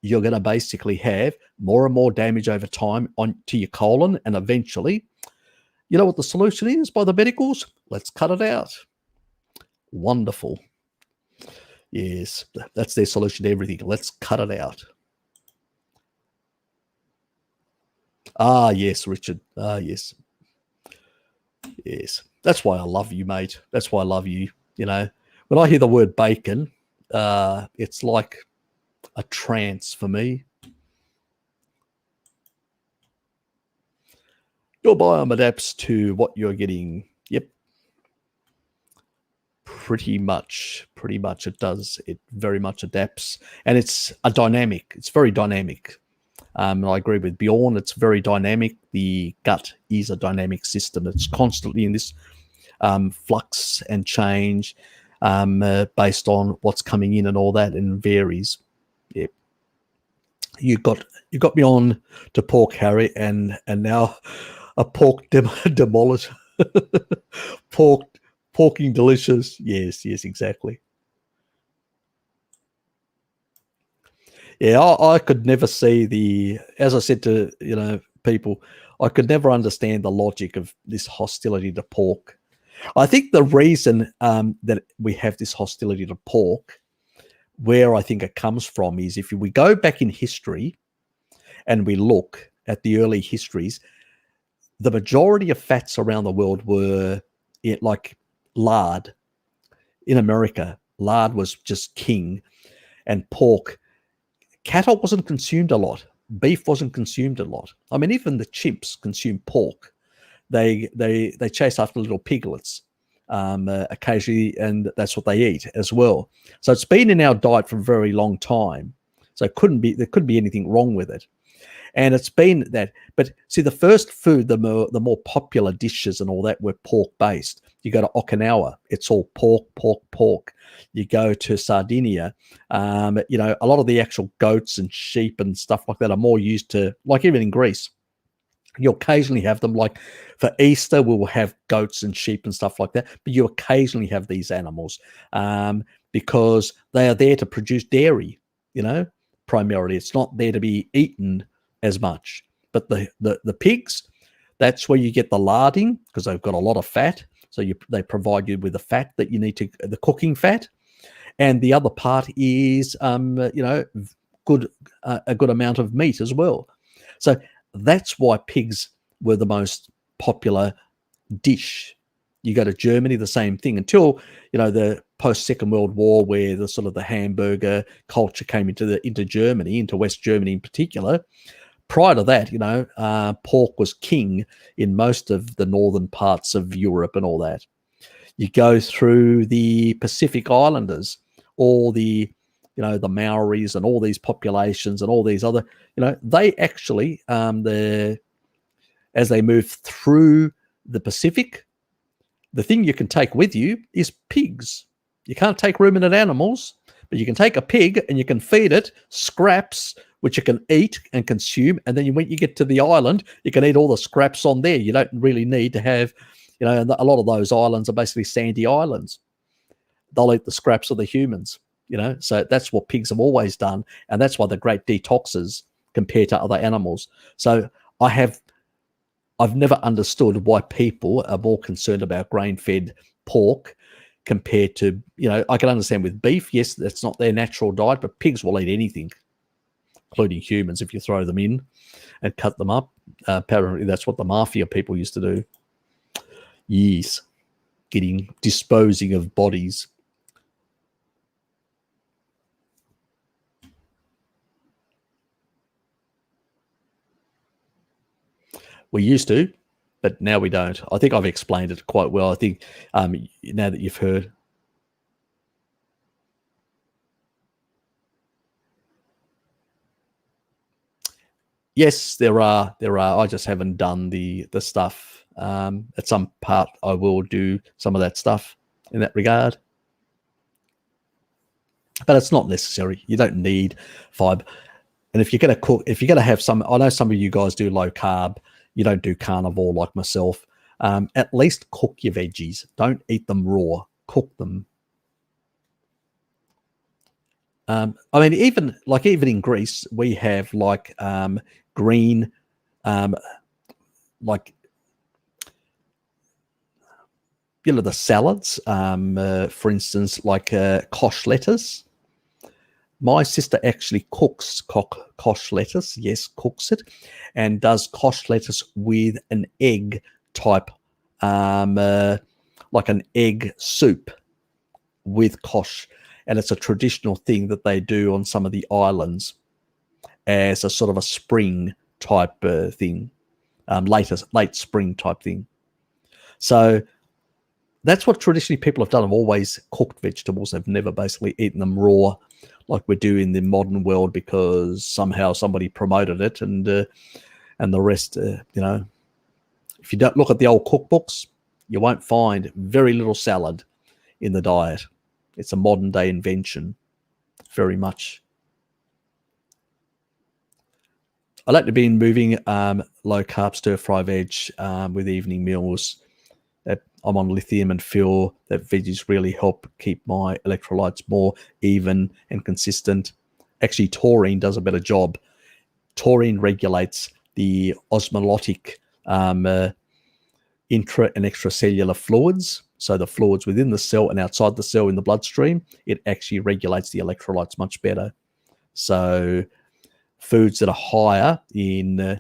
you're going to basically have more and more damage over time onto your colon. And eventually, you know what the solution is by the medicals? Let's cut it out. Wonderful. Yes, that's their solution to everything. Let's cut it out. Ah, yes, Richard. Ah, yes. Yes. That's why I love you, mate. That's why I love you. You know, when I hear the word bacon, it's like a trance for me. Your biome adapts to what you're getting. Yep. Pretty much it does. It very much adapts. And it's a dynamic. It's very dynamic. I agree with Bjorn. It's very dynamic. The gut is a dynamic system. It's constantly in this flux and change based on what's coming in and all that, and varies. Yep. You got me on to pork, Harry, and now a pork demolisher. Porking delicious. Yes, exactly. Yeah, I could never see as I said to people, I could never understand the logic of this hostility to pork. I think the reason that we have this hostility to pork, where I think it comes from, is if we go back in history and we look at the early histories, the majority of fats around the world were like lard. In America, lard was just king, and pork. Cattle wasn't consumed a lot. Beef wasn't consumed a lot. I mean, even the chimps consume pork. They chase after little piglets occasionally, and that's what they eat as well. So it's been in our diet for a very long time. So there couldn't be anything wrong with it. And it's been that. But see, the first food, the more popular dishes and all that were pork-based. You go to Okinawa, it's all pork. You go to Sardinia, a lot of the actual goats and sheep and stuff like that are more used to, like even in Greece, you occasionally have them, like for Easter, we will have goats and sheep and stuff like that. But you occasionally have these animals because they are there to produce dairy, primarily. It's not there to be eaten as much. But the pigs, that's where you get the larding, because they've got a lot of fat. So they provide you with the fat that you need the cooking fat. And the other part is, a good amount of meat as well. So that's why pigs were the most popular dish. You go to Germany, the same thing, until, the post-Second World War, where the sort of the hamburger culture came into Germany, into West Germany in particular. Prior to that, pork was king in most of the northern parts of Europe and all that. You go through the Pacific Islanders, all the Maoris and all these populations and all these other, they actually, as they move through the Pacific, the thing you can take with you is pigs. You can't take ruminant animals, but you can take a pig and you can feed it scraps, which you can eat and consume. And then when you get to the island, you can eat all the scraps on there. You don't really need to have, a lot of those islands are basically sandy islands. They'll eat the scraps of the humans, So that's what pigs have always done. And that's why they're great detoxers compared to other animals. So I have I've never understood why people are more concerned about grain-fed pork compared to, I can understand with beef, yes, that's not their natural diet, but pigs will eat anything, including humans, if you throw them in and cut them up. Apparently, that's what the mafia people used to do. Yes, disposing of bodies. We used to, but now we don't. I think I've explained it quite well. I think now that you've heard. Yes, there are. I just haven't done the stuff. At some part, I will do some of that stuff in that regard. But it's not necessary. You don't need fiber. And if you're going to cook, if you're going to have some, I know some of you guys do low carb. You don't do carnivore like myself. At least cook your veggies. Don't eat them raw. Cook them. I mean, even in Greece, we have green, the salads. For instance, kosh lettuce. My sister actually cooks kosh lettuce. Yes, cooks it, and does kosh lettuce with an egg type, like an egg soup with kosh. And it's a traditional thing that they do on some of the islands as a sort of a spring type thing, late spring type thing. So that's what traditionally people have done. Have always cooked vegetables. They've never basically eaten them raw like we do in the modern world because somehow somebody promoted it, and the rest, if you don't look at the old cookbooks, you won't find very little salad in the diet. It's a modern day invention, very much. I like to be moving low carb stir fry veg with evening meals. I'm on lithium and feel that veggies really help keep my electrolytes more even and consistent. Actually, taurine does a better job. Taurine regulates the osmotic intra and extracellular fluids. So the fluids within the cell and outside the cell in the bloodstream, it actually regulates the electrolytes much better. So foods that are higher in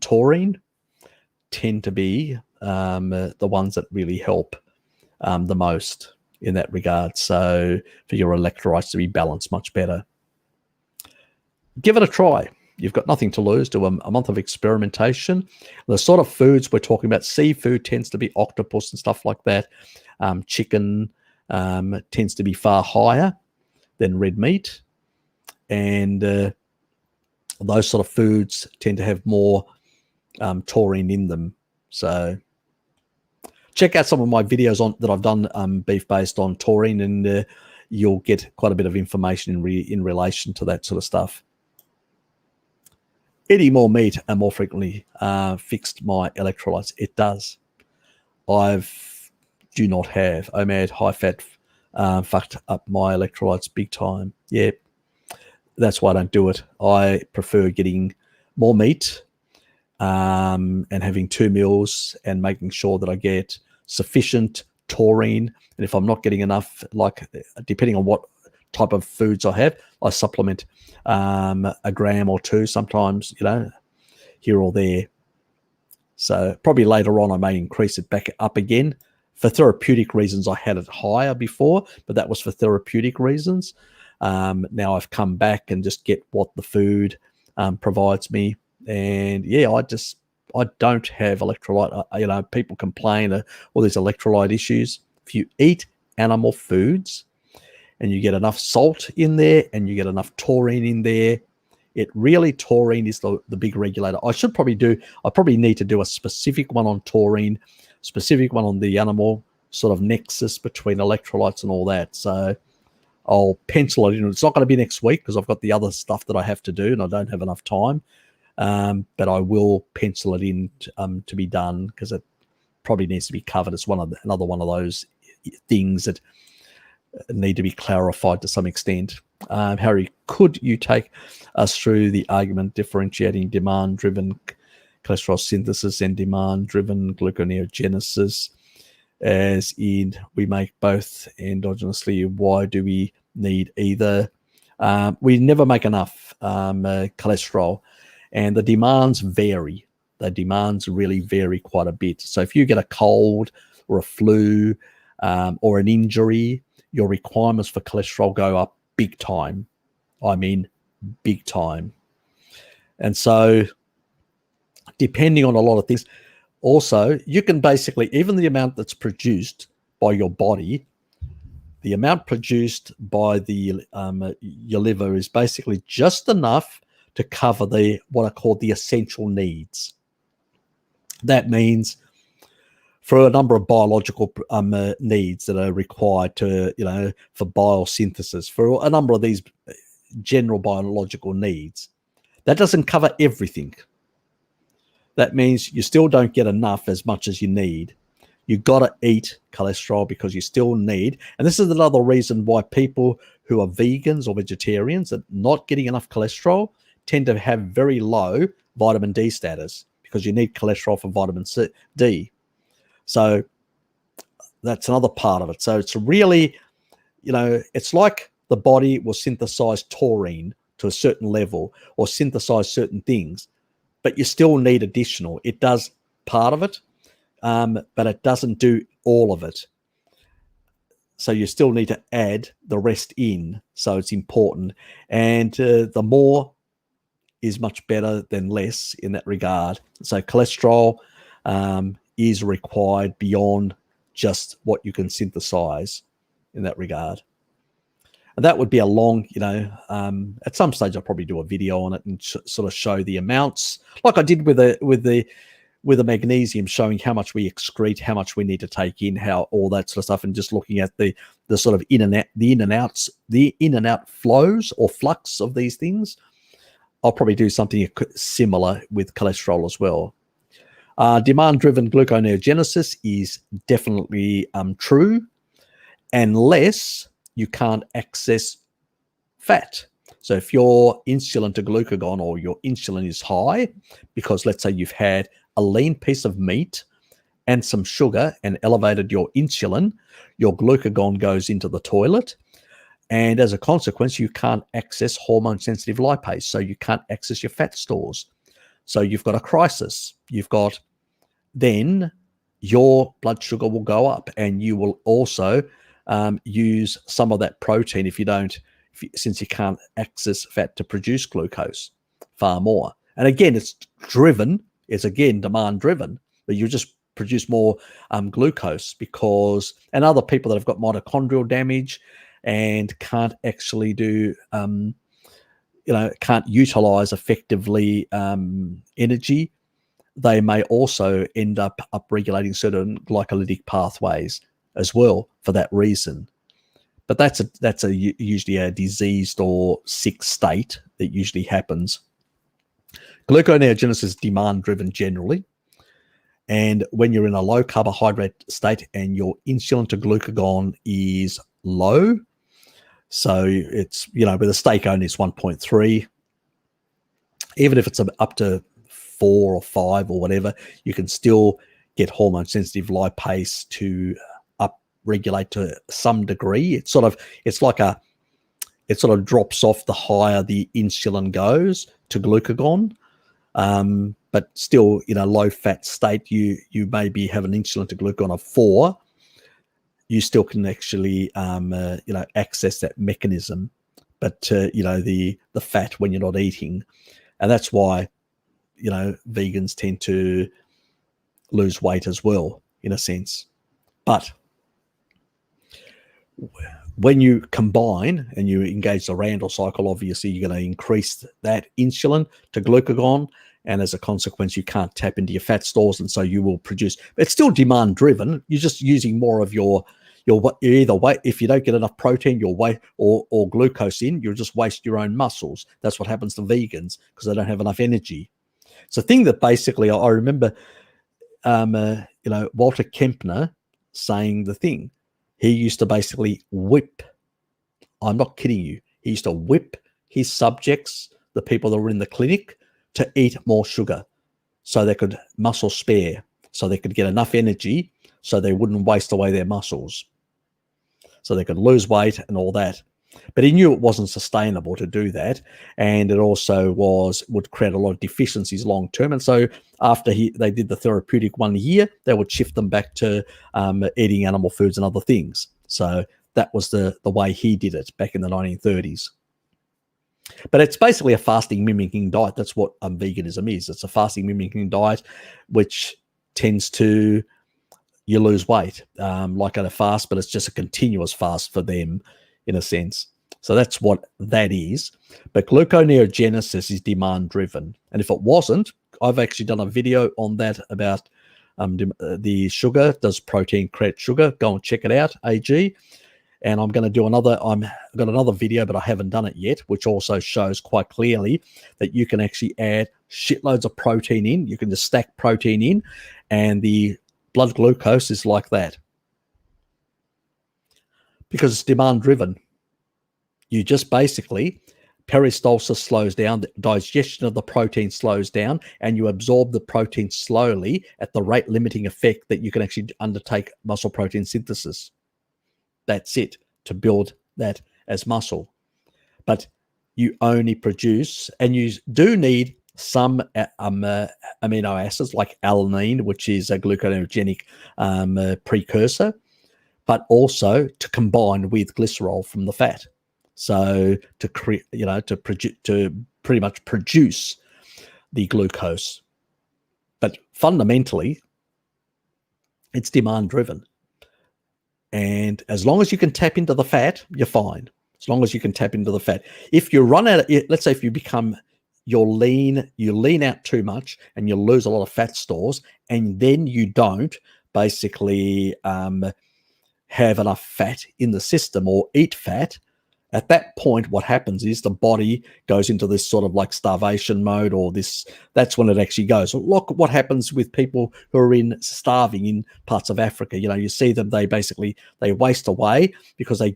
taurine tend to be the ones that really help the most in that regard. So for your electrolytes to be balanced much better. Give it a try. You've got nothing to lose. Do a month of experimentation. The sort of foods we're talking about, seafood tends to be octopus and stuff like that. Chicken tends to be far higher than red meat. And those sort of foods tend to have more taurine in them. So check out some of my videos that I've done beef based on taurine, and you'll get quite a bit of information in relation to that sort of stuff. Eating more meat and more frequently fixed my electrolytes. It does. Do not have OMAD, high fat, fucked up my electrolytes big time. Yeah, that's why I don't do it. I prefer getting more meat and having 2 meals and making sure that I get sufficient taurine. And if I'm not getting enough, depending on what type of foods I have, I supplement a gram or 2 sometimes, here or there. So probably later on I may increase it back up again. For therapeutic reasons, I had it higher before, but that was for therapeutic reasons. Now I've come back and just get what the food provides me. And yeah, I don't have electrolyte. People complain all these electrolyte issues. If you eat animal foods and you get enough salt in there and you get enough taurine in there, taurine is the big regulator. I probably need to do a specific one on taurine, specific one on the animal sort of nexus between electrolytes and all that. So I'll pencil it in. It's not going to be next week because I've got the other stuff that I have to do and I don't have enough time. But I will pencil it in to be done because it probably needs to be covered. It's another one of those things that need to be clarified to some extent. Harry, could you take us through the argument differentiating demand-driven cholesterol synthesis and demand-driven gluconeogenesis, as in we make both endogenously. Why do we need either? We never make enough cholesterol, and the demands vary. The demands really vary quite a bit. So if you get a cold or a flu or an injury, your requirements for cholesterol go up big time. I mean, big time. And so depending on a lot of things, also, you can basically, even the amount that's produced by your body, the amount produced by the your liver is basically just enough to cover the what are called the essential needs. That means for a number of biological needs that are required to, for biosynthesis, for a number of these general biological needs, that doesn't cover everything. That means you still don't get enough as much as you need. You've got to eat cholesterol because you still need, and this is another reason why people who are vegans or vegetarians are not getting enough cholesterol tend to have very low vitamin D status, because you need cholesterol for vitamin D. So that's another part of it. So it's really, it's like the body will synthesize taurine to a certain level or synthesize certain things, but you still need additional. It does part of it, but it doesn't do all of it. So you still need to add the rest in. So it's important. And the more is much better than less in that regard. So cholesterol is required beyond just what you can synthesize in that regard. And that would be a long, at some stage I'll probably do a video on it and sort of show the amounts, like I did with the magnesium, showing how much we excrete, how much we need to take in, how all that sort of stuff, and just looking at the sort of in and out flows or flux of these things. I'll probably do something similar with cholesterol as well. Demand-driven gluconeogenesis is definitely true, unless you can't access fat. So if your insulin to glucagon, or your insulin is high, because let's say you've had a lean piece of meat and some sugar and elevated your insulin, your glucagon goes into the toilet. And as a consequence, you can't access hormone-sensitive lipase, so you can't access your fat stores. So you've got a crisis. Then your blood sugar will go up, and you will also use some of that protein since you can't access fat to produce glucose far more. And again, it's again demand-driven, but you just produce more glucose and other people that have got mitochondrial damage and can't actually can't utilize effectively energy, they may also end up upregulating certain glycolytic pathways as well for that reason. But that's usually a diseased or sick state that usually happens. Gluconeogenesis is demand-driven generally. And when you're in a low carbohydrate state and your insulin to glucagon is low, so it's, with a steak only it's 1.3, even if it's up to 4 or 5 or whatever, you can still get hormone-sensitive lipase to upregulate to some degree. It sort of drops off the higher the insulin goes to glucagon. But still, in a low-fat state, you maybe have an insulin to glucagon of 4. You still can actually, access that mechanism, but the fat when you're not eating, and that's why, vegans tend to lose weight as well, in a sense. But when you combine and you engage the Randall cycle, obviously you're going to increase that insulin to glucagon, and as a consequence, you can't tap into your fat stores, and so you will produce. It's still demand driven. You're just using more of your either way. If you don't get enough protein, your weight or glucose in, you'll just waste your own muscles. That's what happens to vegans because they don't have enough energy. It's a thing that basically I remember, Walter Kempner saying the thing. He used to basically whip. I'm not kidding you. He used to whip his subjects, the people that were in the clinic, to eat more sugar. so they could muscle spare, so they could get enough energy so they wouldn't waste away their muscles, so they could lose weight and all that. But he knew it wasn't sustainable to do that, and it also would create a lot of deficiencies long term. And so after they did the therapeutic 1 year, they would shift them back to eating animal foods and other things. So that was the way he did it back in the 1930s. But it's basically a fasting mimicking diet. That's what veganism is. It's a fasting mimicking diet, which tends to, you lose weight like at a fast, but it's just a continuous fast for them in a sense. So that's what that is. But gluconeogenesis is demand driven. And if it wasn't, I've actually done a video on that about the sugar. Does protein create sugar? Go and check it out, AG. And I'm going to do I've got another video, but I haven't done it yet, which also shows quite clearly that you can actually add shitloads of protein in. You can just stack protein in, and the blood glucose is like that. Because it's demand driven. You just basically, peristalsis slows down, the digestion of the protein slows down, and you absorb the protein slowly at the rate limiting effect that you can actually undertake muscle protein synthesis. That's it, to build that as muscle. But you only produce, and you do need some amino acids like alanine, which is a gluconeogenic precursor, but also to combine with glycerol from the fat. So to create, to pretty much produce the glucose. But fundamentally, it's demand driven. And as long as you can tap into the fat, you're fine. As long as you can tap into the fat. If you run out of, let's say if you you lean out too much and you lose a lot of fat stores, and then you don't basically have enough fat in the system or eat fat, at that point, what happens is the body goes into this sort of like starvation mode, or that's when it actually goes. Look what happens with people who are starving in parts of Africa. You see them, they waste away because they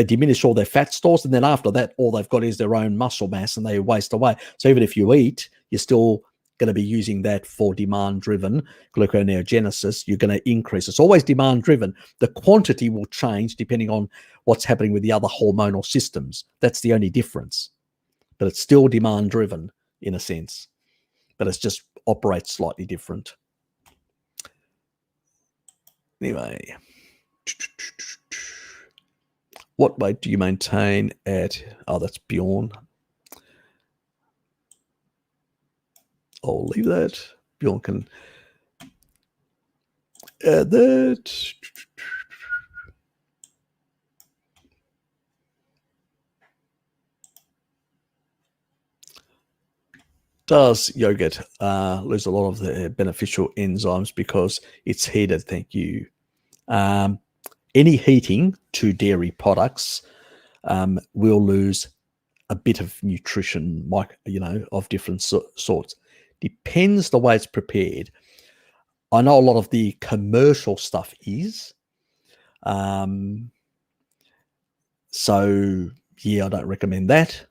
diminish all their fat stores. And then after that, all they've got is their own muscle mass and they waste away. So even if you eat, you're still going to be using that for demand-driven gluconeogenesis. You're going to increase. It's always demand-driven. The quantity will change depending on what's happening with the other hormonal systems. That's the only difference. But it's still demand-driven in a sense. But it just operates slightly different. Anyway. What weight do you maintain at... Oh, that's Bjorn. I'll leave that. Bjorn can add that. Does yogurt lose a lot of the beneficial enzymes because it's heated? Thank you. Any heating to dairy products will lose a bit of nutrition, of different sorts. Depends the way it's prepared. I know a lot of the commercial stuff is. So, yeah, I don't recommend that.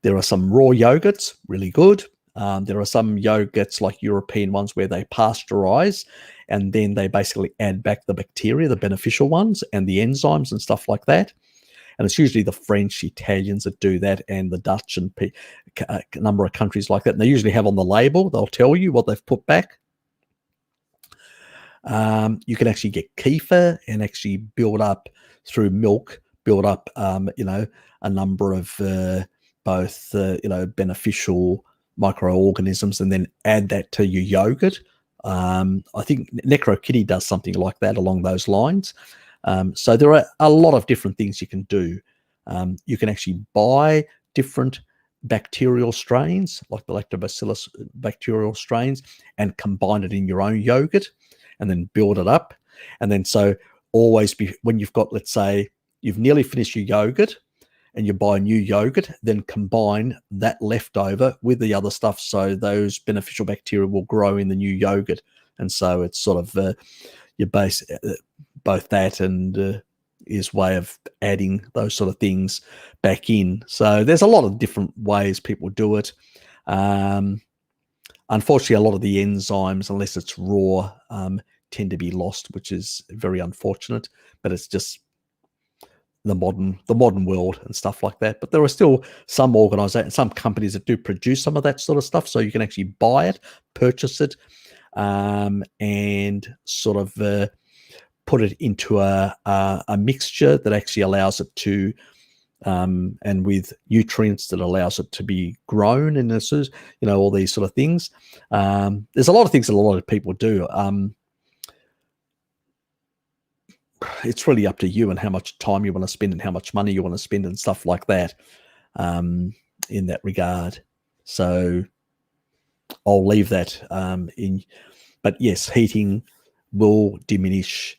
There are some raw yogurts, really good. There are some yogurts like European ones where they pasteurize and then they basically add back the bacteria, the beneficial ones, and the enzymes and stuff like that. And it's usually the French, Italians that do that, and the Dutch and a number of countries like that. And they usually have on the label, they'll tell you what they've put back. You can actually get kefir and actually build up through milk, a number of both, beneficial microorganisms, and then add that to your yogurt. I think NecroKitty does something like that along those lines. So there are a lot of different things you can do. You can actually buy different bacterial strains, like the lactobacillus bacterial strains, and combine it in your own yogurt and then build it up. And then so always when you've got, let's say, you've nearly finished your yogurt and you buy a new yogurt, then combine that leftover with the other stuff so those beneficial bacteria will grow in the new yogurt. And so it's sort of your base, both that and his way of adding those sort of things back in. So there's a lot of different ways people do it. unfortunately, a lot of the enzymes, unless it's raw, tend to be lost, which is very unfortunate. But it's just the modern world and stuff like that. But there are still some organizations, some companies that do produce some of that sort of stuff, so you can actually buy it, purchase it, and sort of put it into a mixture that actually allows it to, and with nutrients that allows it to be grown, and this is, all these sort of things. There's a lot of things that a lot of people do. It's really up to you and how much time you want to spend and how much money you want to spend and stuff like that, in that regard. So I'll leave that in. But yes, heating will diminish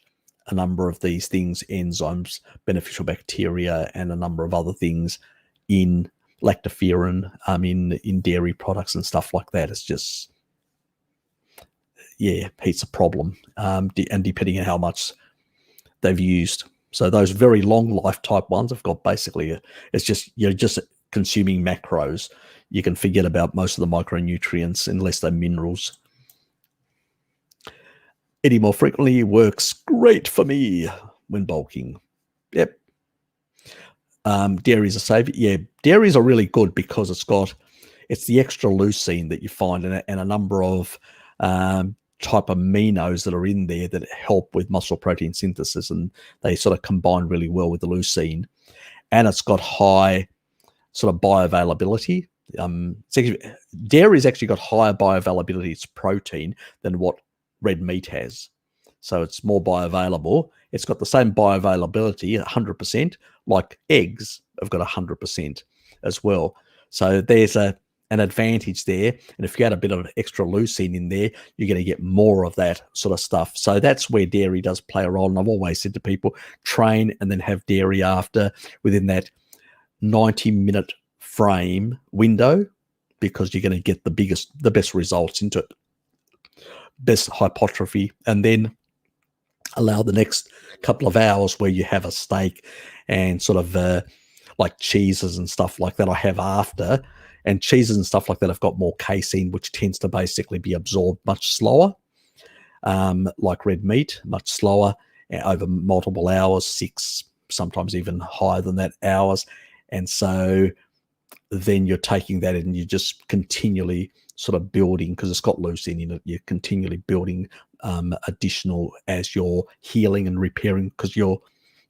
a number of these things, enzymes, beneficial bacteria, and a number of other things in lactoferrin, in dairy products and stuff like that. It's just, heat's a problem, and depending on how much they've used. So those very long life type ones have got basically, it's just, you're just consuming macros. You can forget about most of the micronutrients unless they're minerals. Eating more frequently works great for me when bulking. Yep. Dairies are safe. Yeah, dairies are really good because it's the extra leucine that you find, and a number of type aminos that are in there that help with muscle protein synthesis, and they sort of combine really well with the leucine. And it's got high sort of bioavailability. Dairy's actually got higher bioavailability, it's protein, than what red meat has. So it's more bioavailable. It's got the same bioavailability, 100%, like eggs have got 100% as well. So there's an advantage there. And if you add a bit of extra leucine in there, you're going to get more of that sort of stuff. So that's where dairy does play a role. And I've always said to people, train and then have dairy after, within that 90-minute frame window, because you're going to get the best results into it. Best hypertrophy, and then allow the next couple of hours where you have a steak and sort of like cheeses and stuff like that I have after. And cheeses and stuff like that have got more casein, which tends to basically be absorbed much slower, like red meat, much slower over multiple hours, 6, sometimes even higher than that hours. And so then you're taking that and you're just continually sort of building, because it's got leucine in it, you're continually building additional as you're healing and repairing, because you're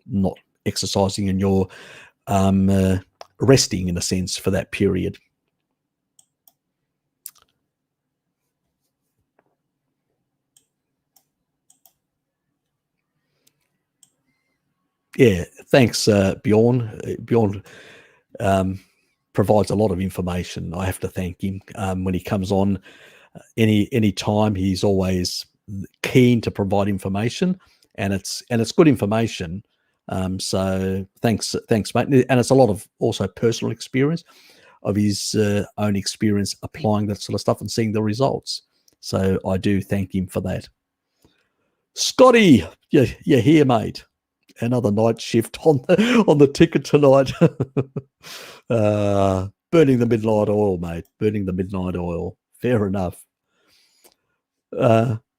not exercising and you're resting in a sense for that period. Yeah, thanks, Bjorn. Bjorn provides a lot of information. I have to thank him when he comes on. Any time, he's always keen to provide information, and it's good information. So thanks, mate. And it's a lot of also personal experience of his own experience applying that sort of stuff and seeing the results. So I do thank him for that. Scotty, you're here, mate. Another night shift on the ticket tonight. Burning the midnight oil, mate. Burning the midnight oil. Fair enough.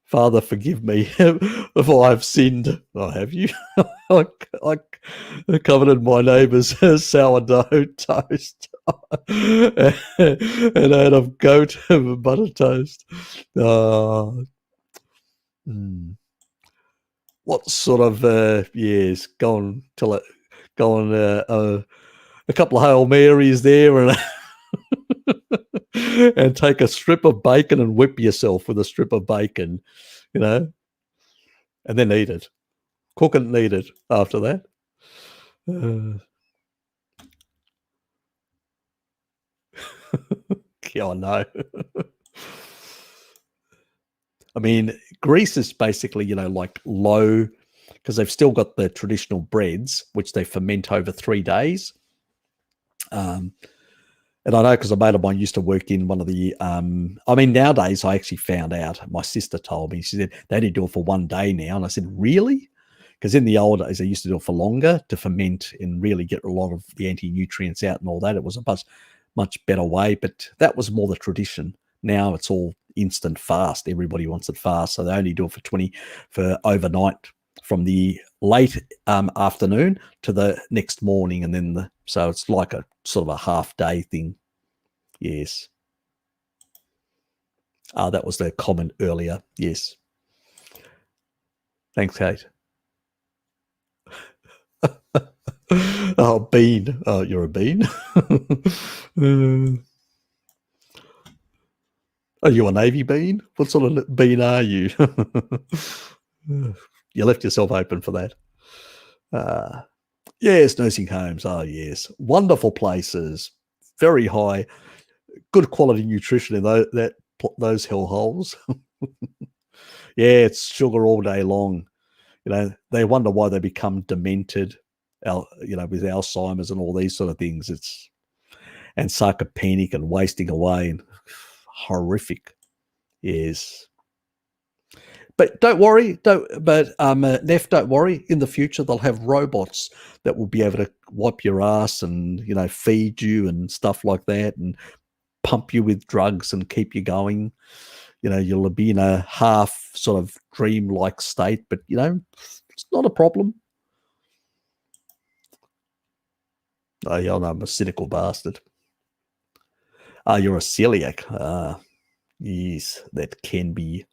Father, forgive me if I've sinned. Oh, have you? I coveted my neighbour's sourdough toast and out of goat butter toast. What sort of go on a couple of Hail Marys there and and take a strip of bacon and whip yourself with a strip of bacon, and then eat it. Cook it and eat it after that. Yeah, I know. I mean, Greece is basically, like low, because they've still got the traditional breads, which they ferment over 3 days. And I know because a mate of mine used to work in one of the, nowadays I actually found out, my sister told me, she said they only do it for 1 day now. And I said, really? Because in the old days, they used to do it for longer to ferment and really get a lot of the anti-nutrients out and all that. It was a much better way, but that was more the tradition. Now it's all instant fast. Everybody wants it fast, so they only do it for overnight, from the late afternoon to the next morning, and then so it's like a sort of a half day thing. Yes. That was the comment earlier. Yes. Thanks, Kate. Oh, bean. Oh, you're a bean. Are you a navy bean? What sort of bean are you? You left yourself open for that. Yes, nursing homes. Oh, yes. Wonderful places. Very high, good quality nutrition in those hellholes. Yeah, it's sugar all day long. They wonder why they become demented, with Alzheimer's and all these sort of things. And sarcopenic and wasting away and horrific. Yes. But don't worry, Neff, don't worry. In the future, they'll have robots that will be able to wipe your ass and, feed you and stuff like that, and pump you with drugs and keep you going. You'll be in a half sort of dream-like state, but, it's not a problem. Oh, yeah, I'm a cynical bastard. You're a celiac. Yes, that can be.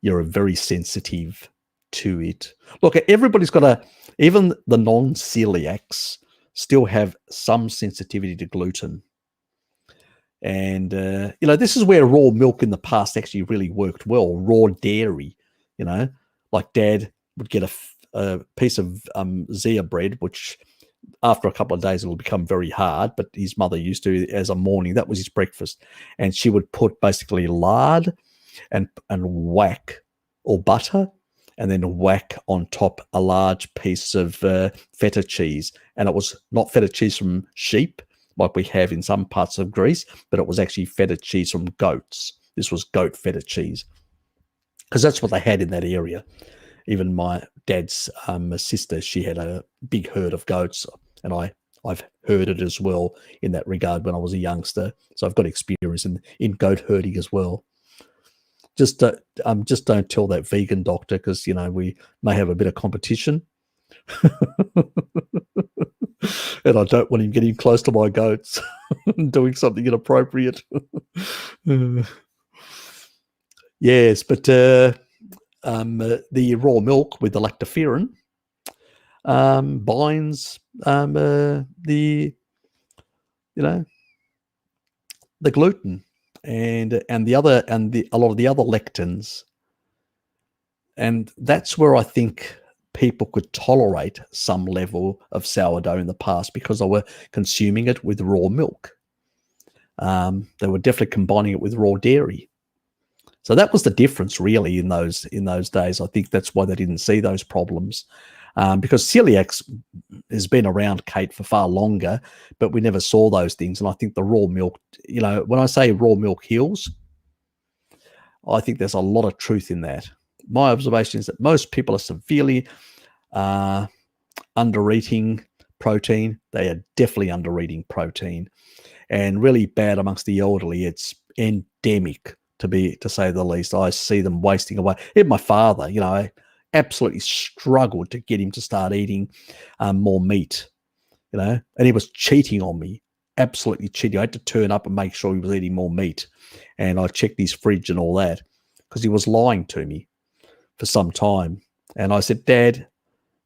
You're very sensitive to it. Look, everybody's got even the non-celiacs still have some sensitivity to gluten. And, this is where raw milk in the past actually really worked well. Raw dairy, like Dad would get a piece of Zea bread, which after a couple of days it will become very hard, but his mother used to, as a morning, that was his breakfast. And she would put basically lard and whack, or butter, and then whack on top a large piece of feta cheese. And it was not feta cheese from sheep like we have in some parts of Greece, but it was actually feta cheese from goats. This was goat feta cheese, because that's what they had in that area. Even my dad's sister, she had a big herd of goats, and I've herded as well in that regard when I was a youngster. So I've got experience in goat herding as well. Just don't tell that vegan doctor, because we may have a bit of competition. And I don't want him getting close to my goats and doing something inappropriate. Yes, but the raw milk with the lactoferrin binds the gluten and a lot of the other lectins, and that's where I think people could tolerate some level of sourdough in the past, because they were consuming it with raw milk. They were definitely combining it with raw dairy. So that was the difference really in those days. I think that's why they didn't see those problems, because celiac has been around, Kate, for far longer, but we never saw those things. And I think the raw milk, when I say raw milk heals, I think there's a lot of truth in that. My observation is that most people are severely under-eating protein. They are definitely under-eating protein, and really bad amongst the elderly. It's endemic, to say the least. I see them wasting away. Even my father, I absolutely struggled to get him to start eating more meat, and he was cheating on me, absolutely cheating. I had to turn up and make sure he was eating more meat, and I checked his fridge and all that, because he was lying to me for some time. And I said, Dad,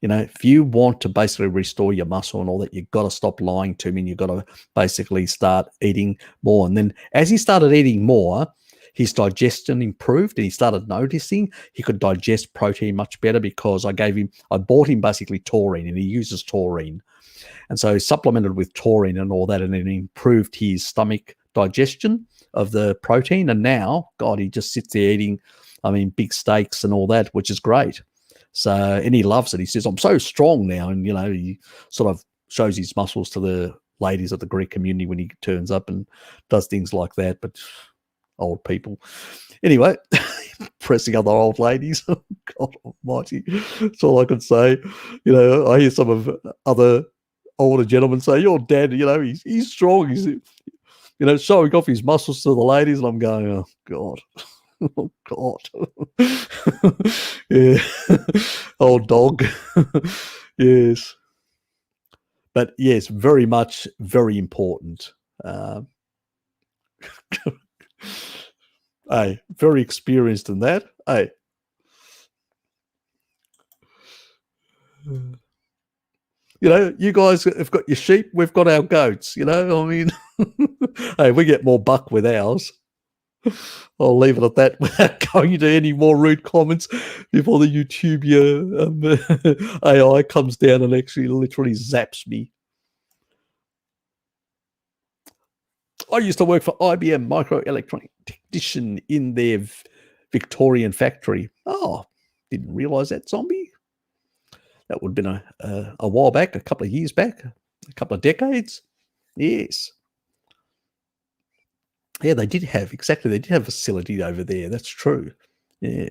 if you want to basically restore your muscle and all that, you've got to stop lying to me, and you've got to basically start eating more. And then as he started eating more, his digestion improved, and he started noticing he could digest protein much better, because I bought him basically taurine, and he uses taurine. And so he supplemented with taurine and all that, and it improved his stomach digestion of the protein. And now, God, he just sits there eating, big steaks and all that, which is great. So, and he loves it. He says, I'm so strong now. And, he sort of shows his muscles to the ladies of the Greek community when he turns up and does things like that. But old people. Anyway, pressing other old ladies. God almighty. That's all I can say. I hear some of other older gentlemen say, your dad, he's strong. He's, showing off his muscles to the ladies. And I'm going, oh, God. Oh God. Yeah. Old dog. Yes. But yes, very much, very important. Hey, very experienced in that. Hey. You know, you guys have got your sheep, we've got our goats, you know, I mean, hey, we get more buck with ours. I'll leave it at that without going into any more rude comments before the YouTube AI comes down and actually literally zaps me. I used to work for IBM, microelectronic technician in their Victorian factory. Oh, didn't realize that, zombie. That would have been a while back, a couple of years back, a couple of decades. Yes. Yeah, they did have, exactly, they did have a facility over there. That's true. Yeah.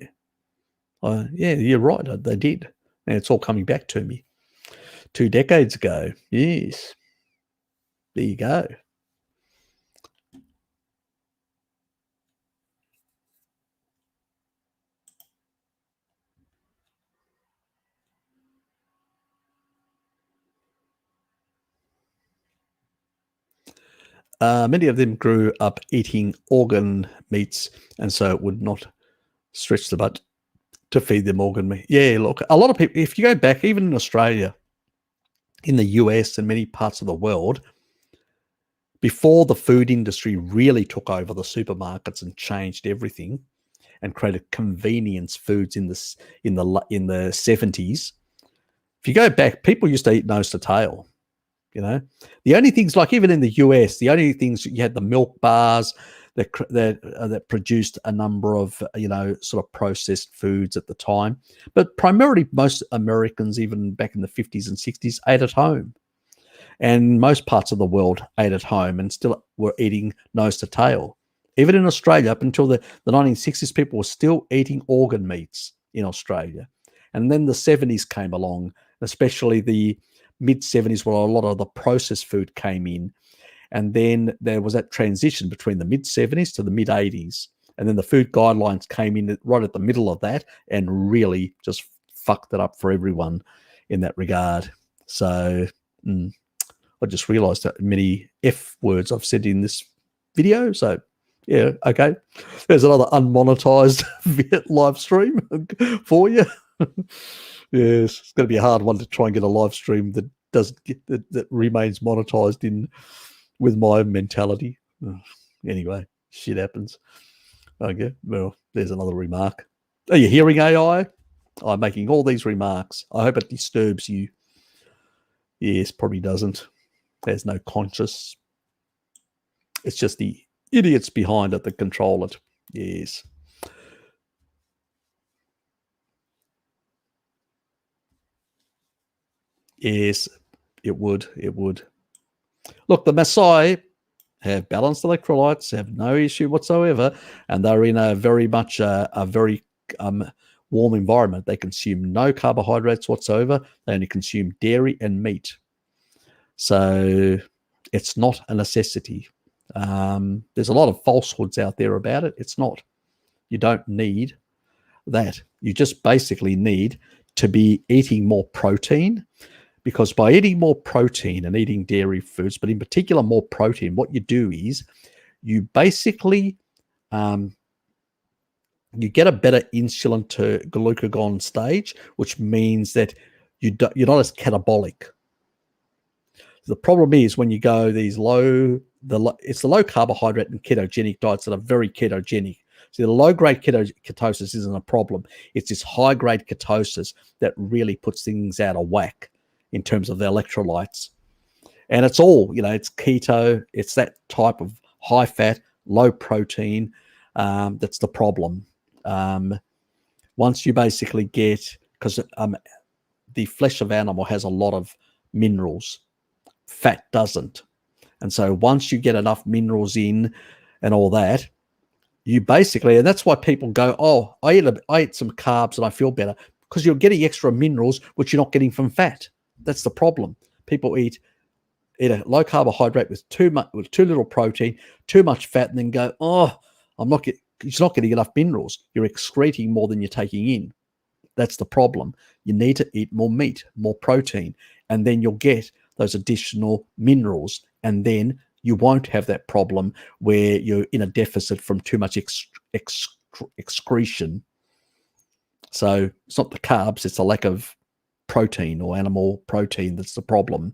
Yeah, you're right. They did. And it's all coming back to me. 2 decades ago. Yes. There you go. Many of them grew up eating organ meats, and so it would not stretch the butt to feed them organ meat. Yeah, look, a lot of people, if you go back, even in Australia, in the US, and many parts of the world, before the food industry really took over the supermarkets and changed everything and created convenience foods in the 70s, if you go back, people used to eat nose to tail. You know, the only things, like even in the US, the only things, you had the milk bars that produced a number of, you know, sort of processed foods at the time. But primarily, most Americans, even back in the 50s and 60s, ate at home. And most parts of the world ate at home and still were eating nose to tail. Even in Australia, up until the 1960s, people were still eating organ meats in Australia. And then the 70s came along, especially the mid-70s, where a lot of the processed food came in. And then there was that transition between the mid-70s to the mid-80s. And then the food guidelines came in right at the middle of that and really just fucked it up for everyone in that regard. So I just realized that many F words I've said in this video. So yeah, okay. There's another unmonetized live stream for you. Yes, it's going to be a hard one to try and get a live stream that doesn't get that remains monetized in with my mentality. Anyway, shit happens. Okay, well, there's another remark. Are you hearing AI? I'm making all these remarks. I hope it disturbs you. Yes, probably doesn't. There's no conscious. It's just the idiots behind it that control it. Yes. Yes, it would. It would. Look, the Maasai have balanced electrolytes, have no issue whatsoever, and they're in a very much a very warm environment. They consume no carbohydrates whatsoever. They only consume dairy and meat. So it's not a necessity. There's a lot of falsehoods out there about it. It's not. You don't need that. You just basically need to be eating more protein, because by eating more protein and eating dairy foods, but in particular more protein, what you do is you basically you get a better insulin to glucagon stage, which means that you're not as catabolic. The problem is when you go these it's the low carbohydrate and ketogenic diets that are very ketogenic. So the low-grade ketosis isn't a problem. It's this high-grade ketosis that really puts things out of whack in terms of the electrolytes. And it's all, you know, it's keto. It's that type of high-fat, low-protein that's the problem. Once you basically get, because the flesh of animal has a lot of minerals, fat doesn't. And so once you get enough minerals in and all that, you basically, and that's why people go, oh, I ate some carbs and I feel better, because you're getting extra minerals, which you're not getting from fat. That's the problem. People eat a low carbohydrate with too little protein, too much fat, and then go, oh, I'm not getting, not getting enough minerals. You're excreting more than you're taking in. That's the problem. You need to eat more meat, more protein, and then you'll get those additional minerals, and then you won't have that problem where you're in a deficit from too much excretion. So it's not the carbs, it's a lack of protein or animal protein that's the problem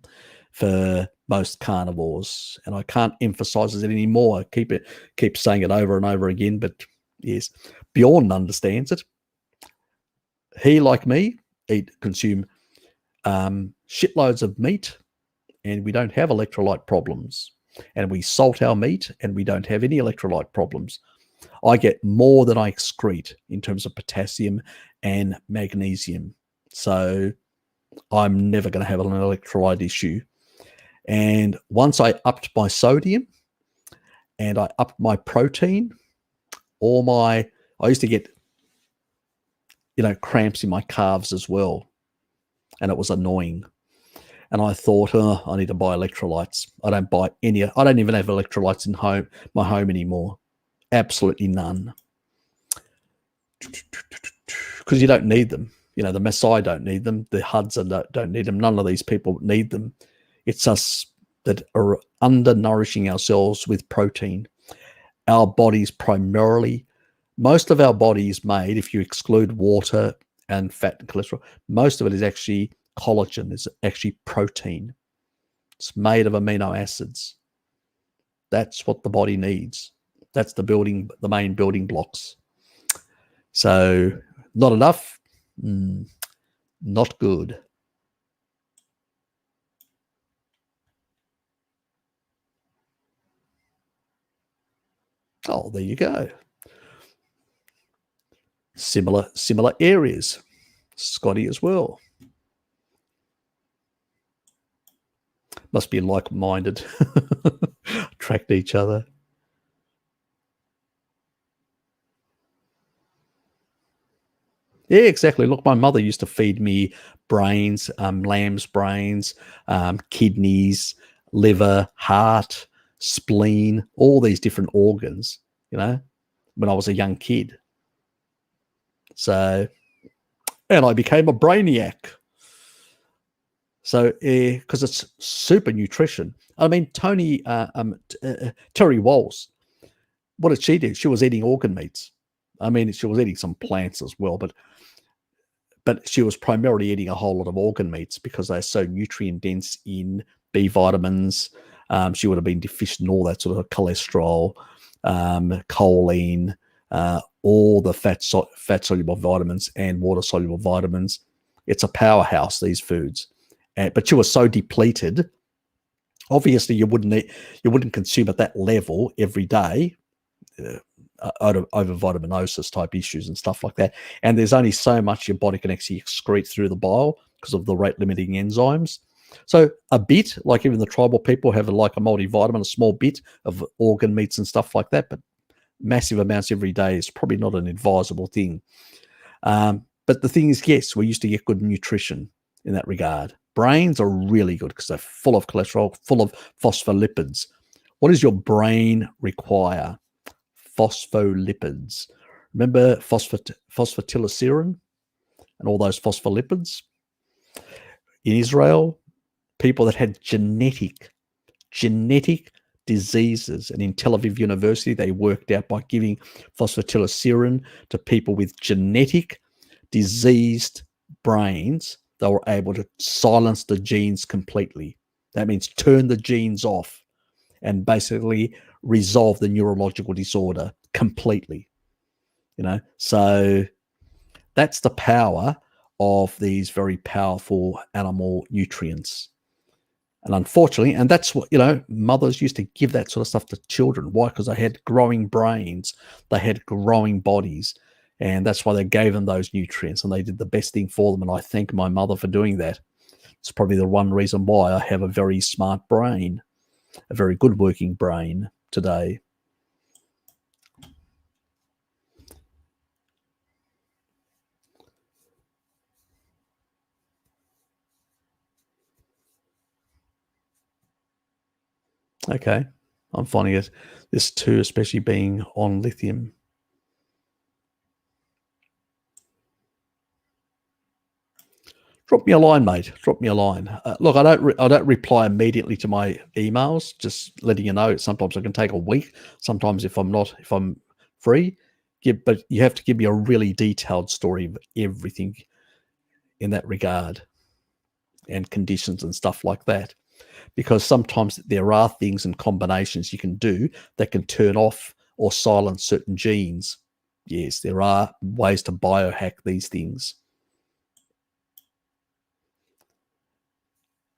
for most carnivores. And I can't emphasize it anymore. I keep saying it over and over again, but yes, Bjorn understands it. He, like me, consume shitloads of meat, and we don't have electrolyte problems. And we salt our meat, and we don't have any electrolyte problems. I get more than I excrete in terms of potassium and magnesium. So I'm never going to have an electrolyte issue. And once I upped my sodium and I upped my protein, I used to get, cramps in my calves as well. And it was annoying. And I thought, I need to buy electrolytes. I don't even have electrolytes in my home anymore. Absolutely none. Because you don't need them. The Maasai don't need them. The Hudson don't need them. None of these people need them. It's us that are undernourishing ourselves with protein. Our bodies most of our body is made, if you exclude water and fat and cholesterol, most of it is actually collagen, is actually protein. It's made of amino acids. That's what the body needs. That's the main building blocks. So not enough, not good. Oh, there you go. Similar areas. Scotty as well. Must be like-minded. Attract each other. Yeah, exactly. Look, my mother used to feed me brains, lamb's brains, kidneys, liver, heart, spleen, all these different organs, when I was a young kid. So, and I became a brainiac. So, because it's super nutrition. I mean, Terry Walls, what did she do? She was eating organ meats. I mean, she was eating some plants as well, but she was primarily eating a whole lot of organ meats because they're so nutrient dense in B vitamins. She would have been deficient in all that sort of cholesterol, choline, all the fat-soluble vitamins and water-soluble vitamins. It's a powerhouse, these foods. But she was so depleted. Obviously, you wouldn't consume at that level every day, over vitaminosis type issues and stuff like that. And there's only so much your body can actually excrete through the bile because of the rate limiting enzymes. So a bit, like even the tribal people have like a multivitamin, a small bit of organ meats and stuff like that, but massive amounts every day is probably not an advisable thing. But the thing is, yes, we used to get good nutrition in that regard. Brains are really good because they're full of cholesterol, full of phospholipids. What does your brain require? Phospholipids. Remember phosphatidylserine and all those phospholipids? In Israel, people that had genetic diseases, and in Tel Aviv University, they worked out by giving phosphatidylserine to people with genetic diseased brains, they were able to silence the genes completely. That means turn the genes off and basically resolve the neurological disorder completely. So that's the power of these very powerful animal nutrients. And unfortunately, and that's what, mothers used to give that sort of stuff to children. Why? Because they had growing brains, they had growing bodies, and that's why they gave them those nutrients, and they did the best thing for them. And I thank my mother for doing that. It's probably the one reason why I have a very smart brain, a very good working brain today. Okay, I'm finding it, this too, especially being on lithium. Drop me a line, mate. Drop me a line. Look, I don't reply immediately to my emails. Just letting you know. Sometimes I can take a week. Sometimes if I'm free, but you have to give me a really detailed story of everything in that regard and conditions and stuff like that. Because sometimes there are things and combinations you can do that can turn off or silence certain genes. Yes, there are ways to biohack these things.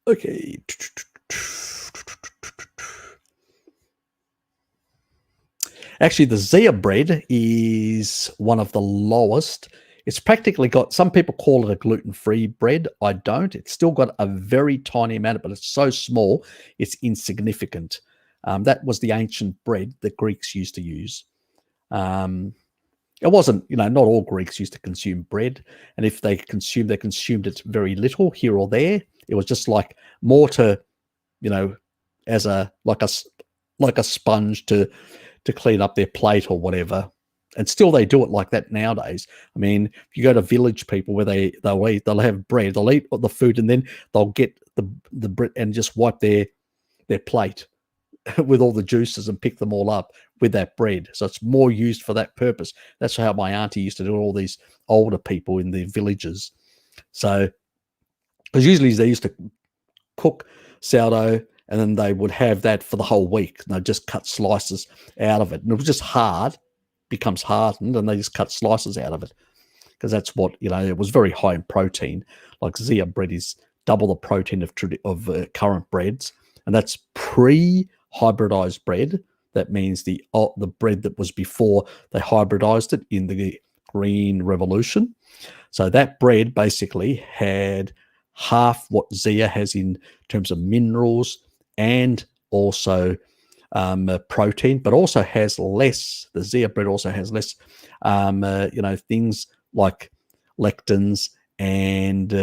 Okay. Actually, the Zea bread is one of the lowest. It's practically got, some people call it a gluten-free bread. I don't. It's still got a very tiny amount, but it's so small, it's insignificant. That was the ancient bread that Greeks used to use. It wasn't, not all Greeks used to consume bread. And if they consumed it very little here or there. It was just like more to, as like a sponge to clean up their plate or whatever. And still they do it like that nowadays. I mean, if you go to village people where they'll have bread, they'll eat the food and then they'll get the bread and just wipe their plate with all the juices and pick them all up with that bread. So it's more used for that purpose. That's how my auntie used to do all these older people in the villages. So, because usually they used to cook sourdough and then they would have that for the whole week. And they'd just cut slices out of it. And it was just hard, becomes hardened, and they just cut slices out of it. Because that's what, it was very high in protein. Like Zea bread is double the protein of current breads. And that's pre-hybridized bread. That means the bread that was before they hybridized it in the Green Revolution. So that bread basically had half what Zea has in terms of minerals and also protein, but also has less. The Zea bread also has less, things like lectins and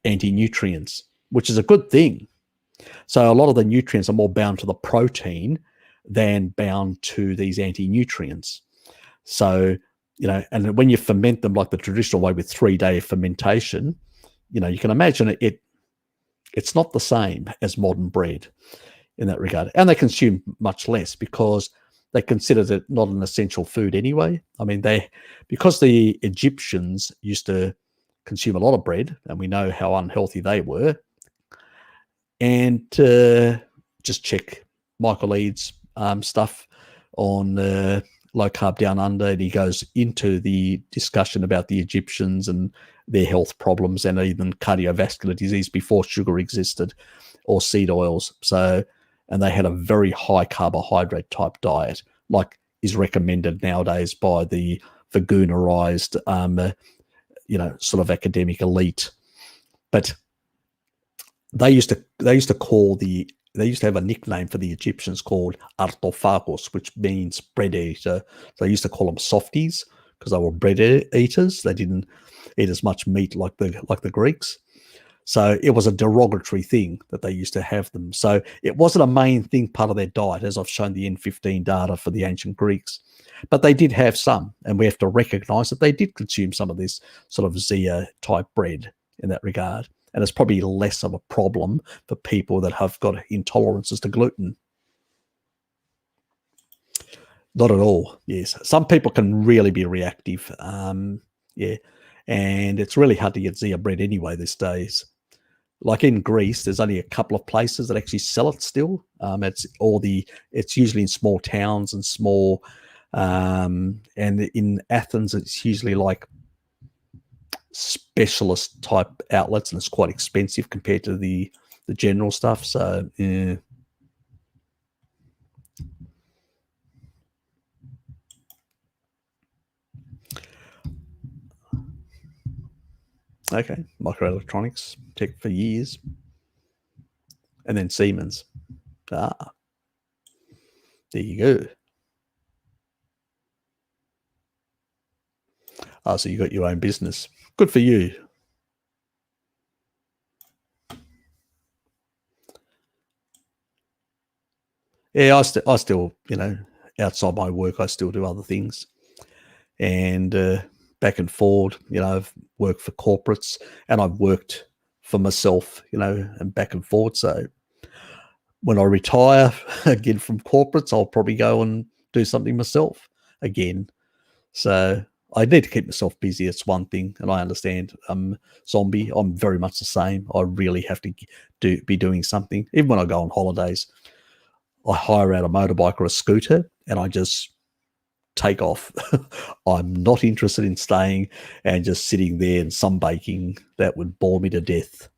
anti-nutrients, which is a good thing. So a lot of the nutrients are more bound to the protein than bound to these anti-nutrients. So, and when you ferment them like the traditional way with 3-day fermentation, you can imagine it's not the same as modern bread in that regard. And they consume much less because they considered it not an essential food anyway. I mean, because the Egyptians used to consume a lot of bread, and we know how unhealthy they were. And just check Michael Eads' stuff on Low Carb Down Under, and he goes into the discussion about the Egyptians and their health problems and even cardiovascular disease before sugar existed or seed oils. So, and they had a very high carbohydrate type diet, like is recommended nowadays by the Vagunarized, sort of academic elite. But they used to have a nickname for the Egyptians called artophagos, which means bread eater. So they used to call them softies because they were bread eaters. They didn't eat as much meat like the Greeks. So it was a derogatory thing that they used to have them. So it wasn't a main thing, part of their diet, as I've shown the N15 data for the ancient Greeks. But they did have some, and we have to recognize that they did consume some of this sort of Zea type bread in that regard. And it's probably less of a problem for people that have got intolerances to gluten. Not at all, yes. Some people can really be reactive, yeah. And it's really hard to get Zea bread anyway these days. Like in Greece, there's only a couple of places that actually sell it still. It's usually in small towns and small, and in Athens, it's usually like specialist type outlets, and it's quite expensive compared to the general stuff. So yeah. Okay, microelectronics tech for years, and then Siemens. There you go. So you got your own business. Good for you. Yeah, I still, outside my work, I still do other things, and back and forward. I've worked for corporates, and I've worked for myself, and back and forth. So when I retire again from corporates, I'll probably go and do something myself again. So I need to keep myself busy. It's one thing, and I understand. Zombie, I'm very much the same. I really have to be doing something. Even when I go on holidays, I hire out a motorbike or a scooter, and I just take off. I'm not interested in staying and just sitting there and sunbaking. That would bore me to death.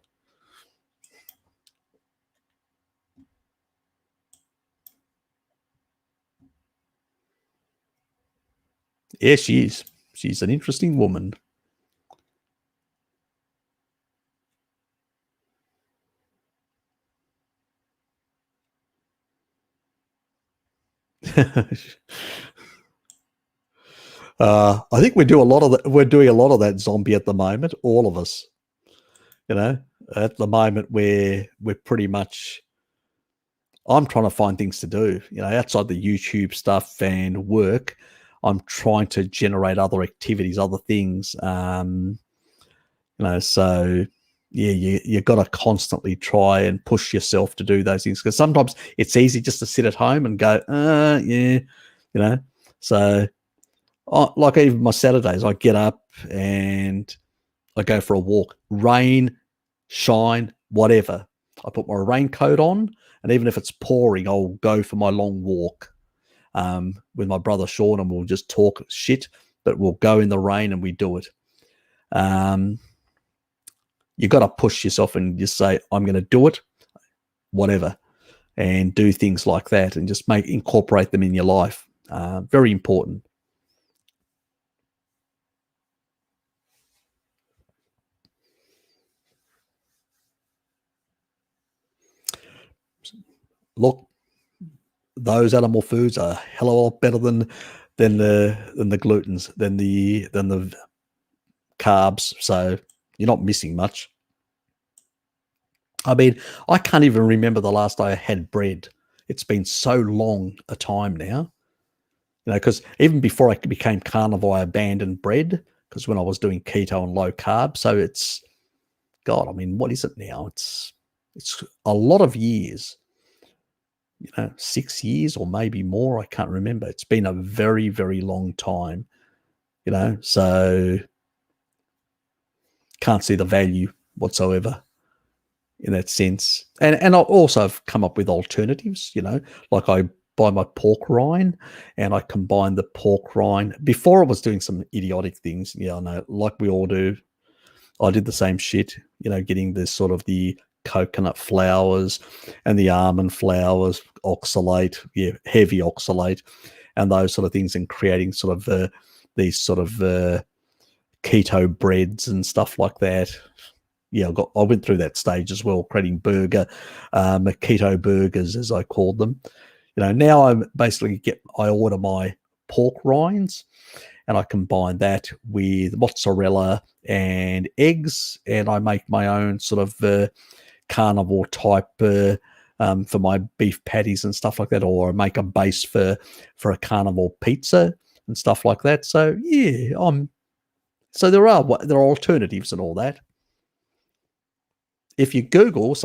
Yeah, she is. She's an interesting woman. I think we do a lot of that. We're doing a lot of that, zombie, at the moment. All of us, at the moment, we're pretty much. I'm trying to find things to do, outside the YouTube stuff and work. I'm trying to generate other activities, other things. So yeah, you got to constantly try and push yourself to do those things, because sometimes it's easy just to sit at home and go, yeah, So, like even my Saturdays, I get up and I go for a walk, rain, shine, whatever. I put my raincoat on, and even if it's pouring, I'll go for my long walk with my brother Sean, and we'll just talk shit, but we'll go in the rain and we do it. You got to push yourself and just say, I'm going to do it, whatever, and do things like that, and just incorporate them in your life. Very important. Look, those animal foods are a hell of a lot better than the glutens, than the carbs. So you're not missing much. I mean, I can't even remember the last I had bread. It's been so long a time now. Because even before I became carnivore, I abandoned bread, because when I was doing keto and low carb. So it's, God, I mean, what is it now? It's a lot of years, 6 years or maybe more. I can't remember. It's been a very, very long time, so can't see the value whatsoever in that sense. And I also have come up with alternatives, like I buy my pork rind and I combine the pork rind. Before I was doing some idiotic things, I know, like we all do. I did the same shit, getting this sort of the coconut flours and the almond flours, oxalate, heavy oxalate, and those sort of things, and creating sort of these sort of keto breads and stuff like that. Yeah, I went through that stage as well, creating keto burgers, as I called them. Now I basically I order my pork rinds, and I combine that with mozzarella and eggs, and I make my own sort of carnivore type for my beef patties and stuff like that, or I make a base for a carnivore pizza and stuff like that. So yeah, so there are alternatives and all that. If you Google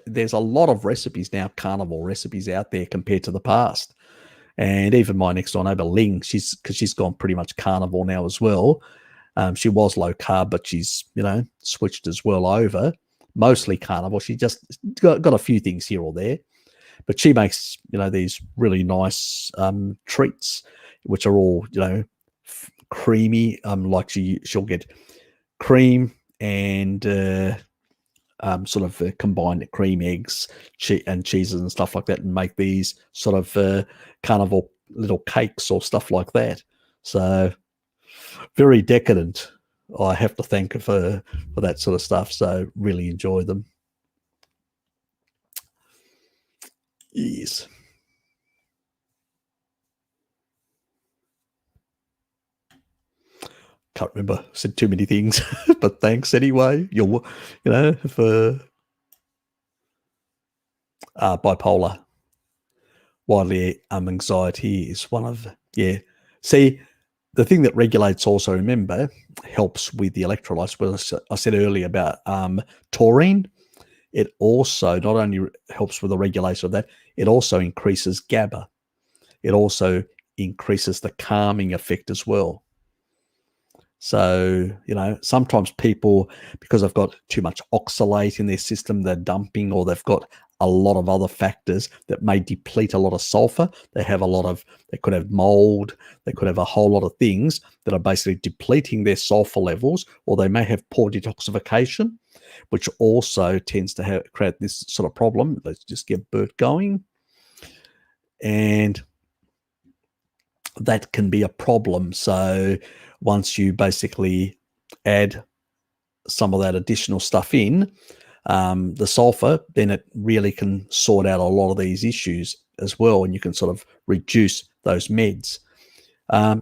there's a lot of recipes now, carnivore recipes out there compared to the past. And even my next door neighbor, Ling, because she's gone pretty much carnivore now as well. She was low carb, but she's, switched as well over. Mostly carnivore. She just got a few things here or there. But she makes, these really nice treats, which are all, creamy. Like she'll get cream and sort of combine cream, eggs, and cheeses and stuff like that, and make these sort of carnivore little cakes or stuff like that. So very decadent. I have to thank her for that sort of stuff. So really enjoy them. Yes. Can't remember. Said too many things, but thanks anyway. For bipolar. Widely anxiety is one of, yeah. See, the thing that regulates also, remember, helps with the electrolytes. Well, I said earlier about taurine. It also not only helps with the regulation of that, it also increases GABA. It also increases the calming effect as well. So, sometimes people, because they've got too much oxalate in their system, they're dumping, or they've got a lot of other factors that may deplete a lot of sulfur. They could have mold, they could have a whole lot of things that are basically depleting their sulfur levels, or they may have poor detoxification, which also tends to create this sort of problem. Let's just get Bert going. And that can be a problem. So once you basically add some of that additional stuff in, the sulfur, then it really can sort out a lot of these issues as well, and you can sort of reduce those meds.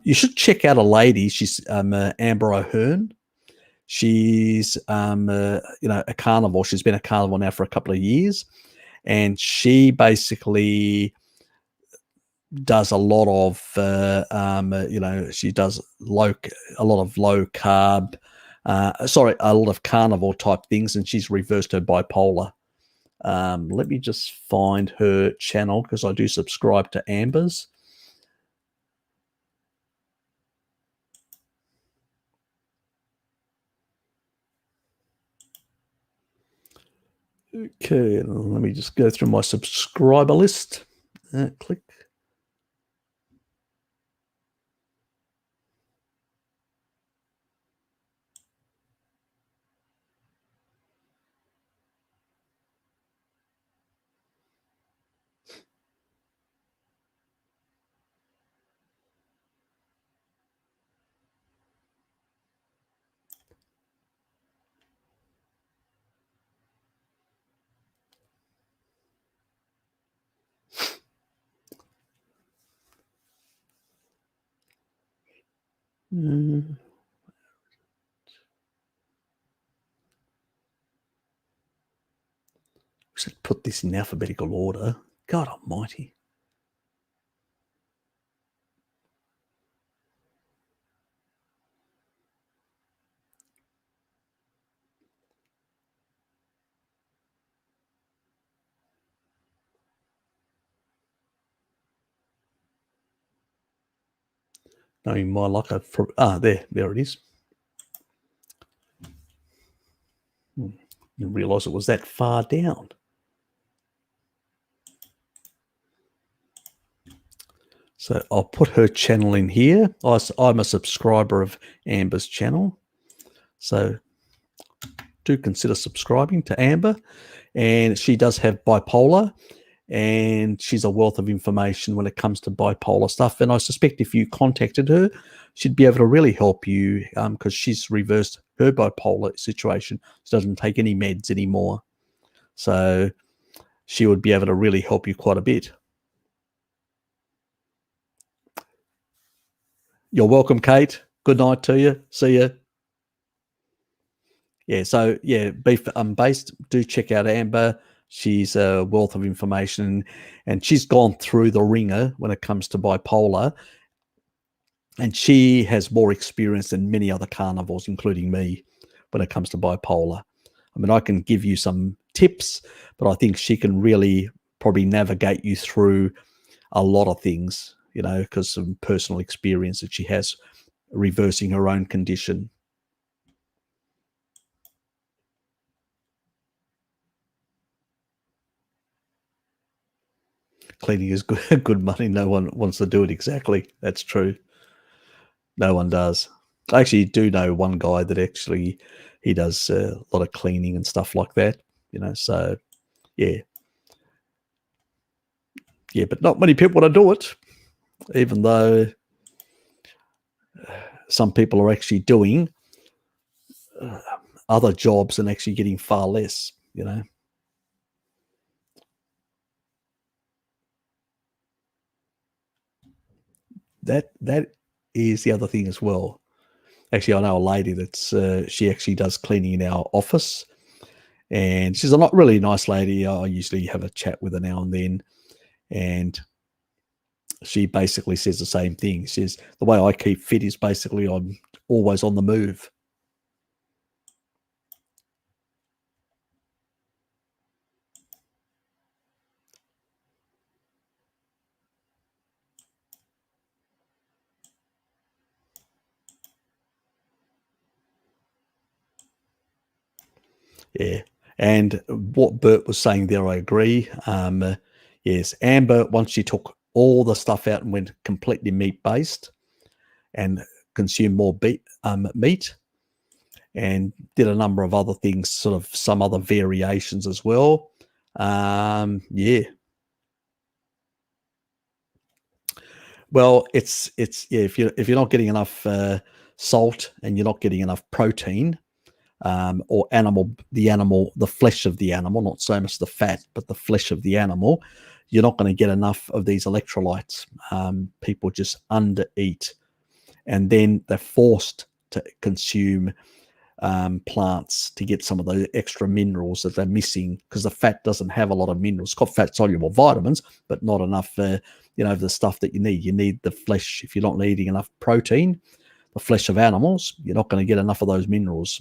You should check out a lady. She's Amber O'Hearn. She's a carnivore. She's been a carnivore now for a couple of years, and she basically does a lot of she does a lot of low carb, a lot of carnivore type things, and she's reversed her bipolar. Let me just find her channel, because I do subscribe to Amber's. Okay, let me just go through my subscriber list. Click. Should put this in alphabetical order. God almighty. Knowing my luck, there it is. Didn't realise it was that far down. So I'll put her channel in here. I'm a subscriber of Amber's channel, so do consider subscribing to Amber. And she does have bipolar, and she's a wealth of information when it comes to bipolar stuff. And I suspect if you contacted her, she'd be able to really help you, because she's reversed her bipolar situation. She doesn't take any meds anymore. So she would be able to really help you quite a bit. You're welcome, Kate. Good night to you. See you. Yeah, so yeah, Beef Based, do check out Amber. She's a wealth of information, and she's gone through the ringer when it comes to bipolar, and she has more experience than many other carnivores, including me, when it comes to bipolar. I mean, I can give you some tips, but I think she can really probably navigate you through a lot of things, because some personal experience that she has reversing her own condition. Cleaning is good money. No one wants to do it exactly. That's true. No one does. I actually do know one guy that actually he does a lot of cleaning and stuff like that. So yeah, but not many people want to do it, even though some people are actually doing other jobs and actually getting far less. That is the other thing as well. Actually, I know a lady that's she actually does cleaning in our office, and she's a not really nice lady. I usually have a chat with her now and then, and she basically says the same thing. She says, the way I keep fit is basically I'm always on the move. Yeah. And what Bert was saying there, I agree. Yes, Amber, once she took all the stuff out and went completely meat-based and consumed more meat, and did a number of other things, sort of some other variations as well. Yeah. Well, it's yeah. If you're not getting enough salt and you're not getting enough protein, or the flesh of the animal, not so much the fat, but the flesh of the animal, you're not going to get enough of these electrolytes. People just undereat, and then they're forced to consume plants to get some of the extra minerals that they're missing, because the fat doesn't have a lot of minerals. It's got fat soluble vitamins, but not enough, the stuff that you need. You need the flesh. If you're not eating enough protein, the flesh of animals, you're not going to get enough of those minerals.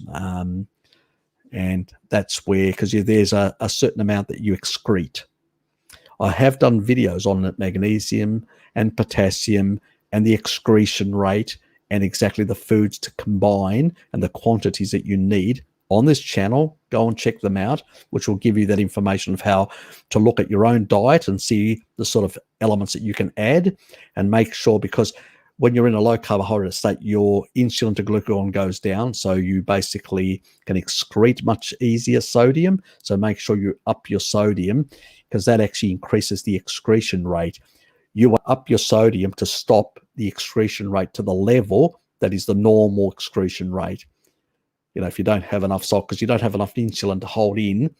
And that's where, because there's a certain amount that you excrete. I have done videos on magnesium and potassium and the excretion rate and exactly the foods to combine and the quantities that you need on this channel. Go and check them out, which will give you that information of how to look at your own diet and see the sort of elements that you can add, and make sure, because when you're in a low carbohydrate state, your insulin to glucagon goes down. So you basically can excrete much easier sodium. So make sure you up your sodium, because that actually increases the excretion rate. You want up your sodium to stop the excretion rate to the level that is the normal excretion rate. If you don't have enough salt, because you don't have enough insulin to hold in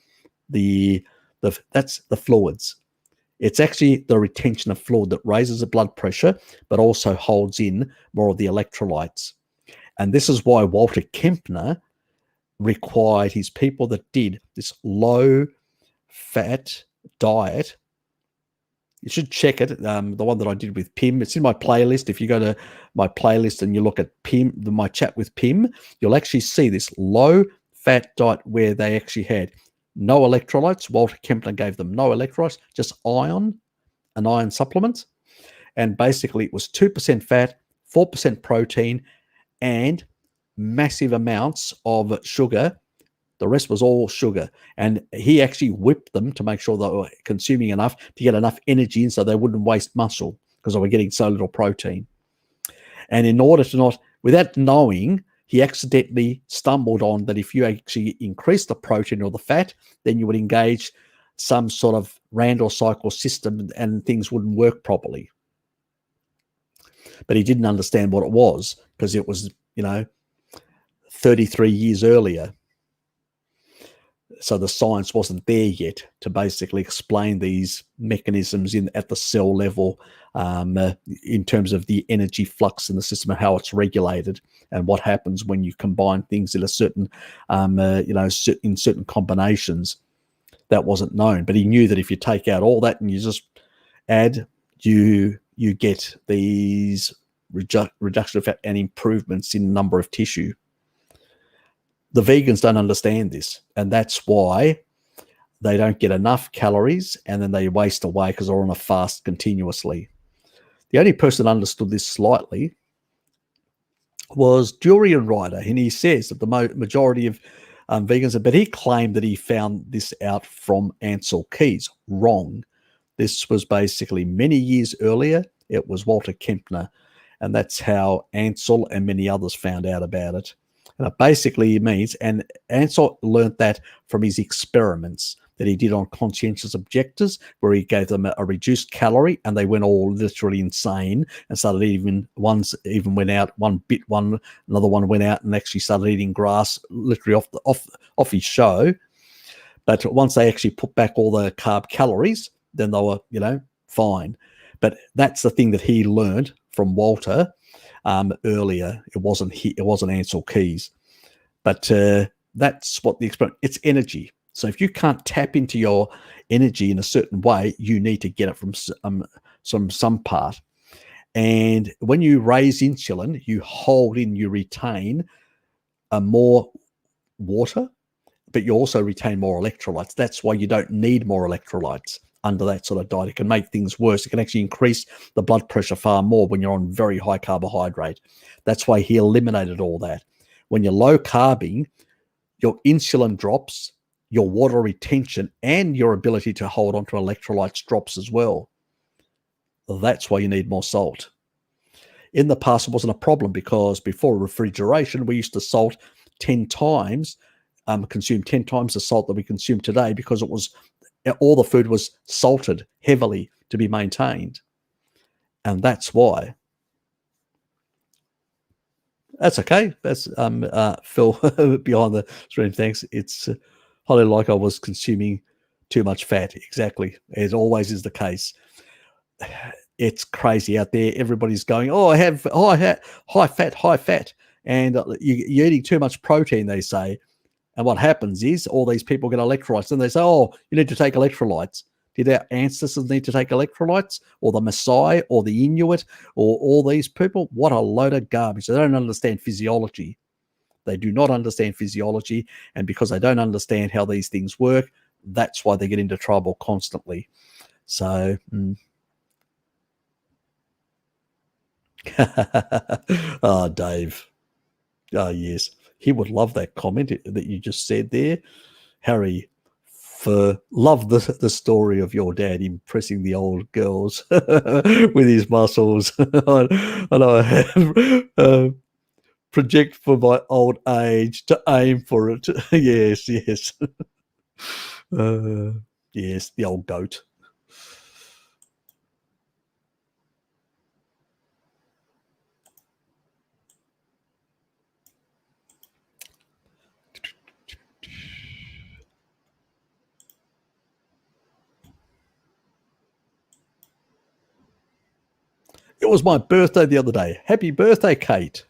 that's the fluids. It's actually the retention of fluid that raises the blood pressure, but also holds in more of the electrolytes. And this is why Walter Kempner required his people that did this low fat diet. You should check it. The one that I did with Pim, it's in my playlist. If you go to my playlist and you look at Pim, my chat with Pim, you'll actually see this low fat diet where they actually had no electrolytes. Walter Kempner gave them no electrolytes, just iron and iron supplements. And basically it was 2% fat, 4% protein, and massive amounts of sugar. The rest was all sugar. And he actually whipped them to make sure they were consuming enough to get enough energy in, so they wouldn't waste muscle, because they were getting so little protein. And in order to not, without knowing, he accidentally stumbled on that if you actually increase the protein or the fat, then you would engage some sort of Randall cycle system and things wouldn't work properly. But he didn't understand what it was, because it was, 33 years earlier. So the science wasn't there yet to basically explain these mechanisms at the cell level, in terms of the energy flux in the system and how it's regulated, and what happens when you combine things in a certain, in certain combinations. That wasn't known, but he knew that if you take out all that and you just add, you get these reduction of fat and improvements in number of tissue. The vegans don't understand this, and that's why they don't get enough calories, and then they waste away because they're on a fast continuously. The only person that understood this slightly was Durian Rider, and he says that the majority of vegans, but he claimed that he found this out from Ansel Keys. Wrong. This was basically many years earlier. It was Walter Kempner, and that's how Ansel and many others found out about it. And it basically means, and Ansel learned that from his experiments that he did on conscientious objectors, where he gave them a reduced calorie, and they went all literally insane and started eating. Ones even went out, one bit one, another one went out and actually started eating grass, literally off his show. But once they actually put back all the carb calories, then they were, fine. But that's the thing that he learned from Walter earlier. It wasn't Ansel Keys, but that's what the experiment. It's energy. So if you can't tap into your energy in a certain way, you need to get it from some part. And when you raise insulin, you hold in, you retain more water, but you also retain more electrolytes. That's why you don't need more electrolytes under that sort of diet. It can make things worse. It can actually increase the blood pressure far more when you're on very high carbohydrate. That's why he eliminated all that. When you're low carbing, your insulin drops, your water retention, and your ability to hold on to electrolytes drops as well. That's why you need more salt. In the past, it wasn't a problem because before refrigeration, we used to salt 10 times, consume 10 times the salt that we consume today because it was all the food was salted heavily to be maintained. And that's why. That's okay. That's Phil behind the stream. Thanks. It's highly like I was consuming too much fat. Exactly. It always is the case. It's crazy out there. Everybody's going, I have high fat. And you're eating too much protein, they say. And what happens is all these people get electrolytes and they say, you need to take electrolytes. Did our ancestors need to take electrolytes, or the Maasai, or the Inuit, or all these people? What a load of garbage. They don't understand physiology. They do not understand physiology. And because they don't understand how these things work, that's why they get into trouble constantly. So, Dave. Oh, yes. He would love that comment that you just said there. Harry, love the story of your dad impressing the old girls with his muscles. And I have project for my old age to aim for it. Yes. Yes, the old goat. It was my birthday the other day. Happy birthday, Kate.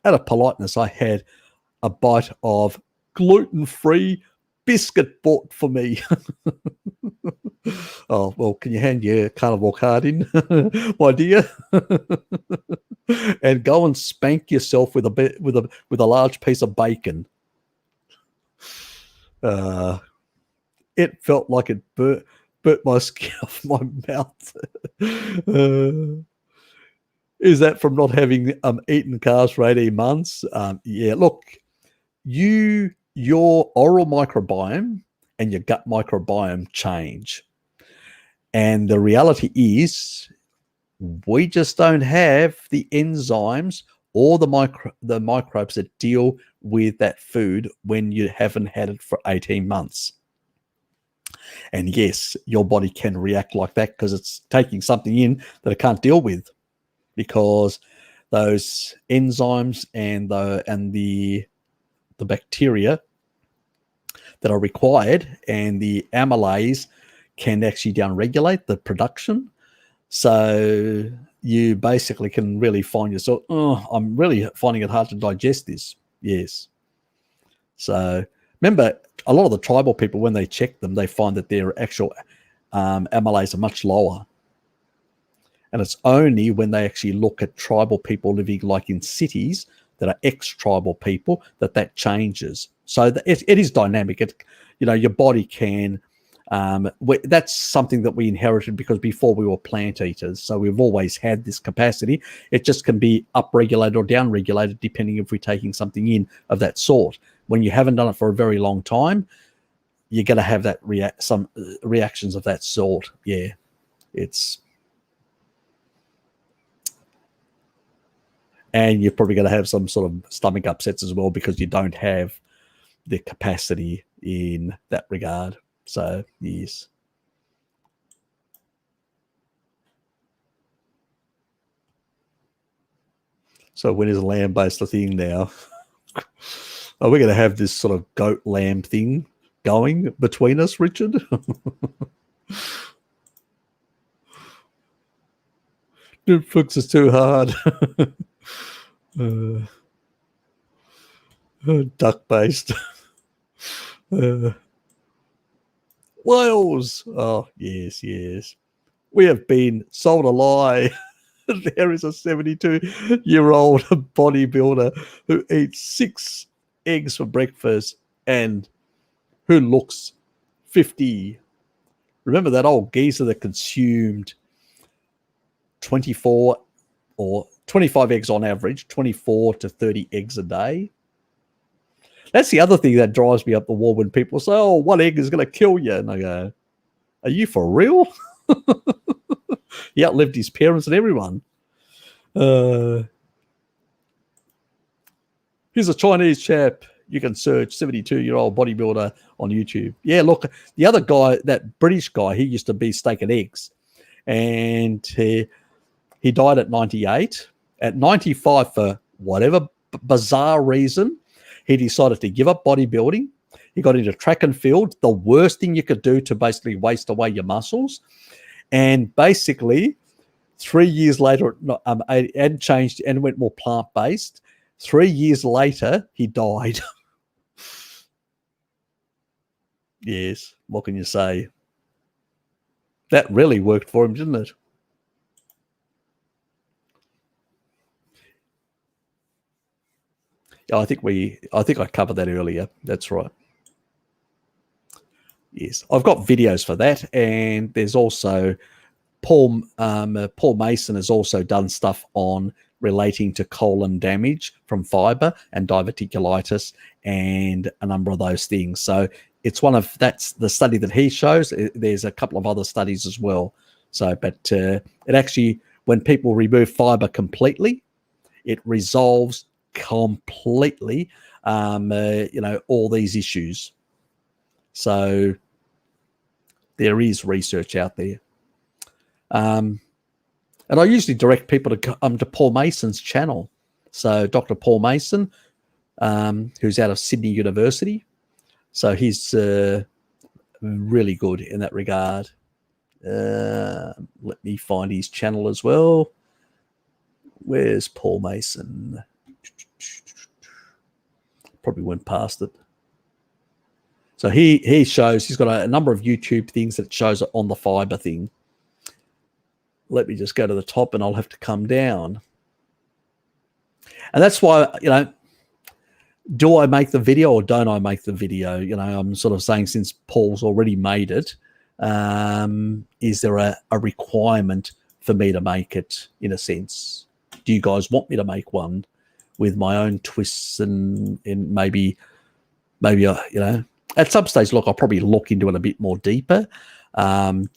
Out of politeness, I had a bite of gluten-free biscuit bought for me. Oh, well, can you hand your Carnivore card in, my dear? And go and spank yourself with a large piece of bacon. It felt like it burnt my skin off my mouth. Is that from not having eaten carbs for 18 months? Yeah, look, your oral microbiome and your gut microbiome change. And the reality is we just don't have the enzymes or the microbes that deal with that food when you haven't had it for 18 months. And yes, your body can react like that because it's taking something in that it can't deal with, because those enzymes and the bacteria that are required and the amylase can actually downregulate the production. So you basically can really find yourself, I'm really finding it hard to digest this. Yes. So remember, a lot of the tribal people, when they check them, they find that their actual amylase are much lower. And it's only when they actually look at tribal people living like in cities that are ex-tribal people that changes. So it is dynamic. Your body can, that's something that we inherited because before we were plant eaters. So we've always had this capacity. It just can be upregulated or downregulated depending if we're taking something in of that sort. When you haven't done it for a very long time, you're going to have that some reactions of that sort. Yeah, and you're probably going to have some sort of stomach upsets as well because you don't have the capacity in that regard. So, yes. So when is lamb-based a thing now? Are we going to have this sort of goat-lamb thing going between us, Richard? Netflix is too hard. Duck-based. Wales. Oh, yes. We have been sold a lie. There is a 72-year-old bodybuilder who eats 6 eggs for breakfast and who looks 50. Remember that old geezer that consumed 24 or 25 eggs on average, 24 to 30 eggs a day? That's the other thing that drives me up the wall when people say, oh, 1 egg is going to kill you. And I go, are you for real? He outlived his parents and everyone. Here's a Chinese chap. You can search 72-year-old bodybuilder on YouTube. Yeah, look, the other guy, that British guy, he used to be steak and eggs. And he died at 98. At 95, for whatever bizarre reason, he decided to give up bodybuilding. He got into track and field, the worst thing you could do to basically waste away your muscles. And basically, 3 years later, and changed and went more plant-based. 3 years later, he died. Yes, what can you say? That really worked for him, didn't it? I think I covered that earlier. That's right. Yes, I've got videos for that, and there's also Paul Mason has also done stuff on relating to colon damage from fiber and diverticulitis and a number of those things. So it's that's the study that he shows. There's a couple of other studies as well. So, but it actually, when people remove fiber completely, it resolves completely, all these issues. So there is research out there. And I usually direct people to Paul Mason's channel. So Dr. Paul Mason, who's out of Sydney University. So he's really good in that regard. Let me find his channel as well. Where's Paul Mason? Probably went past it. So he shows, he's got a number of YouTube things that shows on the fiber thing. Let me just go to the top and I'll have to come down. And that's why, do I make the video or don't I make the video? I'm sort of saying, since Paul's already made it, is there a requirement for me to make it, in a sense? Do you guys want me to make one with my own twists and maybe, at some stage, look, I'll probably look into it a bit more deeper,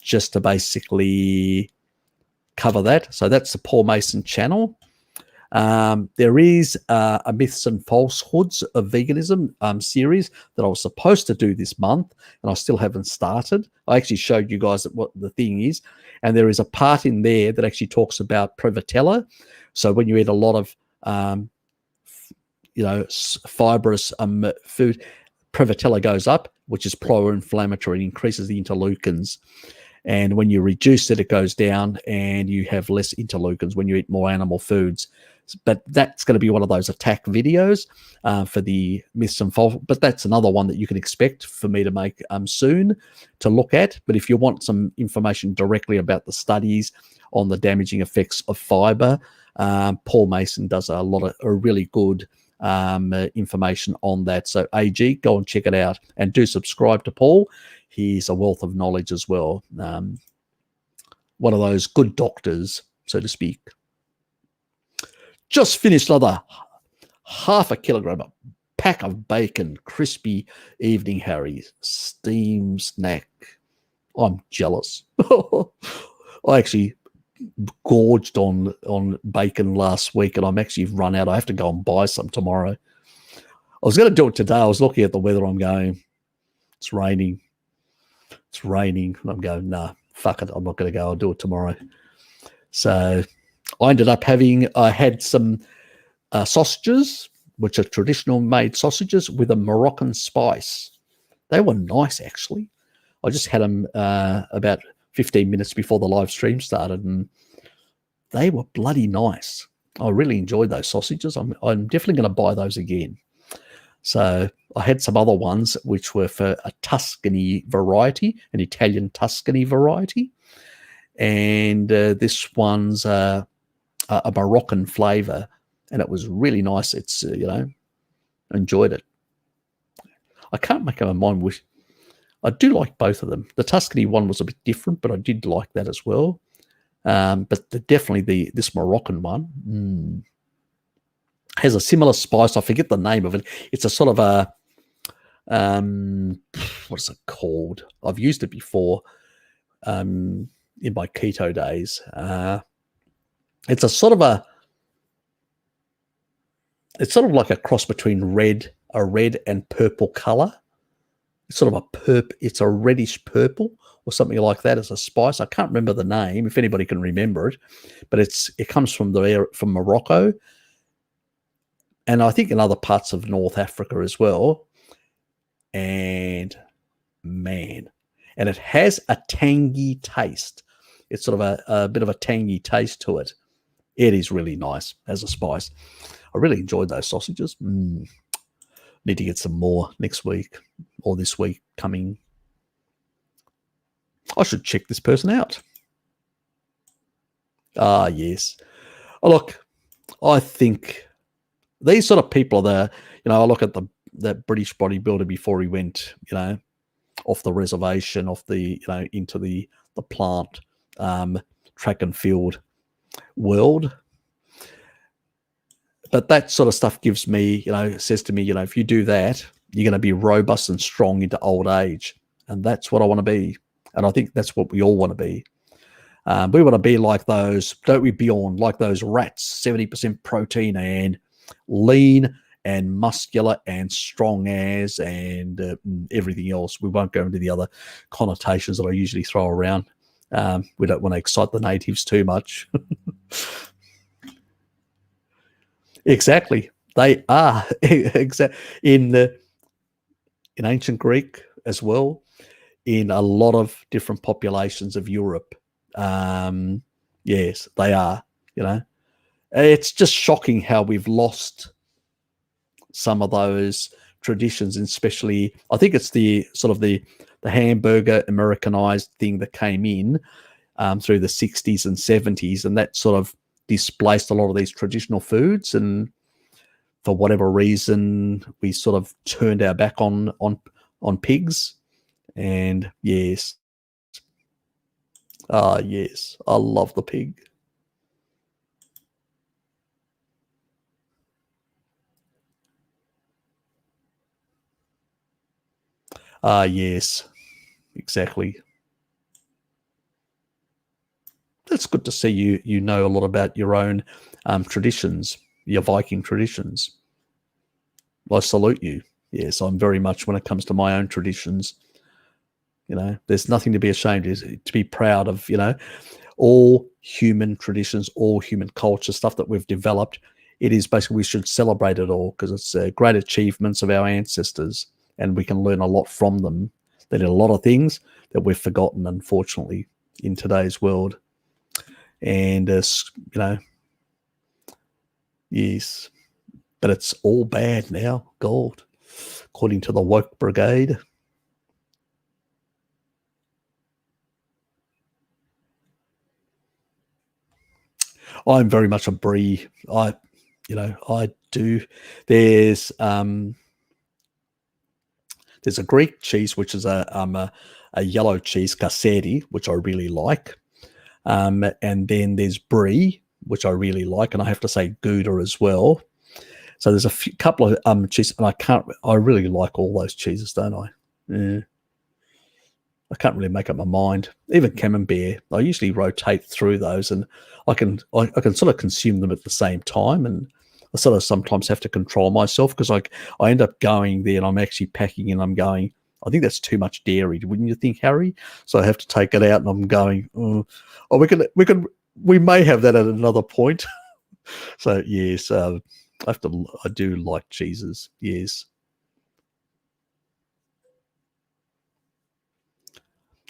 just to basically cover that. So that's the Paul Mason channel. There is a Myths and Falsehoods of Veganism series that I was supposed to do this month, and I still haven't started. I actually showed you guys what the thing is, and there is a part in there that actually talks about Prevotella. So when you eat a lot of fibrous food, Prevotella goes up, which is pro-inflammatory and increases the interleukins. And when you reduce it, it goes down, and you have less interleukins when you eat more animal foods. But that's going to be one of those attack videos for the myths and falsehoods. But that's another one that you can expect for me to make soon to look at. But if you want some information directly about the studies on the damaging effects of fiber, Paul Mason does a really good information on that. So AG, go and check it out, and do subscribe to Paul. He's a wealth of knowledge as well. One of those good doctors, so to speak. Just finished another half a kilogram, a pack of bacon, crispy evening Harry's steam snack. I'm jealous. I actually gorged on bacon last week, and I'm actually run out. I have to go and buy some tomorrow. I was going to do it today. I was looking at the weather. I'm going, it's raining. It's raining. And I'm going, nah, fuck it. I'm not going to go. I'll do it tomorrow. So I ended up I had some sausages, which are traditional made sausages with a Moroccan spice. They were nice, actually. I just had them about 15 minutes before the live stream started, and they were bloody nice. I really enjoyed those sausages. I'm definitely going to buy those again. So I had some other ones which were for a Tuscany variety, an Italian Tuscany variety. And this one's a Moroccan flavour, and it was really nice. It's enjoyed it. I can't make up my mind which. I do like both of them. The Tuscany one was a bit different, but I did like that as well. But definitely this Moroccan one has a similar spice. I forget the name of it. It's a sort of a what is it called? I've used it before in my keto days. It's sort of like a cross between a red and purple color. It's sort of it's a reddish purple or something like that as a spice. I can't remember the name, if anybody can remember it, but it comes from Morocco, and I think in other parts of North Africa as well. And man, and it has a tangy taste. It's sort of a bit of a tangy taste to it. It is really nice as a spice. I really enjoyed those sausages. Need to get some more next week or this week coming. I should check this person out. Ah, yes. Oh, look, I think these sort of people are I look at the British bodybuilder before he went, off the reservation, into the plant, track and field world. But that sort of stuff gives me, says to me, if you do that, you're going to be robust and strong into old age. And that's what I want to be. And I think that's what we all want to be. We want to be like those, don't we, Bjorn, like those rats, 70% protein and lean and muscular and strong as and everything else. We won't go into the other connotations that I usually throw around. We don't want to excite the natives too much. Exactly. They are. In ancient Greek as well, in a lot of different populations of Europe. Yes, they are. It's just shocking how we've lost some of those traditions, and especially, I think it's the sort of the hamburger Americanized thing that came in through the 60s and 70s, and that sort of displaced a lot of these traditional foods, and for whatever reason we sort of turned our back on pigs. And yes, yes, I love the pig. Yes, exactly. That's good to see you know a lot about your own traditions, your Viking traditions. I salute you. Yes, I'm very much, when it comes to my own traditions, there's nothing to be ashamed of, to be proud of, all human traditions, all human culture, stuff that we've developed. It is basically, we should celebrate it all because it's great achievements of our ancestors, and we can learn a lot from them. They did a lot of things that we've forgotten, unfortunately, in today's world. And, yes, but it's all bad now, gold, according to the woke brigade. I'm very much a brie. I do. There's a Greek cheese, which is a yellow cheese, caseri, which I really like. And then there's brie, which I really like, and I have to say Gouda as well. So there's a couple of cheeses, and I really like all those cheeses, don't I? Yeah. I can't really make up my mind. Even Camembert, I usually rotate through those, and I can sort of consume them at the same time, and I sort of sometimes have to control myself because I end up going there and I'm actually packing and I'm going, I think that's too much dairy, wouldn't you think, Harry? So I have to take it out, and I'm going, we may have that at another point. So yes, I do like cheeses. Yes.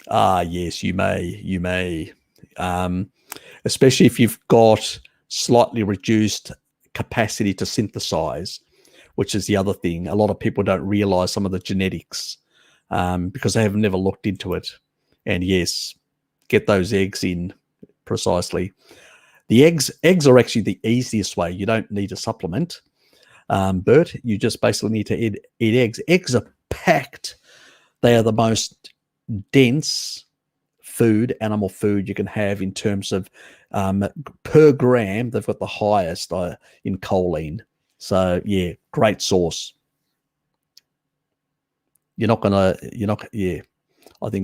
Yes, you may. Especially if you've got slightly reduced capacity to synthesize, which is the other thing. A lot of people don't realize some of the genetics because they have never looked into it. And yes, get those eggs in precisely. The eggs are actually the easiest way. You don't need a supplement, Bert. You just basically need to eat eggs. Eggs are packed. They are the most dense animal food you can have in terms of per gram. They've got the highest in choline. So yeah, great source. I think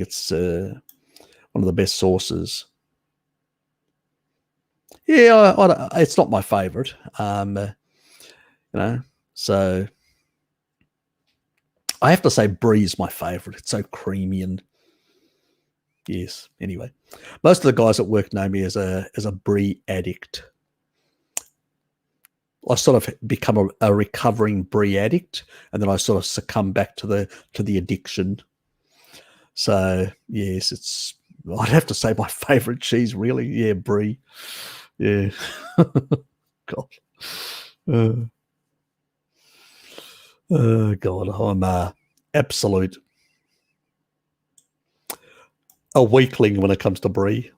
it's one of the best sources. Yeah, it's not my favorite. So I have to say brie is my favorite. It's so creamy and yes. Anyway, most of the guys at work know me as a brie addict. I sort of become a recovering brie addict, and then I sort of succumb back to the addiction. So yes, I'd have to say my favorite cheese, really. Yeah, brie. Yeah. God. God, I'm absolute a weakling when it comes to brie.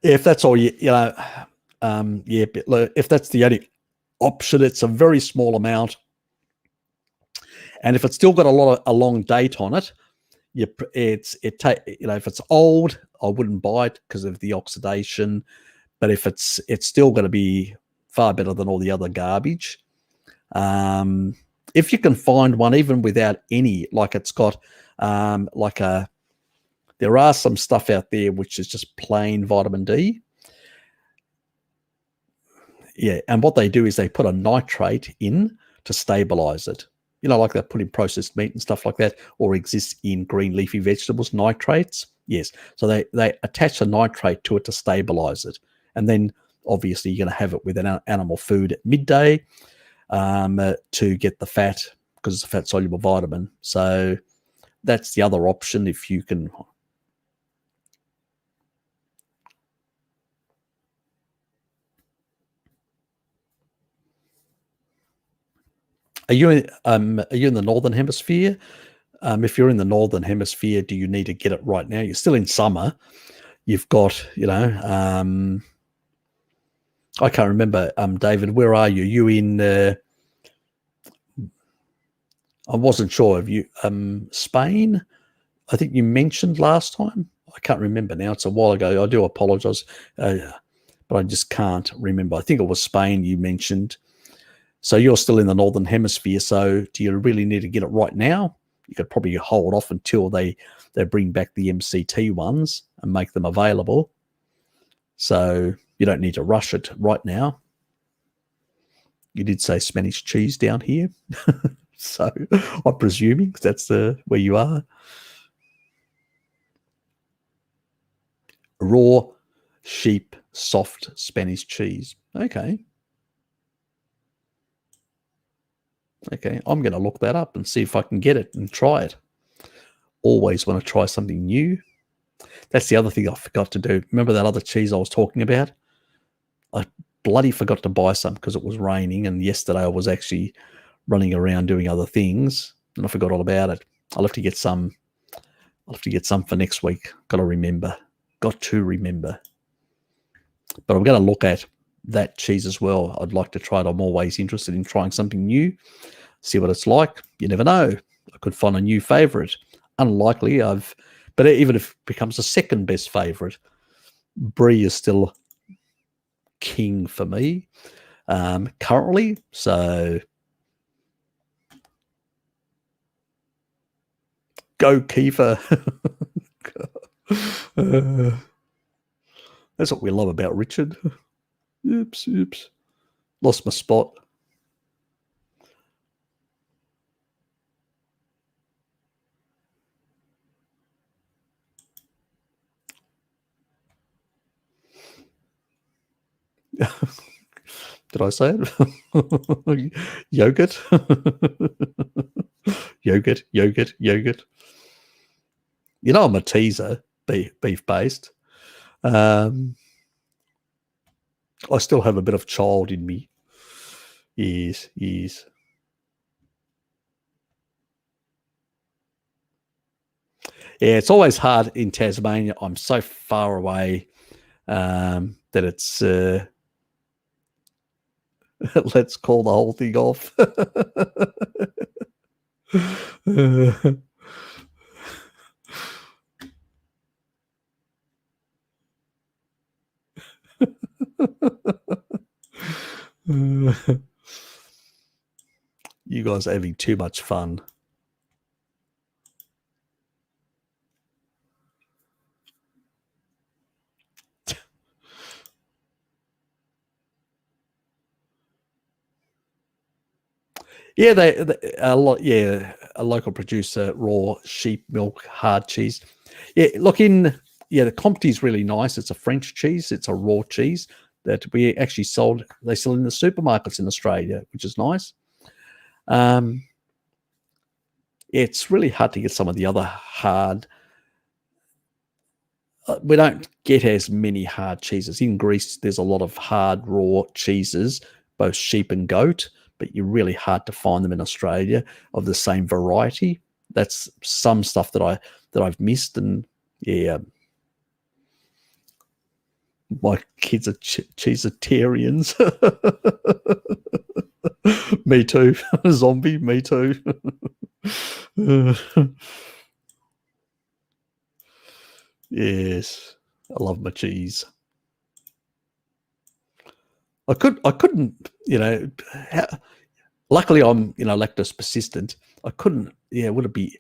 If that's all if that's the only option, it's a very small amount, and if it's still got a long date on it, if it's old, I wouldn't buy it because of the oxidation. But if it's still going to be far better than all the other garbage. If you can find one even without any, like it's got there are some stuff out there which is just plain vitamin D. Yeah, and what they do is they put a nitrate in to stabilize it. Like they put in processed meat and stuff like that, or exists in green leafy vegetables, nitrates. Yes, so they attach a nitrate to it to stabilize it. And then obviously you're going to have it with an animal food at midday to get the fat, because it's a fat-soluble vitamin. So that's the other option if you can. Are you in the Northern Hemisphere? If you're in the Northern Hemisphere, do you need to get it right now? You're still in summer. You've got, I can't remember, David, where are you? You in, I wasn't sure. Have you, Spain? I think you mentioned last time. I can't remember now. It's a while ago. I do apologize, but I just can't remember. I think it was Spain you mentioned. So you're still in the Northern Hemisphere. So do you really need to get it right now? You could probably hold off until they bring back the MCT ones and make them available. So you don't need to rush it right now. You did say Spanish cheese down here. So I'm presuming that's where you are. Raw sheep soft Spanish cheese. Okay, I'm going to look that up and see if I can get it and try it. Always want to try something new. That's the other thing I forgot to do. Remember that other cheese I was talking about? I bloody forgot to buy some because it was raining, and yesterday I was actually running around doing other things, and I forgot all about it. I'll have to get some. I'll have to get some for next week. Got to remember. But I'm going to look at that cheese as well. I'd like to try it. I'm always interested in trying something new, see what it's like. You never know. I could find a new favorite. Unlikely. But even if it becomes a second best favorite, brie is still king for me currently. So go Kiefer. That's what we love about Richard. Oops. Lost my spot. Did I say it? Yogurt. Yogurt. I'm a teaser, beef based. I still have a bit of child in me. Yes. Yeah, it's always hard in Tasmania. I'm so far away that it's let's call the whole thing off. You guys are having too much fun. Yeah, they a lot. Yeah, a local producer, raw sheep milk, hard cheese. Yeah, look the Comte's really nice. It's a French cheese. It's a raw cheese that we actually sold. They sell in the supermarkets in Australia, which is nice. It's really hard to get some of the other hard. We don't get as many hard cheeses in Greece. There's a lot of hard raw cheeses, both sheep and goat, but you're really hard to find them in Australia of the same variety. That's some stuff that I've missed, and yeah, my kids are cheesetarians. Me too. Zombie, me too. Yes, I love my cheese. I couldn't, luckily I'm, lactose persistent. I couldn't, it'd be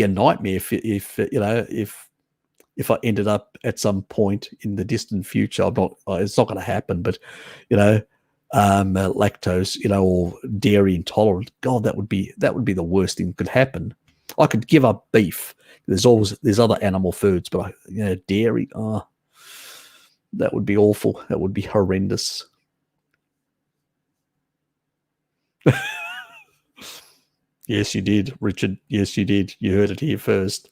a nightmare if I ended up at some point in the distant future. It's not going to happen, but, lactose, or dairy intolerant. God, that would be the worst thing that could happen. I could give up beef. There's other animal foods, but dairy, that would be awful. That would be horrendous. Yes, you did, Richard. Yes, you did. You heard it here first.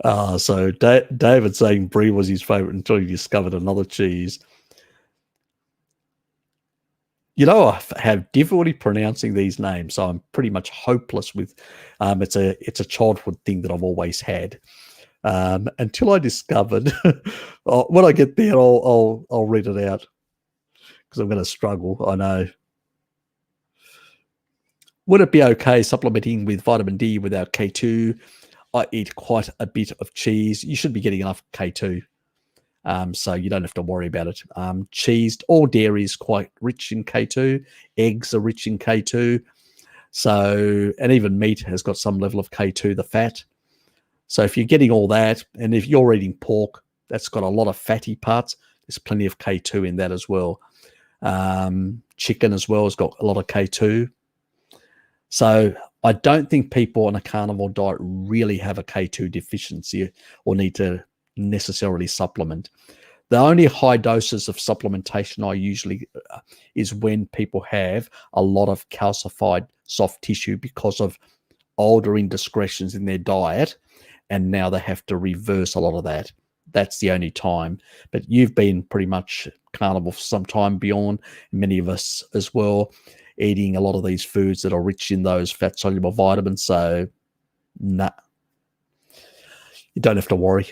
So David saying brie was his favorite until he discovered another cheese. I have difficulty pronouncing these names, so I'm pretty much hopeless with. It's a childhood thing that I've always had. Until I discovered, when I get there, I'll read it out because I'm going to struggle. I know. Would it be okay supplementing with vitamin D without K2? I eat quite a bit of cheese. You should be getting enough K2. So you don't have to worry about it. Cheese or dairy is quite rich in K2. Eggs are rich in K2. So, and even meat has got some level of K2, the fat. So if you're getting all that, and if you're eating pork, that's got a lot of fatty parts, there's plenty of K2 in that as well. Chicken as well has got a lot of K2. So I don't think people on a carnivore diet really have a K2 deficiency or need to necessarily supplement. The only high doses of supplementation I usually is when people have a lot of calcified soft tissue because of older indiscretions in their diet, and now they have to reverse a lot of that. That's the only time. But you've been pretty much carnivore for some time beyond, many of us as well, eating a lot of these foods that are rich in those fat-soluble vitamins. So, nah, you don't have to worry.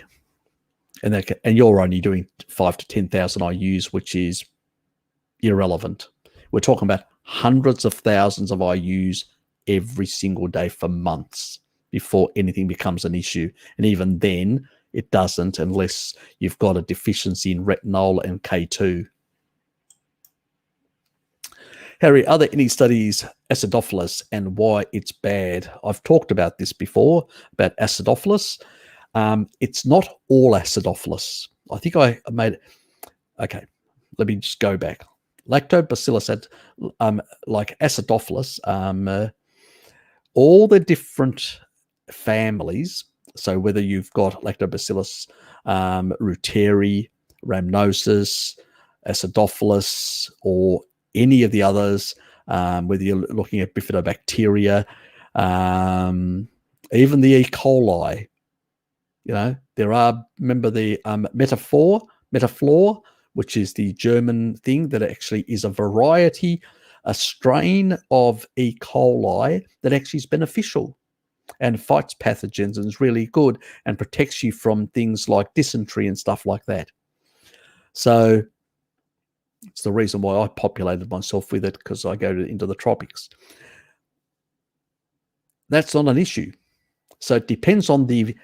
And you're only doing 5 to 10,000 IUs, which is irrelevant. We're talking about hundreds of thousands of IUs every single day for months before anything becomes an issue. And even then, it doesn't unless you've got a deficiency in retinol and K2. Harry, are there any studies acidophilus and why it's bad? I've talked about this before, about acidophilus. It's not all acidophilus. I think I made it. Okay, let me just go back. Lactobacillus, like acidophilus, all the different families. So whether you've got Lactobacillus reuteri, rhamnosus, acidophilus, or any of the others, whether you're looking at bifidobacteria, even the E. coli, there are, remember the metaflora, which is the German thing that actually is a variety a strain of E. coli that actually is beneficial and fights pathogens and is really good and protects you from things like dysentery and stuff like that. So it's the reason why I populated myself with it, because I go into the tropics. That's not an issue. So it depends on the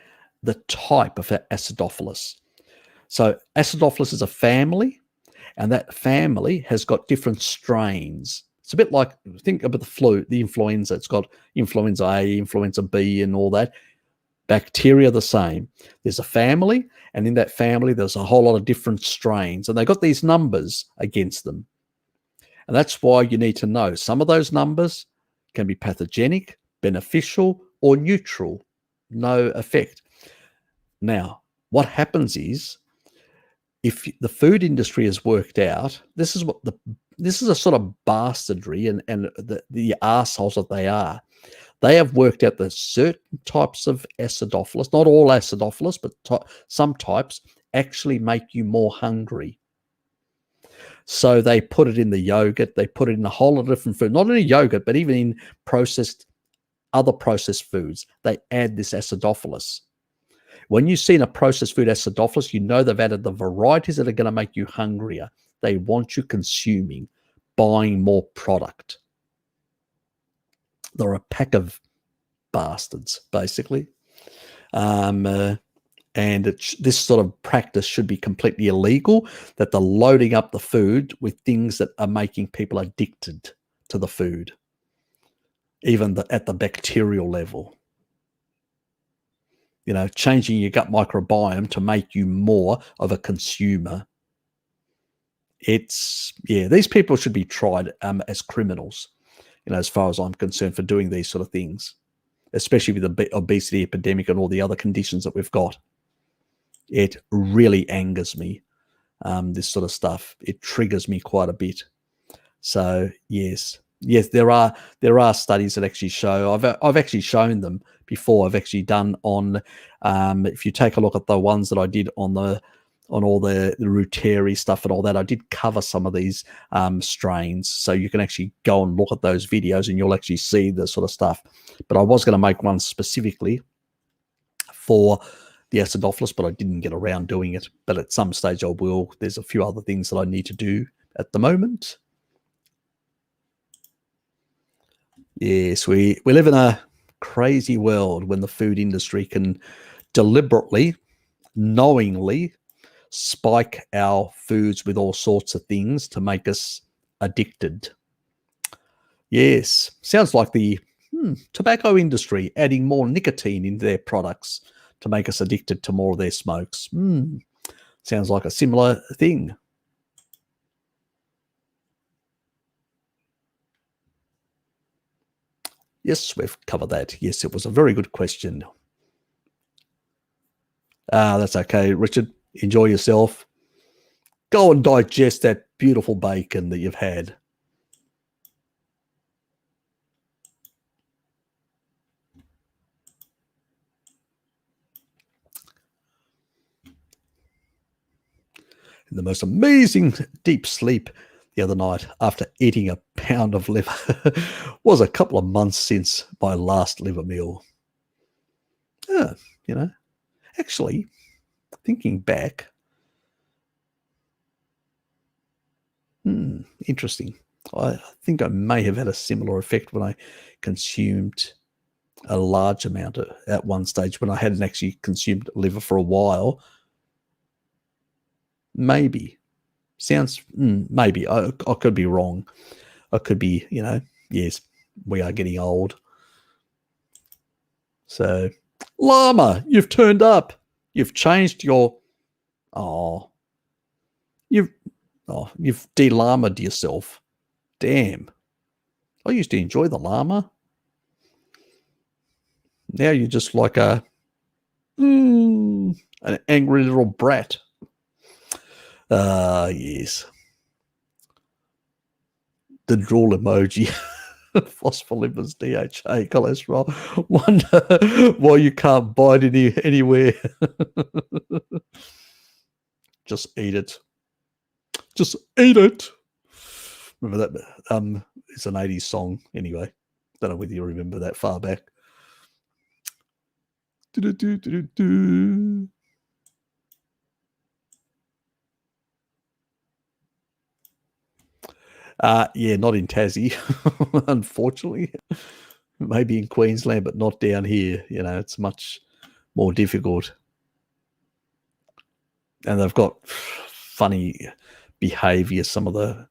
type of Acidophilus. So Acidophilus is a family, and that family has got different strains. It's a bit like, think about the flu, the influenza. It's got influenza A, influenza B, and all that. Bacteria the same. There's a family, and in that family, there's a whole lot of different strains, and they got these numbers against them. And that's why you need to know some of those numbers can be pathogenic, beneficial, or neutral, no effect. Now, what happens is, if the food industry has worked out, this is a sort of bastardry and the arseholes that they are. They have worked out that certain types of Acidophilus, not all Acidophilus, but some types actually make you more hungry. So they put it in the yogurt, they put it in a whole lot of different food, not in a yogurt, but even in other processed foods. They add this Acidophilus. When you see in a processed food Acidophilus, you know they've added the varieties that are going to make you hungrier. They want you consuming, buying more product. They're a pack of bastards, basically. And this sort of practice should be completely illegal, that they're loading up the food with things that are making people addicted to the food, even at the bacterial level. You know, changing your gut microbiome to make you more of a consumer. These people should be tried as criminals, you know, as far as I'm concerned, for doing these sort of things, especially with the obesity epidemic and all the other conditions that we've got. It really angers me, this sort of stuff. It triggers me quite a bit. So yes, there are studies that actually show. I've actually shown them before. I've actually done on. If you take a look at the ones that I did on all the Ruteri stuff and all that, I did cover some of these strains, so you can actually go and look at those videos and you'll actually see the sort of stuff. But I was going to make one specifically for the Acidophilus, but I didn't get around doing it. But at some stage I will. There's a few other things that I need to do at the moment. Yes, we live in a crazy world when the food industry can deliberately, knowingly spike our foods with all sorts of things to make us addicted. Yes, sounds like the tobacco industry adding more nicotine into their products to make us addicted to more of their smokes. Sounds like a similar thing. Yes, we've covered that. Yes, it was a very good question. That's okay, Richard. Enjoy yourself. Go and digest that beautiful bacon that you've had. In the most amazing deep sleep the other night after eating a pound of liver was a couple of months since my last liver meal. You know, actually, thinking back, interesting. I think I may have had a similar effect when I consumed a large amount at one stage when I hadn't actually consumed liver for a while. Maybe. Sounds, maybe. I could be wrong. I could be, yes, we are getting old. So, llama, you've turned up. You've changed your, you've de-llamaed yourself. Damn. I used to enjoy the llama. Now you're just like an angry little brat. Yes. The drool emoji. Phospholipid, DHA, cholesterol. Wonder why you can't bite anywhere. Just eat it. Just eat it. Remember that? It's an 80s song anyway. Don't know whether you remember that far back. Do-do-do-do-do-do. Yeah, not in Tassie, unfortunately. Maybe in Queensland, but not down here. You know, it's much more difficult. And they've got funny behavior, some of the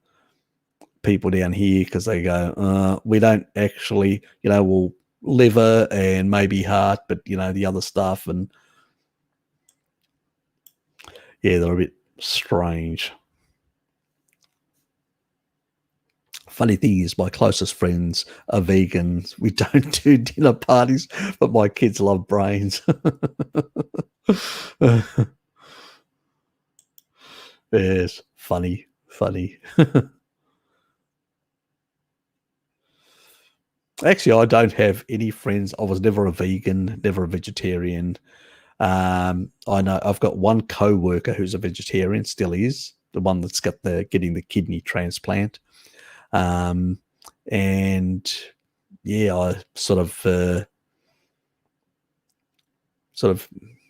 people down here, because they go, we don't actually, we'll liver and maybe heart, but, the other stuff. And yeah, they're a bit strange. Funny thing is, my closest friends are vegans. We don't do dinner parties, but my kids love brains. Yes, funny. Actually, I don't have any friends. I was never a vegan, never a vegetarian. I know I've got one co-worker who's a vegetarian, still is, the one that's got getting the kidney transplant. And yeah, I sort of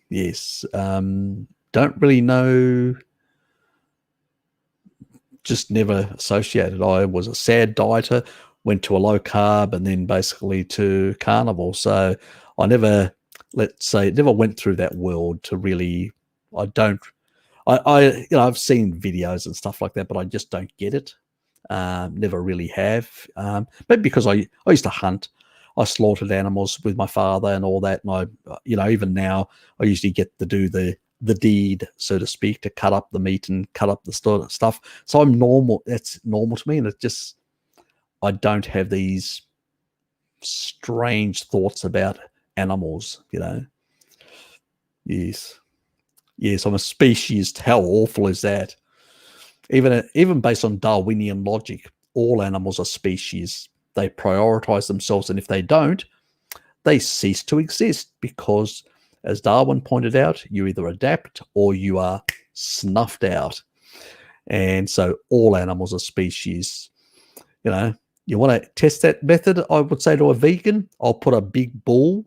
yes, don't really know. Just never associated. I was a sad dieter, went to a low carb, and then basically to carnivore. So I never, never went through that world to really. I don't. I've seen videos and stuff like that, but I just don't get it. Never really have. Maybe because I used to hunt. I slaughtered animals with my father and all that, and even now I usually get to do the deed, so to speak, to cut up the meat and cut up the stuff. So I'm normal. That's normal to me, and I don't have these strange thoughts about animals. Yes, I'm a species. How awful is that? Even based on Darwinian logic, all animals are species. They prioritize themselves, and if they don't, they cease to exist because, as Darwin pointed out, you either adapt or you are snuffed out. And so all animals are species. You want to test that method, I would say to a vegan, I'll put a big bull,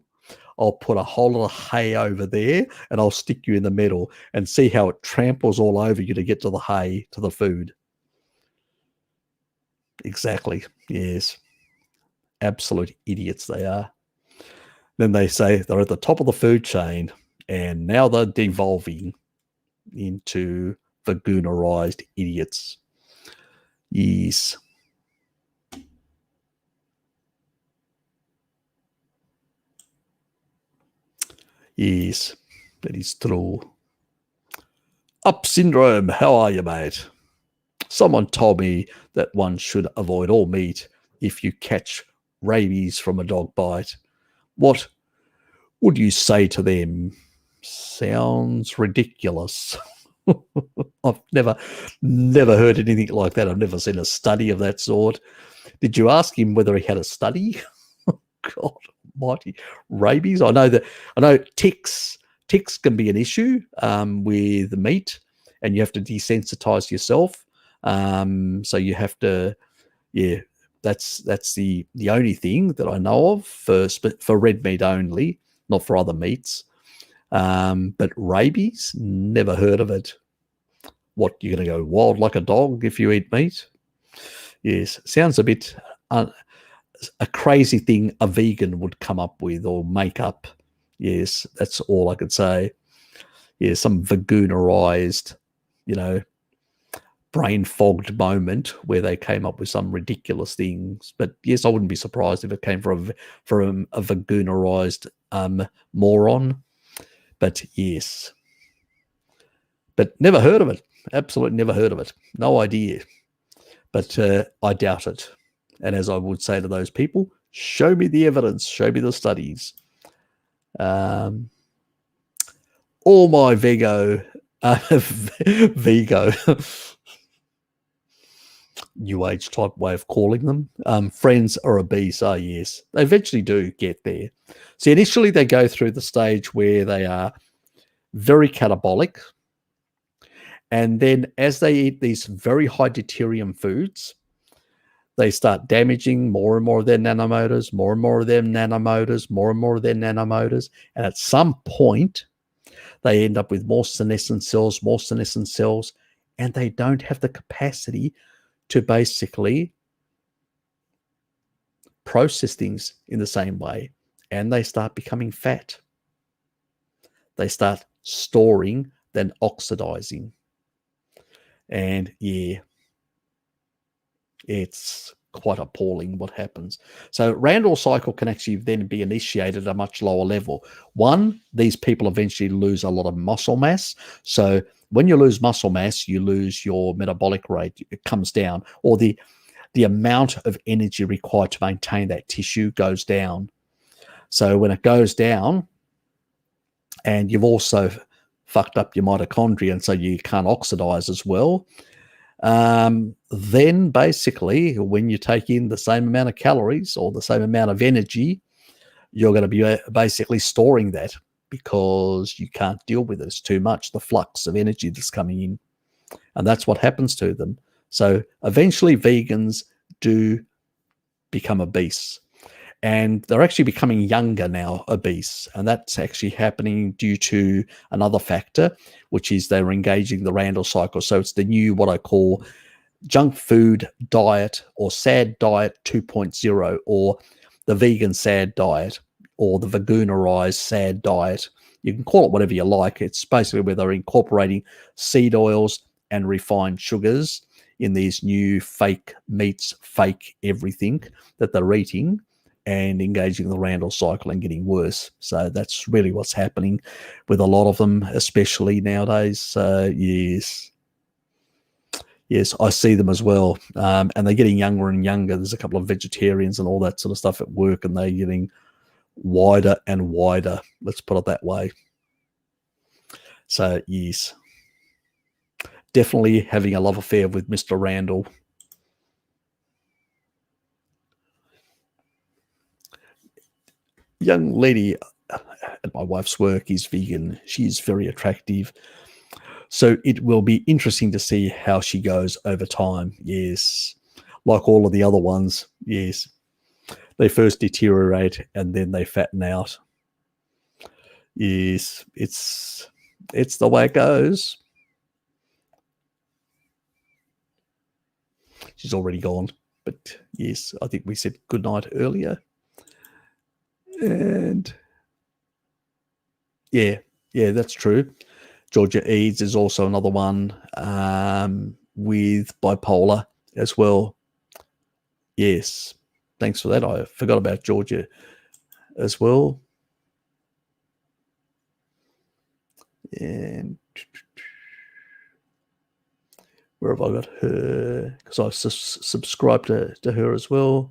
I'll put a whole lot of hay over there, and I'll stick you in the middle and see how it tramples all over you to get to the hay, to the food. Exactly. Yes. Absolute idiots they are. Then they say they're at the top of the food chain, and now they're devolving into veganerized idiots. Yes. Yes, that is true. Up Syndrome, how are you, mate? Someone told me that one should avoid all meat if you catch rabies from a dog bite. What would you say to them? Sounds ridiculous. I've never heard anything like that. I've never seen a study of that sort. Did you ask him whether he had a study? God almighty. Rabies. I know ticks can be an issue with the meat, and you have to desensitize yourself. So you have to, yeah, that's the only thing that I know of for red meat only, not for other meats. But rabies, never heard of it. What, you're going to go wild like a dog if you eat meat? Yes, sounds a bit a crazy thing a vegan would come up with or make up. Yes, that's all I could say. Yeah, some veganerized, brain fogged moment where they came up with some ridiculous things. But yes, I wouldn't be surprised if it came from a veganerized moron. But yes, but never heard of it. Absolutely never heard of it. No idea. But I doubt it. And as I would say to those people, show me the evidence, show me the studies. All my Vigo, New Age type way of calling them, friends are obese. Oh, yes, they eventually do get there. See, initially they go through the stage where they are very catabolic. And then as they eat these very high deuterium foods, they start damaging more and more of their nanomotors, more and more of their nanomotors, more and more of their nanomotors. And at some point, they end up with more senescent cells, and they don't have the capacity to basically process things in the same way. And they start becoming fat. They start storing, then oxidizing. And yeah, it's quite appalling what happens. So Randall cycle can actually then be initiated at a much lower level. One, these people eventually lose a lot of muscle mass. So when you lose muscle mass, you lose your metabolic rate. It comes down, or the amount of energy required to maintain that tissue goes down. So when it goes down, and you've also fucked up your mitochondria, and so you can't oxidize as well, then basically when you take in the same amount of calories or the same amount of energy, you're going to be basically storing that because you can't deal with it. It's too much, the flux of energy that's coming in. And that's what happens to them. So eventually vegans do become obese. And they're actually becoming younger now, obese. And that's actually happening due to another factor, which is they're engaging the Randall cycle. So it's the new, what I call junk food diet, or SAD diet 2.0, or the vegan SAD diet, or the veganerized SAD diet. You can call it whatever you like. It's basically where they're incorporating seed oils and refined sugars in these new fake meats, fake everything that they're eating, and engaging the Randall cycle and getting worse. So that's really what's happening with a lot of them, especially nowadays. Yes, I see them as well. And they're getting younger and younger. There's a couple of vegetarians and all that sort of stuff at work, and they're getting wider and wider. Let's put it that way. So yes, definitely having a love affair with Mr. Randall. Young lady at my wife's work is vegan. She's very attractive. So it will be interesting to see how she goes over time. Yes. Like all of the other ones. Yes. They first deteriorate and then they fatten out. Yes. It's the way it goes. She's already gone. But yes, I think we said goodnight earlier. And yeah, that's true. Georgia Eads is also another one with bipolar as well. Yes, thanks for that. I forgot about Georgia as well. And where have I got her? Because I subscribed to her as well.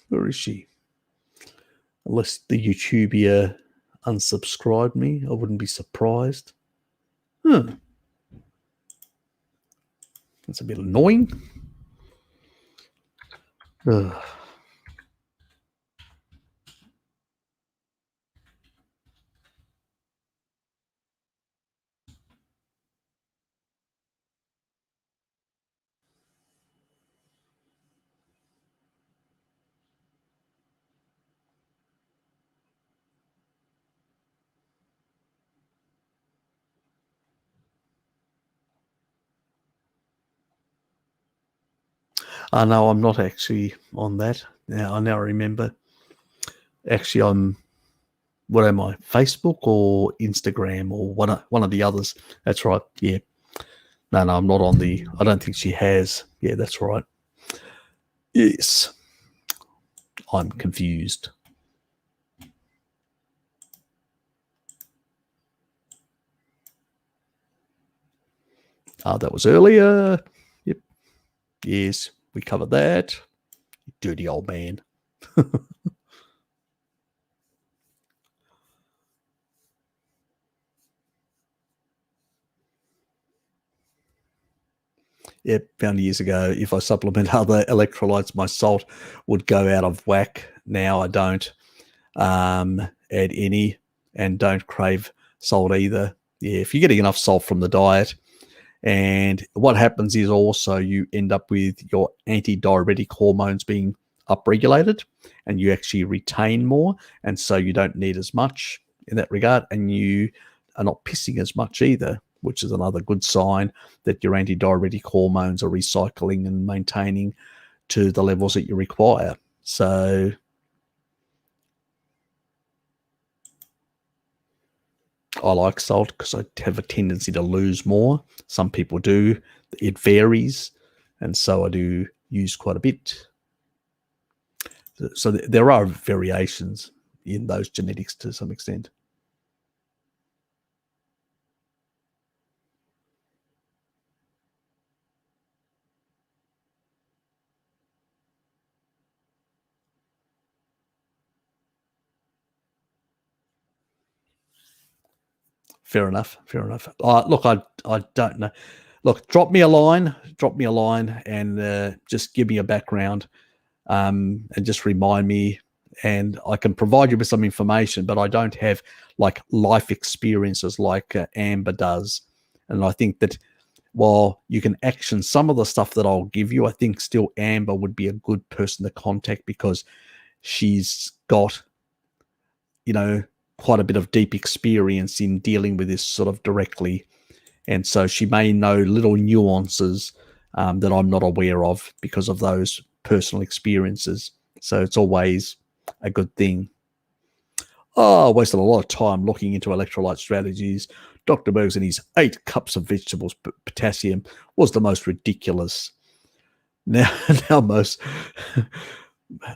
Where is she? Unless the YouTuber unsubscribed me, I wouldn't be surprised. That's a bit annoying. Ugh. No, I'm not actually on that. Now I now remember. Actually, what am I? Facebook or Instagram or one of the others? That's right. Yeah. No, I'm not on the. I don't think she has. Yeah, that's right. Yes. I'm confused. That was earlier. Yep. Yes, we covered that. Dirty old man. found years ago, if I supplement other electrolytes, my salt would go out of whack. Now I don't add any and don't crave salt either. Yeah, if you're getting enough salt from the diet, and what happens is also you end up with your anti-diuretic hormones being upregulated, and you actually retain more, and so you don't need as much in that regard, and you are not pissing as much either, which is another good sign that your anti-diuretic hormones are recycling and maintaining to the levels that you require. So I like salt because I have a tendency to lose more. Some people do. It varies, and so I do use quite a bit. So there are variations in those genetics to some extent. Fair enough. Fair enough. Look, I don't know. Look, drop me a line, and just give me a background, and just remind me, and I can provide you with some information, but I don't have like life experiences like Amber does. And I think that while you can action some of the stuff that I'll give you, I think still Amber would be a good person to contact because she's got, quite a bit of deep experience in dealing with this sort of directly. And so she may know little nuances that I'm not aware of because of those personal experiences. So it's always a good thing. Oh, I wasted a lot of time looking into electrolyte strategies. Dr. Bergs and his 8 cups of vegetables potassium was the most ridiculous. Now,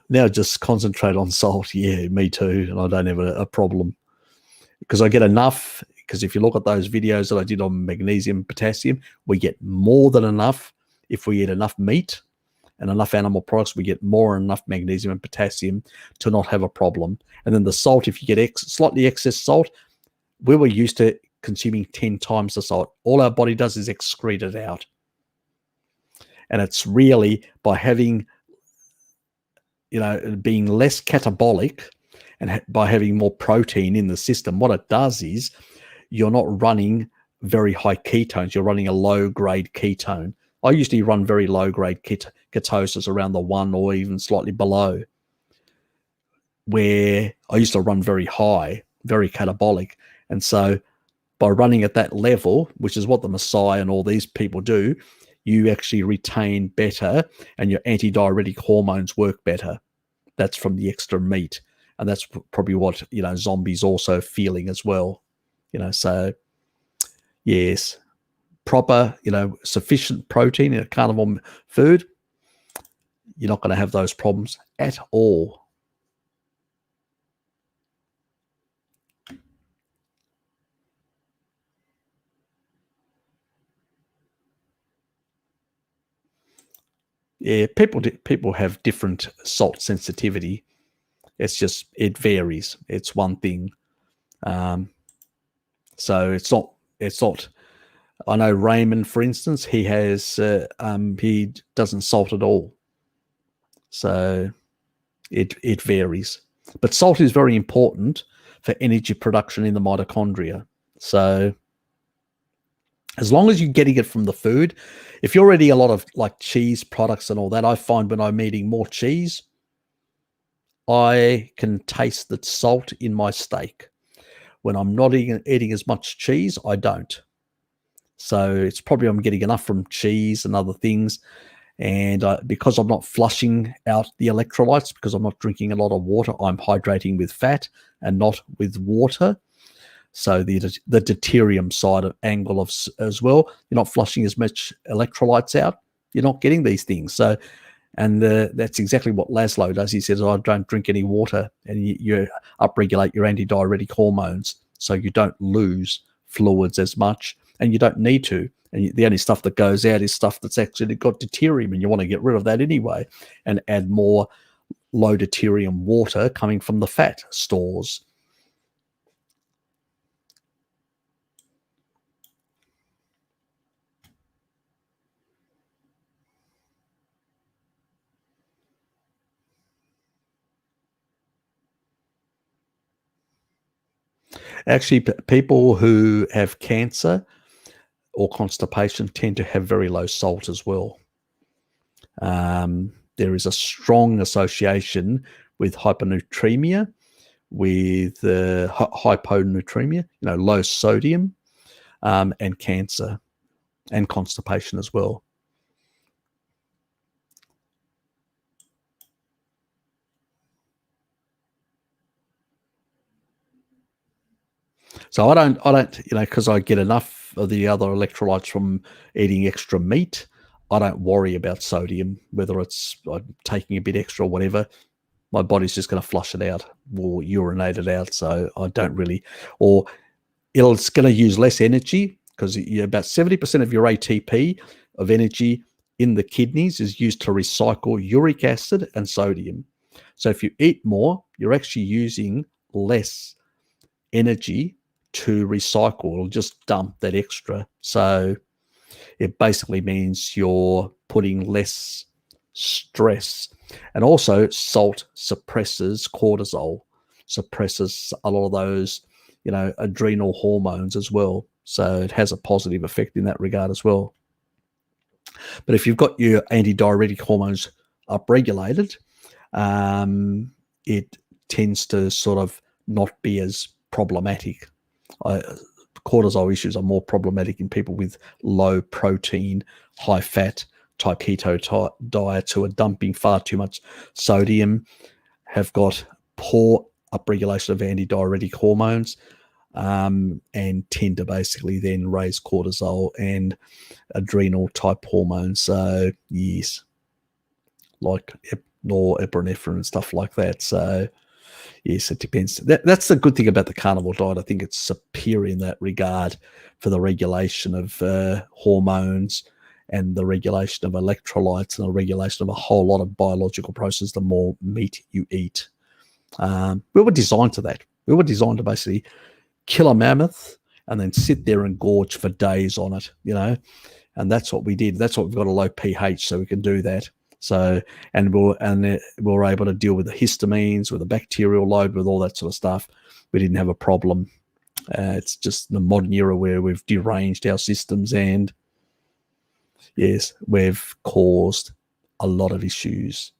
now just concentrate on salt. Yeah, me too. And I don't have a problem because I get enough. Because if you look at those videos that I did on magnesium, potassium, we get more than enough. If we eat enough meat and enough animal products, we get more than enough magnesium and potassium to not have a problem. And then the salt, if you get slightly excess salt, we were used to consuming 10 times the salt. All our body does is excrete it out. And it's really by having, being less catabolic and by having more protein in the system, what it does is you're not running very high ketones. You're running a low-grade ketone. I usually run very low-grade ketosis around the 1 or even slightly below, where I used to run very high, very catabolic. And so by running at that level, which is what the Messiah and all these people do, you actually retain better and your anti-diuretic hormones work better. That's from the extra meat. And that's probably what, zombies also feeling as well. So yes, proper, sufficient protein in a carnivore food, you're not going to have those problems at all. Yeah, people have different salt sensitivity. It varies. It's one thing. So it's not. I know Raymond, for instance, he doesn't salt at all. So it varies. But salt is very important for energy production in the mitochondria. So as long as you're getting it from the food, if you're eating a lot of like cheese products and all that, I find when I'm eating more cheese, I can taste the salt in my steak. When I'm not eating as much cheese, I don't. So it's probably I'm getting enough from cheese and other things. And because I'm not flushing out the electrolytes, because I'm not drinking a lot of water, I'm hydrating with fat and not with water. So the deuterium side of angle of as well, you're not flushing as much electrolytes out. You're not getting these things. So, and that's exactly what Laszlo does. He says, I don't drink any water, and you upregulate your anti-diuretic hormones, so you don't lose fluids as much, and you don't need to. And the only stuff that goes out is stuff that's actually got deuterium, and you want to get rid of that anyway, and add more low deuterium water coming from the fat stores. Actually, people who have cancer or constipation tend to have very low salt as well. There is a strong association with hyponatremia, with hyponatremia, low sodium, and cancer and constipation as well. So I don't, because I get enough of the other electrolytes from eating extra meat. I don't worry about sodium, whether it's taking a bit extra or whatever. My body's just going to flush it out or urinate it out. So I don't really, or it's going to use less energy, because about 70% of your ATP of energy in the kidneys is used to recycle uric acid and sodium. So if you eat more, you're actually using less energy to recycle or just dump that extra. So it basically means you're putting less stress. And also salt suppresses cortisol, suppresses a lot of those, adrenal hormones as well. So it has a positive effect in that regard as well. But if you've got your antidiuretic hormones upregulated, it tends to sort of not be as problematic. Cortisol issues are more problematic in people with low protein, high fat type keto diets who are dumping far too much sodium, have got poor upregulation of antidiuretic hormones, and tend to basically then raise cortisol and adrenal type hormones. So yes, like norepinephrine and stuff like that. So yes, it depends. That's the good thing about the carnivore diet. I think it's superior in that regard for the regulation of hormones and the regulation of electrolytes and the regulation of a whole lot of biological processes the more meat you eat. We were designed to that. We were designed to basically kill a mammoth and then sit there and gorge for days on it, and that's what we did. That's what we've got a low pH, so we can do that. So, and we're able to deal with the histamines, with the bacterial load, with all that sort of stuff. We didn't have a problem. It's just the modern era where we've deranged our systems, and yes, we've caused a lot of issues.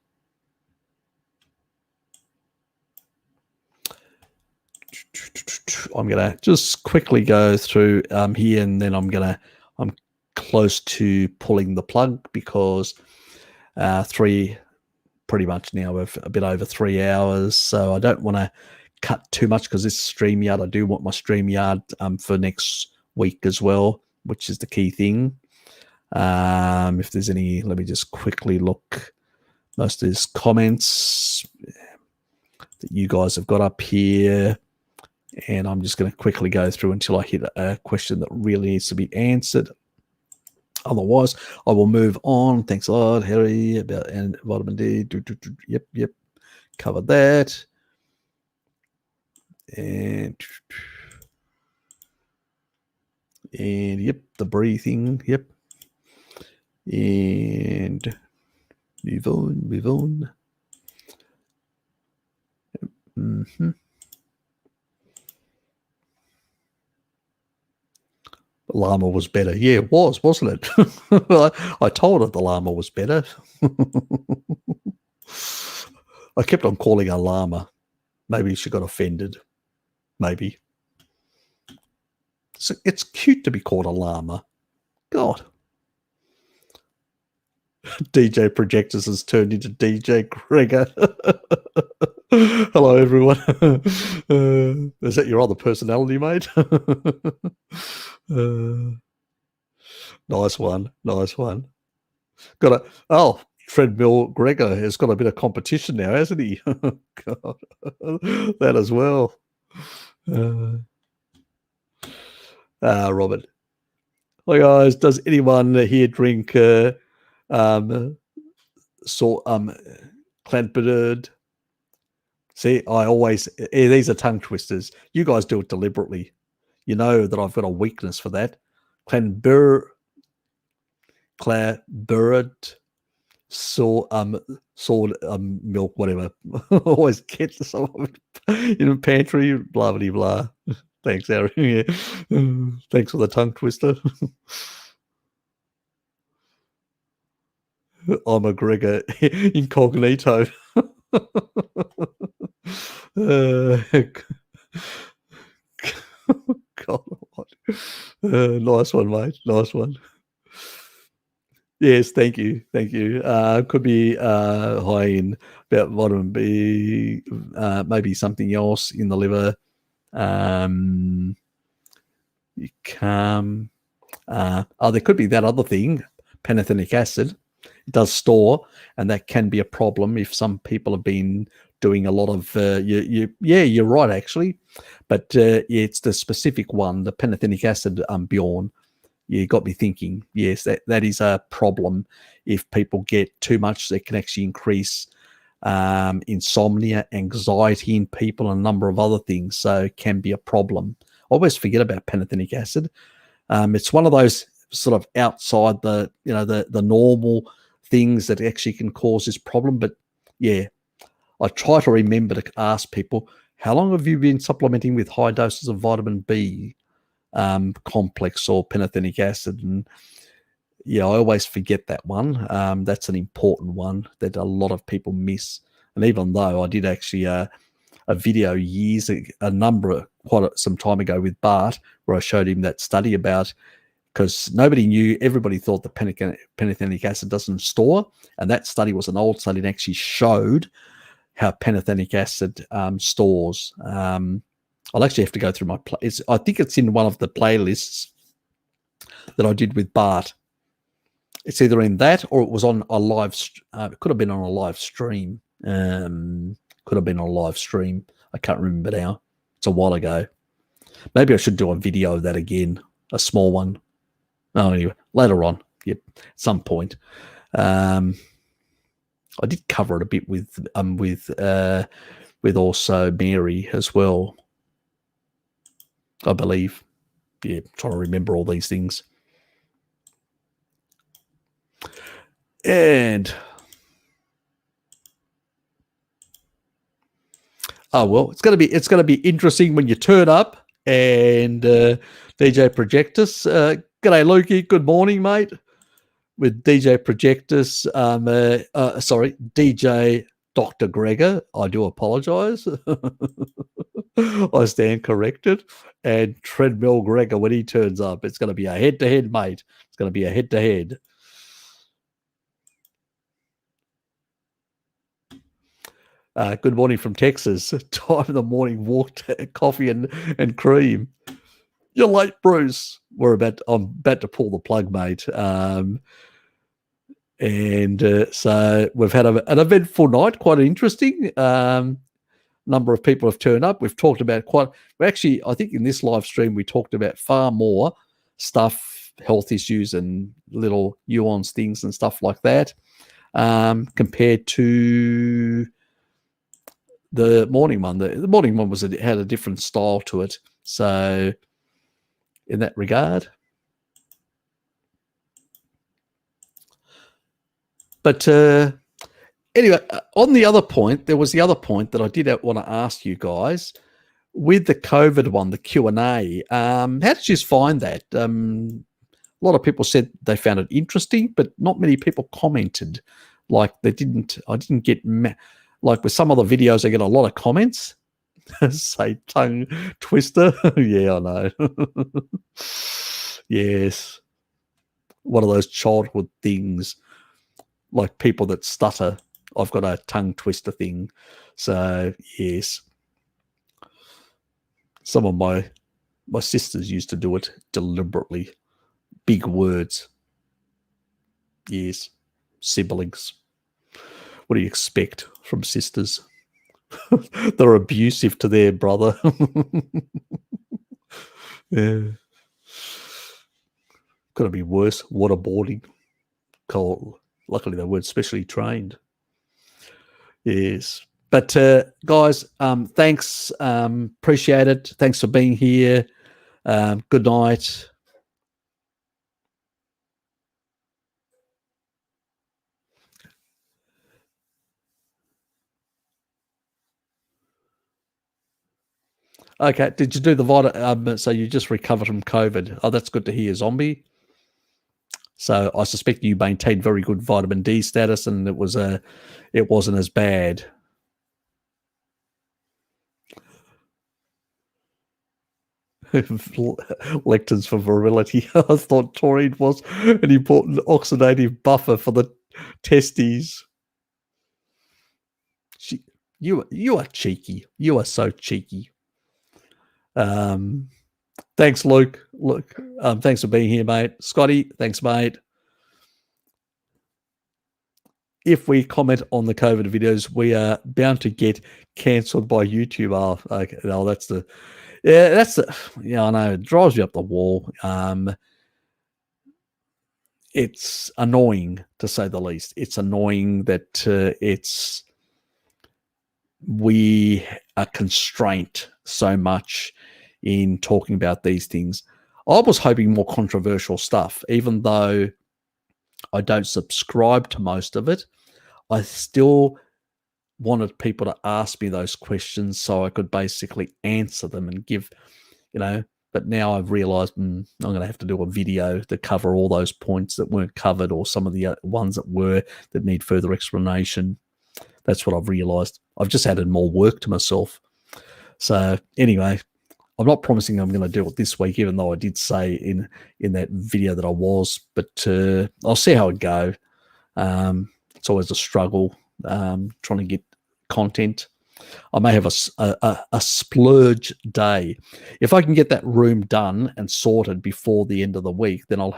I'm going to just quickly go through here, and then I'm close to pulling the plug, because pretty much now we're a bit over 3 hours, so I don't want to cut too much, because this StreamYard, I do want my StreamYard for next week as well, which is the key thing. If there's any, let me just quickly look. Most of these comments that you guys have got up here, and I'm just going to quickly go through until I hit a question that really needs to be answered. Otherwise, I will move on. Thanks a lot, Harry, about and vitamin D. Yep. Covered that. And yep, the breathing. Yep. And move on. Mm-hmm. The llama was better. Yeah, it was, wasn't it? I told her the llama was better. I kept on calling her llama. Maybe she got offended. Maybe. So it's cute to be called a llama. God. DJ Projectors has turned into DJ Gregor. Hello, everyone. Is that your other personality, mate? Nice one. Treadmill Gregor has got a bit of competition now, hasn't he? God, that as well. Robert. Hi guys, does anyone here drink Clanbird? See, these are tongue twisters. You guys do it deliberately. You know that I've got a weakness for that. Clanbird, sword milk, whatever. Always get some of it in the pantry, blah blah blah. Thanks, Aaron. Yeah. Thanks for the tongue twister. I'm a Gregor incognito. God, nice one, mate. Nice one. Yes, thank you, thank you. Could be high in about vitamin B, maybe something else in the liver. You calm. There could be that other thing, pantothenic acid. It does store, and that can be a problem if some people have been doing a lot of. Yeah, you're right, actually, but yeah, it's the specific one, the pantothenic acid. Bjorn, you got me thinking. Yes, that is a problem. If people get too much, they can actually increase insomnia, anxiety in people, and a number of other things. So it can be a problem. I always forget about pantothenic acid. It's one of those sort of outside the normal things that actually can cause this problem. But yeah, I try to remember to ask people, how long have you been supplementing with high doses of vitamin B complex or pantothenic acid? And yeah, I always forget that one. That's an important one that a lot of people miss. And even though I did actually a video quite some time ago with Bart, where I showed him that study about, because nobody knew, everybody thought that pantothenic acid doesn't store, and that study was an old study and actually showed how pantothenic acid stores. I'll actually have to go through my I think it's in one of the playlists that I did with Bart. It's either in that or it was on a live. It could have been on a live stream. Could have been on a live stream. I can't remember now. It's a while ago. Maybe I should do a video of that again, a small one. Oh, anyway, later on, yep, at some point. I did cover it a bit with also Mary as well, I believe. Yeah, trying to remember all these things. And oh well, it's gonna be interesting when you turn up and DJ Projectus. G'day, Lukey. Good morning, mate. With DJ Projectus, sorry, DJ Dr. Gregor. I do apologise. I stand corrected. And Treadmill Gregor, when he turns up, it's going to be a head-to-head, mate. It's going to be a head-to-head. Good morning from Texas. Time in the morning, walk, coffee and cream. You're late, Bruce. I'm about to pull the plug, mate. So we've had an eventful night, quite interesting. Number of people have turned up. We've talked about I think in this live stream, we talked about far more stuff, health issues and little nuanced things and stuff like that, compared to the morning one. The morning one had a different style to it. So in that regard. But anyway, on the other point, there was the other point that I did want to ask you guys with the COVID one, the Q&A. How did you find that? A lot of people said they found it interesting, but not many people commented. Like I didn't get, like with some other videos, I get a lot of comments. Say tongue twister. Yeah, I know. Yes. One of those childhood things, like people that stutter. I've got a tongue twister thing. So, yes. Some of my sisters used to do it deliberately. Big words. Yes. Siblings. What do you expect from sisters? They're abusive to their brother. Yeah. Could it be worse? Waterboarding. Luckily, they weren't specially trained. Yes. But guys, thanks. Appreciate it. Thanks for being here. Good night. Okay, did you do the vitamin? So you just recovered from COVID. Oh, that's good to hear, zombie. So I suspect you maintained very good vitamin D status, and it wasn't as bad. Lectins for virility. I thought taurine was an important oxidative buffer for the testes. You are cheeky. You are so cheeky. Thanks, Luke. Look, thanks for being here, mate. Scotty, thanks, mate. If we comment on the COVID videos, we are bound to get cancelled by YouTube. Oh, okay. No, that's the I know, it drives you up the wall. It's annoying, to say the least. It's annoying that we are constrained so much in talking about these things. I was hoping more controversial stuff, even though I don't subscribe to most of it. I still wanted people to ask me those questions so I could basically answer them and give, but now I've realized I'm going to have to do a video to cover all those points that weren't covered, or some of the ones that need further explanation. That's what I've realized. I've just added more work to myself. So anyway, I'm not promising I'm going to do it this week, even though I did say in that video that I was, but I'll see how it goes. It's always a struggle trying to get content. I may have a splurge day. If I can get that room done and sorted before the end of the week, then I'll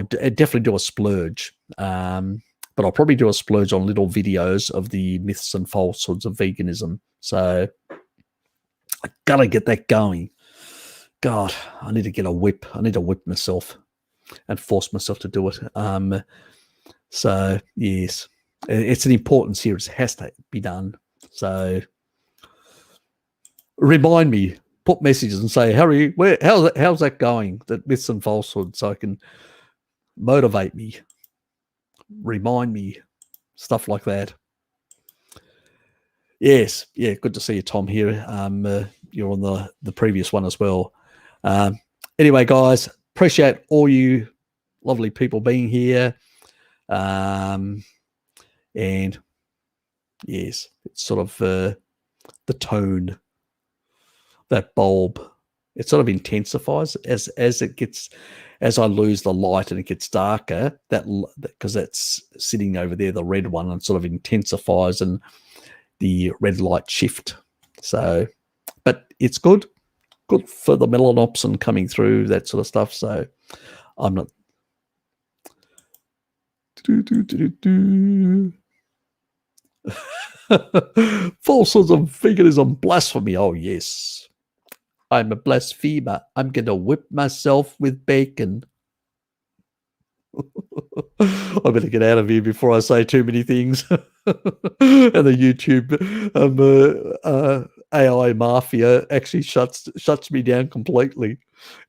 definitely do a splurge. But I'll probably do a splurge on little videos of the myths and falsehoods of veganism. So I gotta get that going. God, I need to get a whip. I need to whip myself and force myself to do it. So yes, it's an important series. It has to be done. So remind me, put messages and say, Harry, how's that going? That myths and falsehoods, so I can motivate me, remind me, stuff like that. Yes, yeah, good to see you, Tom, here. You're on the previous one as well. Anyway, guys, appreciate all you lovely people being here. And yes, it's sort of the tone, that bulb, it sort of intensifies as I lose the light and it gets darker, because that's sitting over there, the red one, and sort of intensifies and the red light shift. So, but it's good for the melanopsin coming through, that sort of stuff. So I'm not falsehoods of veganism, blasphemy. Oh yes, I'm a blasphemer. I'm gonna whip myself with bacon. I better get out of here before I say too many things. And the YouTube AI mafia actually shuts me down completely.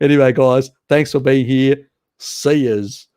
Anyway, guys, thanks for being here. See yous.